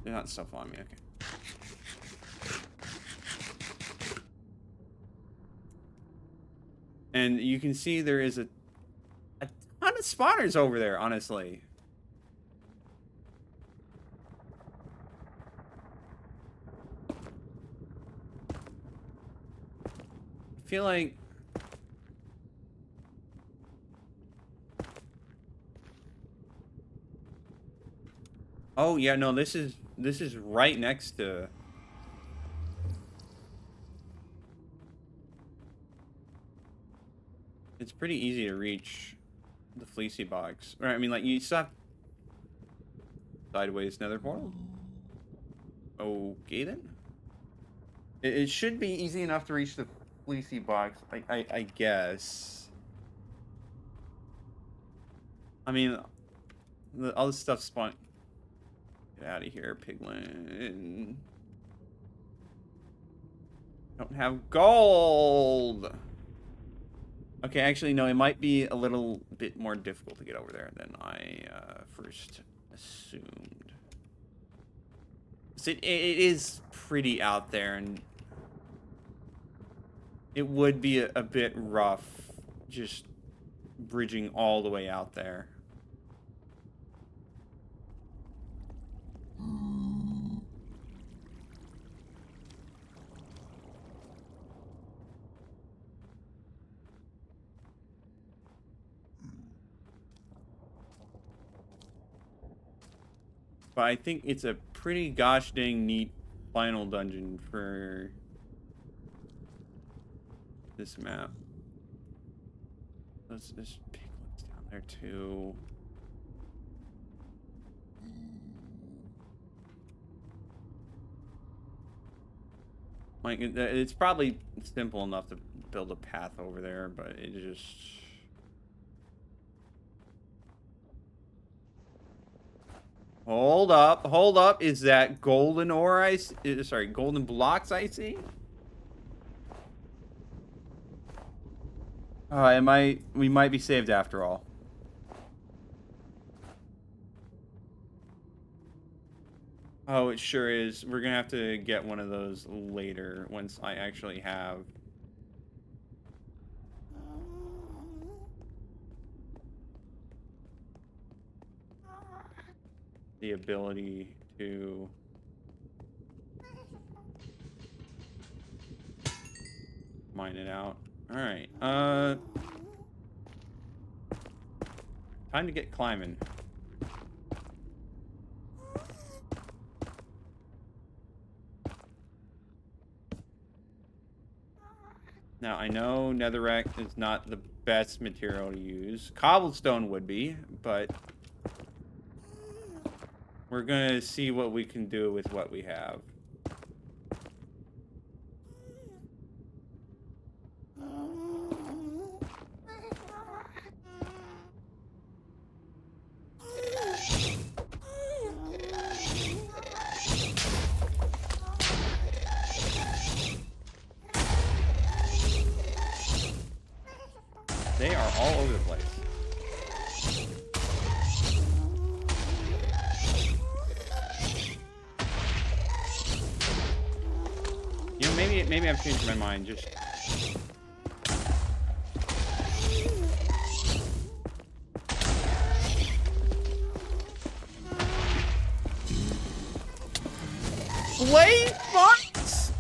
They're not stuff on me. Okay. And you can see there is a ton of spawners over there, honestly. I feel like... Oh, yeah, no, this is right next to... It's pretty easy to reach the fleecy box. Right, I mean, like, you stop... Sideways nether portal? Okay, then. It should be easy enough to reach the fleecy box, I guess. I mean, All this stuff spawn. Get out of here, piglin. Don't have gold. Okay, actually, no, it might be a little bit more difficult to get over there than I first assumed. It is pretty out there, and it would be a bit rough just bridging all the way out there. But I think it's a pretty gosh dang neat final dungeon for this map. There's piglins down there too. Like, it's probably simple enough to build a path over there, but it just... Hold up. Is that golden ore I see? Sorry, golden blocks I see? We might be saved after all. Oh, it sure is. We're gonna have to get one of those later, once I actually have the ability to mine it out. Alright, time to get climbing. Now, I know netherrack is not the best material to use. Cobblestone would be, but we're gonna see what we can do with what we have. They are all over the place. You know, maybe I've changed my mind. Just blaze spawners?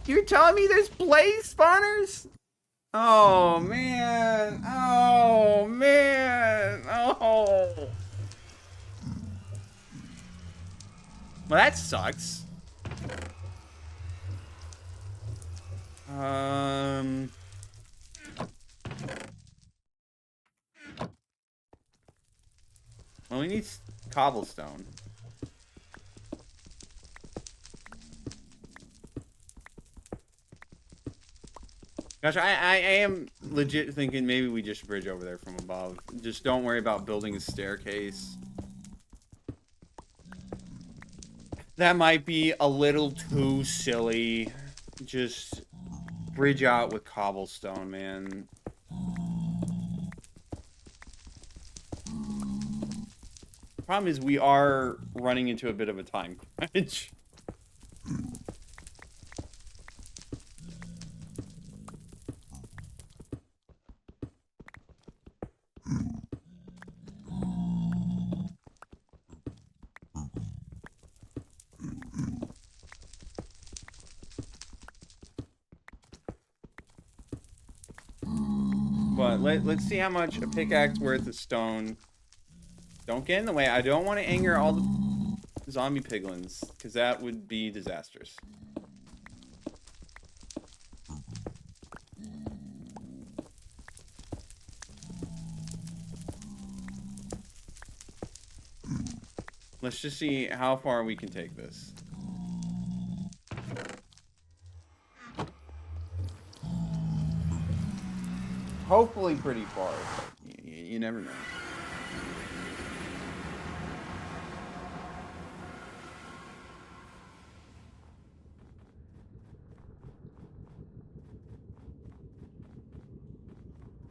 You're telling me there's blaze spawners? Oh man! Oh man! Oh. Well, that sucks. Well, we need cobblestone. Gosh, I am legit thinking maybe we just bridge over there from above. Just don't worry about building a staircase. That might be a little too silly. Just bridge out with cobblestone, man. The problem is we are running into a bit of a time crunch. But let's see how much a pickaxe worth of stone. Don't get in the way. I don't want to anger all the zombie piglins, because that would be disastrous. Let's just see how far we can take this. Hopefully pretty far. You never know.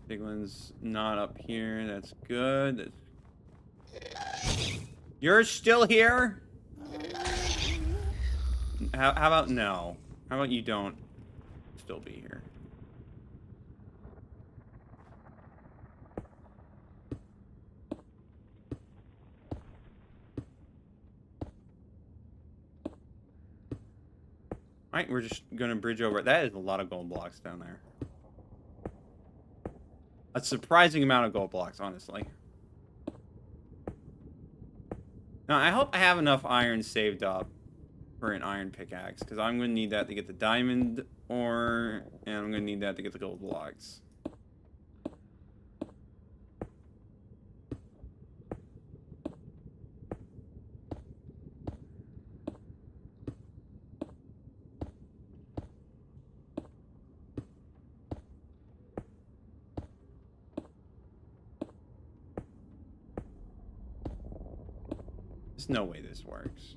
Piglin's not up here. That's good. You're still here? How about no? How about you don't still be here? Alright, we're just gonna bridge over. That is a lot of gold blocks down there. A surprising amount of gold blocks, honestly. Now, I hope I have enough iron saved up for an iron pickaxe, because I'm going to need that to get the diamond ore, and I'm going to need that to get the gold blocks. There's no way this works.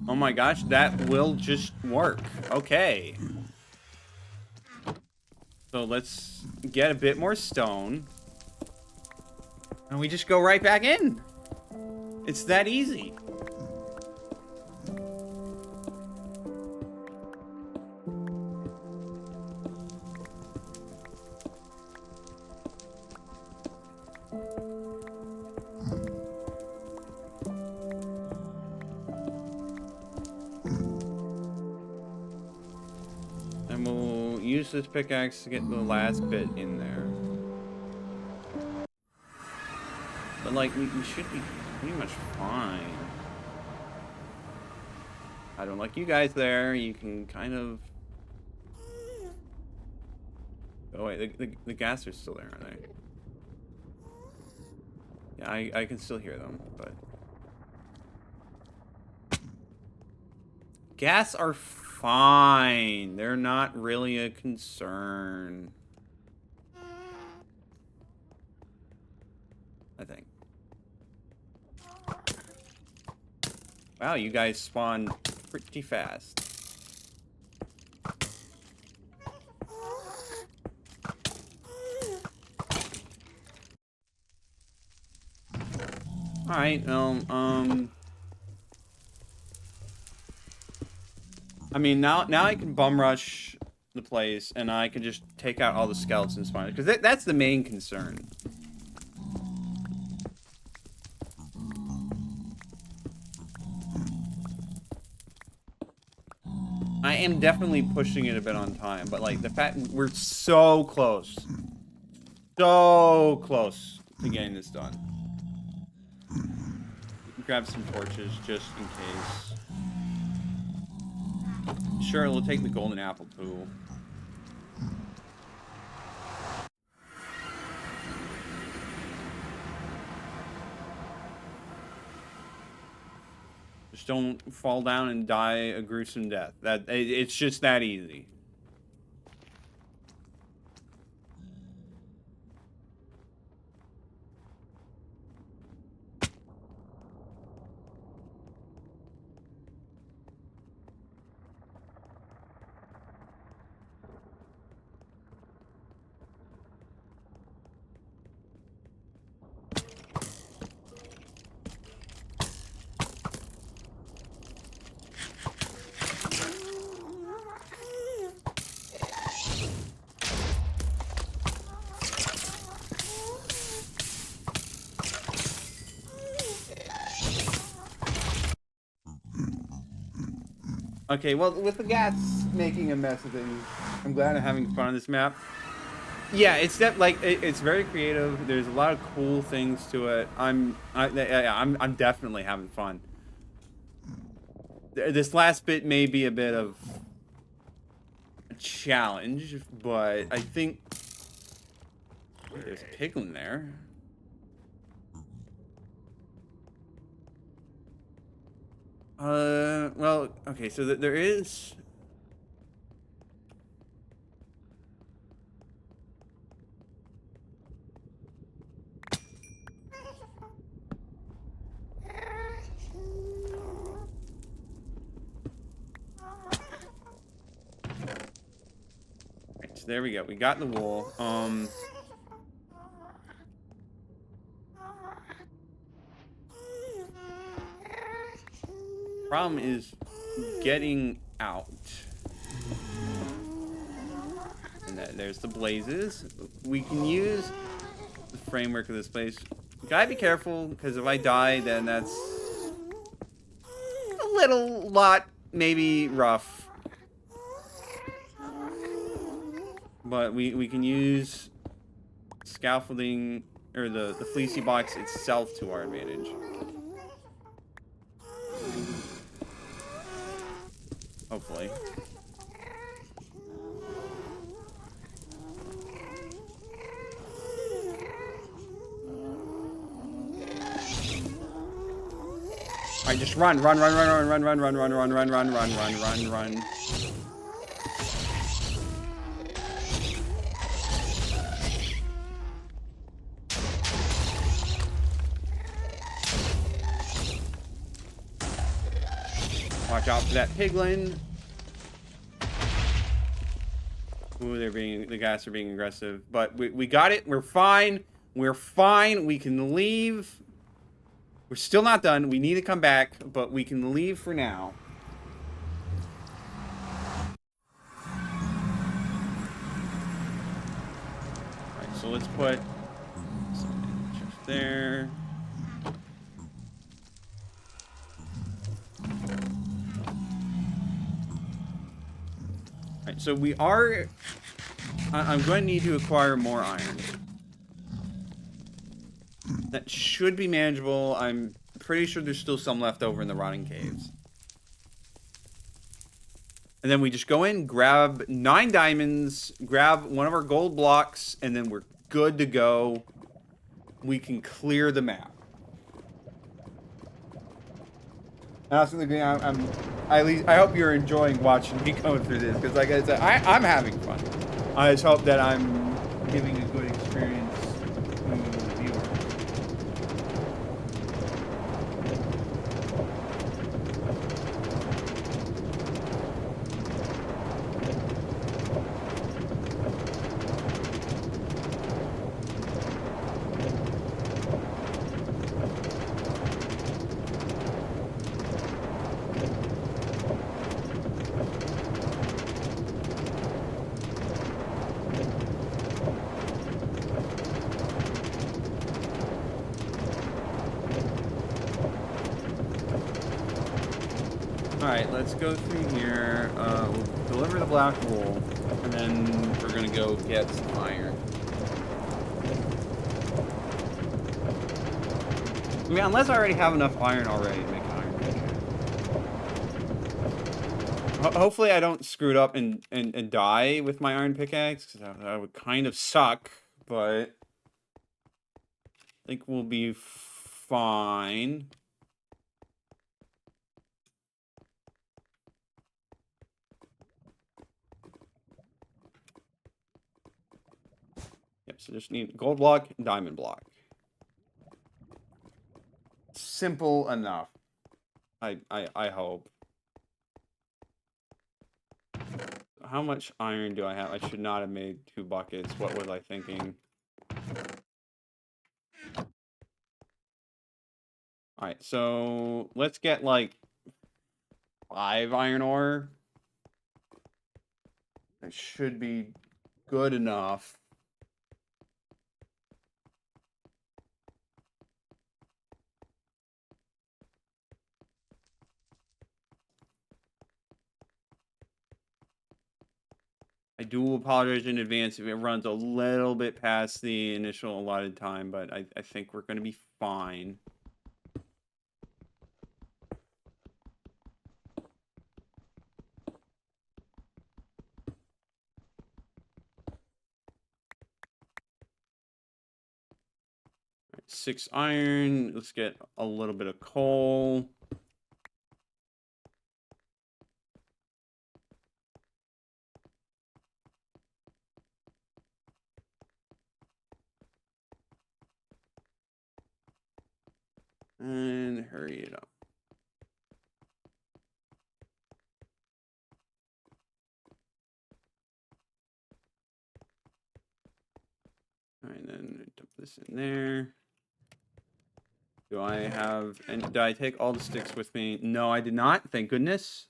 Oh my gosh, that will just work. Okay. So let's get a bit more stone. And we just go right back in. It's that easy. And we'll use this pickaxe to get the last bit in there. But like, we should be pretty much fine. I don't like you guys there. You can kind of... Oh wait, the gas are still there, aren't they? Yeah, I can still hear them, but... Gas are fine. They're not really a concern. I think. Wow, you guys spawn pretty fast. Alright, I mean, now I can bum rush the place, and I can just take out all the skeleton spawners, because that's the main concern. I am definitely pushing it a bit on time, but like the fact we're so close to getting this done. Grab some torches just in case. Sure, we'll take the golden apple too. Just don't fall down and die a gruesome death. It's just that easy. Okay, well, with the gas making a mess of things, I'm glad I'm having fun on this map. Yeah, it's it's very creative. There's a lot of cool things to it. I'm definitely having fun. This last bit may be a bit of a challenge, but I think there's a piglin there. Well, okay, so there is... Right, so there we go. We got the wool. Problem is getting out. And there's the blazes. We can use the framework of this place. We gotta be careful, because if I die, then that's a little lot, maybe rough. But we can use scaffolding, or the fleecy box itself to our advantage. Hopefully. Alright, just run. Watch out for that piglin. Ooh, the guys are being aggressive. But we got it. We're fine. We're fine. We can leave. We're still not done. We need to come back, but we can leave for now. Alright, so let's put some just there. Alright, so we are... I'm going to need to acquire more iron. That should be manageable. I'm pretty sure there's still some left over in the rotting caves. And then we just go in, grab 9 diamonds, grab one of our gold blocks, and then we're good to go. We can clear the map. Honestly, I hope you're enjoying watching me going through this, because like I said, I'm having fun. I just hope that I'm giving a good experience to the viewers. Alright, let's go through here. We'll deliver the black wool, and then we're gonna go get some iron. I mean, unless I already have enough iron already to make an iron pickaxe. Hopefully I don't screw it up and die with my iron pickaxe, because that would kind of suck, but I think we'll be fine. Yep, so just need gold block, diamond block. Simple enough. I hope. How much iron do I have? I should not have made 2 buckets. What was I thinking? Alright, so let's get like 5 iron ore. It should be good enough. I do apologize in advance if it runs a little bit past the initial allotted time, but I think we're going to be fine. Right, 6 iron. Let's get a little bit of coal. this in there. Do I have... And did I take all the sticks with me? No, I did not. Thank goodness.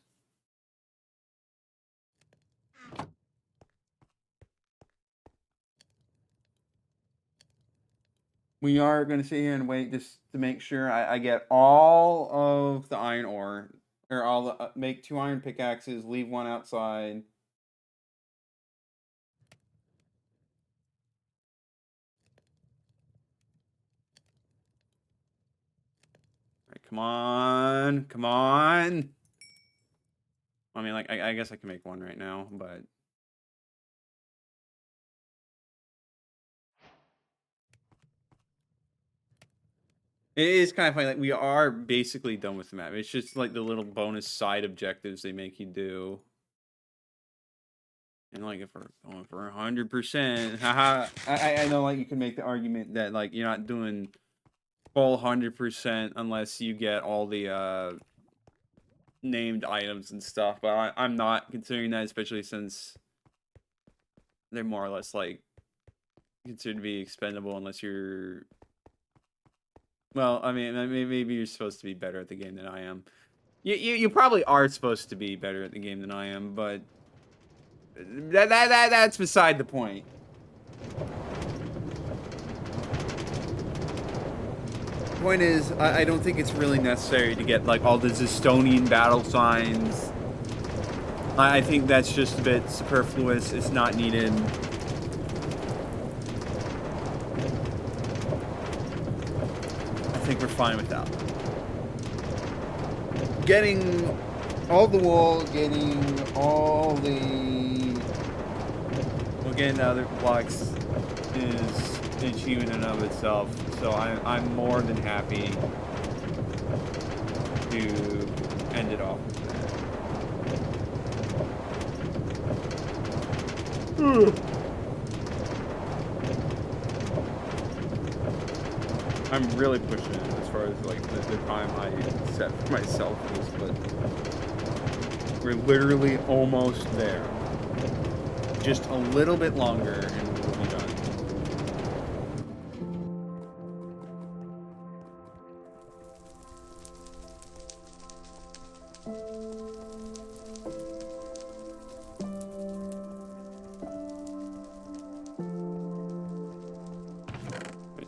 We are going to sit here and wait just to make sure I get all of the iron ore. Or all the... make 2 iron pickaxes, leave 1 outside. Alright, come on. Come on. I mean, like, I guess I can make 1 right now, but... It is kind of funny, like, we are basically done with the map. It's just, like, the little bonus side objectives they make you do. And, like, if we're going for 100%, haha, I know, like, you can make the argument that, like, you're not doing full 100% unless you get all the, named items and stuff, but I'm not considering that, especially since they're more or less, like, considered to be expendable unless you're... Well, I mean, maybe you're supposed to be better at the game than I am. You probably are supposed to be better at the game than I am, but that's beside the point. Point is, I don't think it's really necessary to get like all the Zestonian battle signs. I think that's just a bit superfluous. It's not needed. I think we're fine without. Getting all the wool, getting all the... Well, getting the other blocks is an achievement in and of itself. So I'm more than happy to end it off with that. I'm really pushing it as far as like the time I set for myself for this, but we're literally almost there. Just a little bit longer and we'll be done.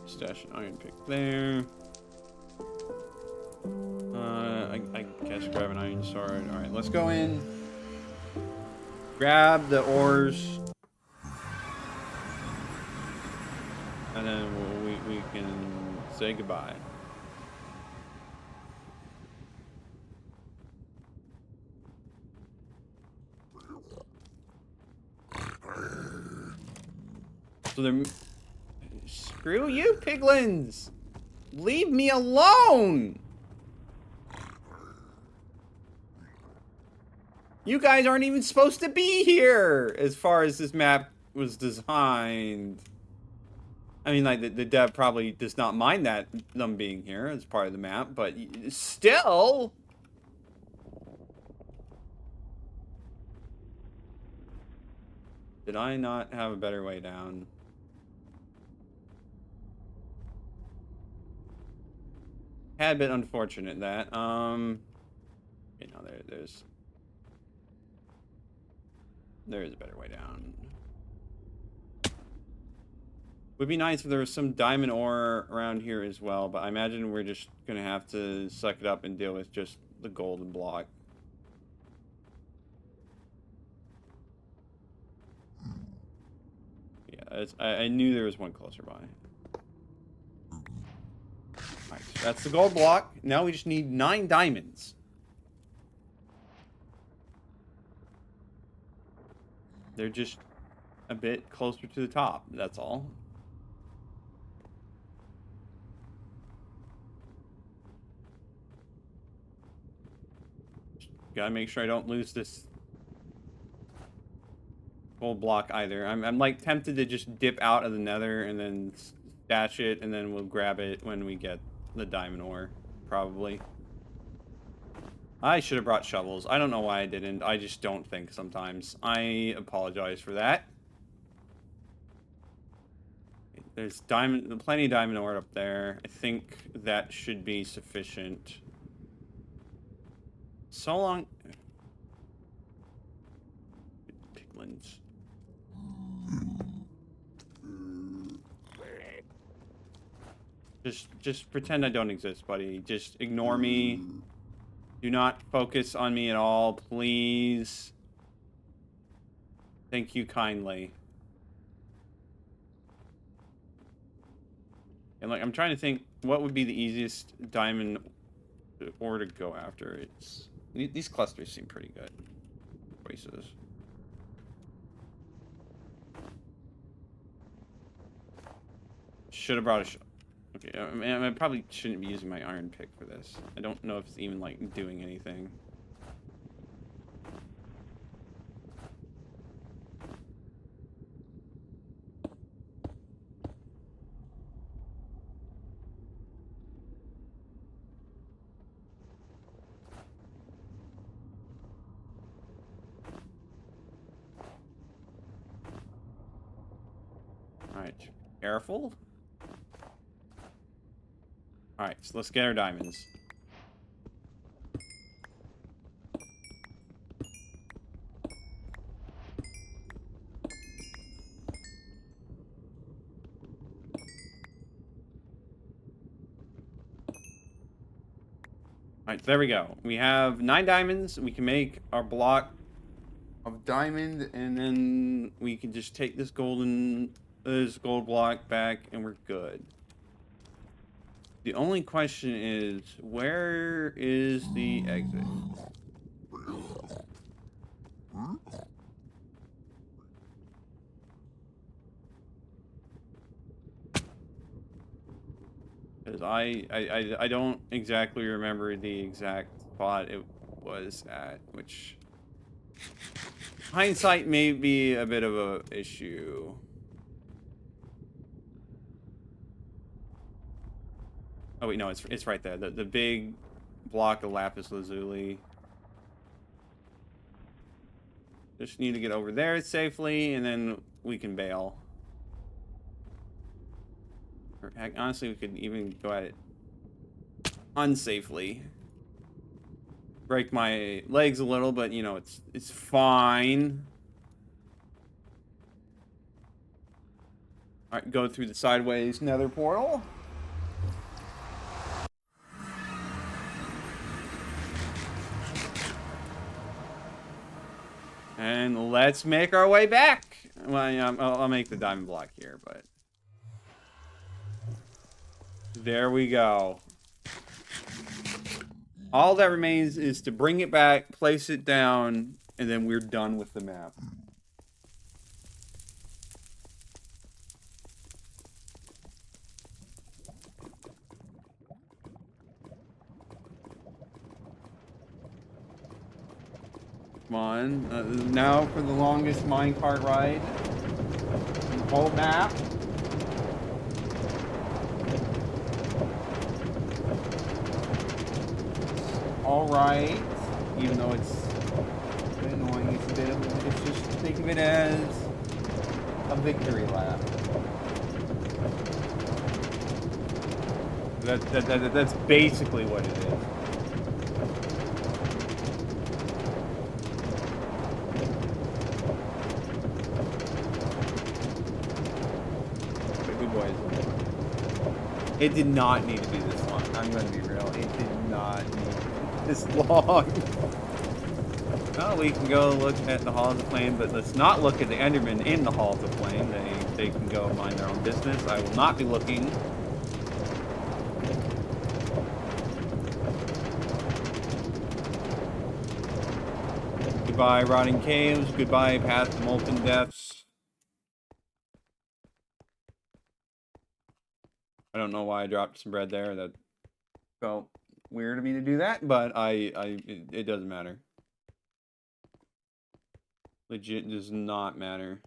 Stash an iron pick there. I guess grab an iron sword. Alright, let's go in. Grab the ores. And then we can say goodbye. So they're... Screw you, piglins! Leave me alone! You guys aren't even supposed to be here, as far as this map was designed. I mean, like, the dev probably does not mind that them being here as part of the map, but still... Did I not have a better way down? Had been unfortunate that, okay, no, there is a better way down. Would be nice if there was some diamond ore around here as well, but I imagine we're just gonna have to suck it up and deal with just the golden block. Yeah, I knew there was one closer by. Alright, so that's the gold block. Now we just need 9 diamonds. They're just a bit closer to the top, that's all. Gotta make sure I don't lose this gold block either. I'm like tempted to just dip out of the nether and then stash it, and then we'll grab it when we get the diamond ore, probably. I should have brought shovels. I don't know why I didn't. I just don't think sometimes. I apologize for that. There's diamond, plenty of diamond ore up there. I think that should be sufficient. So long. Piglins. Just pretend I don't exist, buddy. Just ignore me. Do not focus on me at all, please. Thank you kindly. And like, I'm trying to think what would be the easiest diamond ore to go after. It's these clusters seem pretty good choices. Should have brought a okay, I probably shouldn't be using my iron pick for this. I don't know if it's even like doing anything. Alright, careful. Alright, so let's get our diamonds. Alright, there we go. We have 9 diamonds. We can make our block of diamond, and then we can just take this gold block back, and we're good. The only question is, where is the exit? Because I don't exactly remember the exact spot it was at, which hindsight may be a bit of a issue. Oh wait, no, it's right there. The big block of lapis lazuli. Just need to get over there safely, and then we can bail. Or heck, honestly, we could even go at it unsafely. Break my legs a little, but you know, it's fine. All right, go through the sideways nether portal. And let's make our way back. Well, yeah, I'll make the diamond block here, but there we go. All that remains is to bring it back, place it down, and then we're done with the map. Come on. Now for the longest minecart ride. The whole map. Alright. Even though it's a bit annoying, it's a bit of it's just think of it as a victory lap. That's basically what it is. It did not need to be this long. I'm going to be real. It did not need to be this long. Well, we can go look at the Halls of Flame, but let's not look at the Endermen in the Halls of Flame. They can go mind their own business. I will not be looking. Goodbye, Rotting Caves. Goodbye, Path to Molten Depths. I don't know why I dropped some bread there. That felt weird of me to do that, but it doesn't matter. Legit does not matter.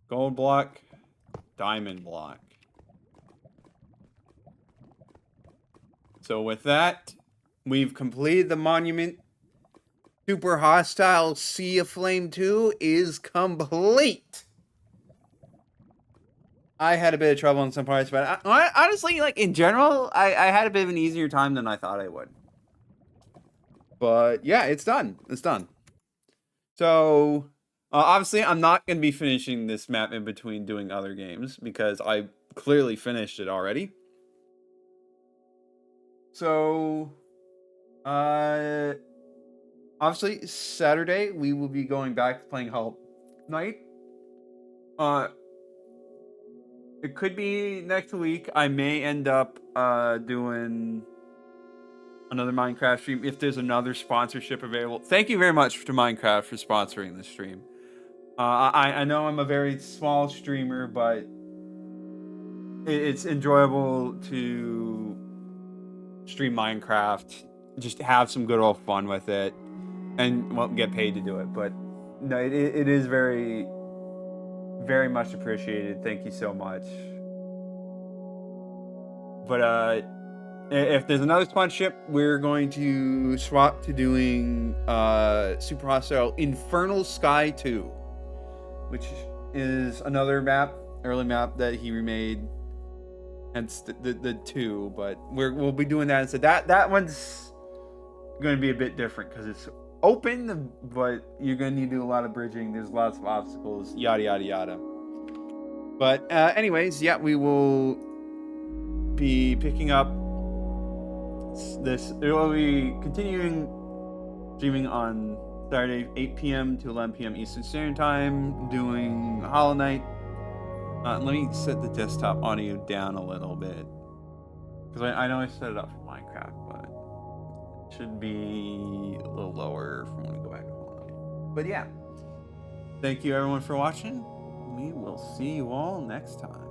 Gold block, diamond block. So with that, we've completed the monument Super Hostile Sea of Flame 2 is complete. I had a bit of trouble in some parts, but honestly, like in general, I had a bit of an easier time than I thought I would. But yeah, it's done. It's done. So obviously, I'm not going to be finishing this map in between doing other games because I clearly finished it already. So, obviously, Saturday we will be going back to playing Hollow Knight. It could be next week. I may end up doing another Minecraft stream if there's another sponsorship available. Thank you very much to Minecraft for sponsoring this stream. I know I'm a very small streamer, but it's enjoyable to stream Minecraft, just have some good old fun with it, and won't get paid to do it. But no, it is very, very much appreciated. Thank you so much. But if there's another sponsorship, we're going to swap to doing Super Hostile Infernal Sky 2, which is another map, early map that he remade. Hence the 2, but we'll be doing that instead. That one's going to be a bit different because it's open, but you're going to need to do a lot of bridging. There's lots of obstacles, yada yada yada. But anyways, yeah, we will be picking up this. It will be continuing streaming on Saturday, 8 p.m. to 11 p.m. Eastern Standard Time, doing Hollow Knight. Let me set the desktop audio down a little bit, because I know I set it up for Minecraft, but it should be a little lower from when we go back to Hollow Knight. But yeah, thank you everyone for watching. We will see you all next time.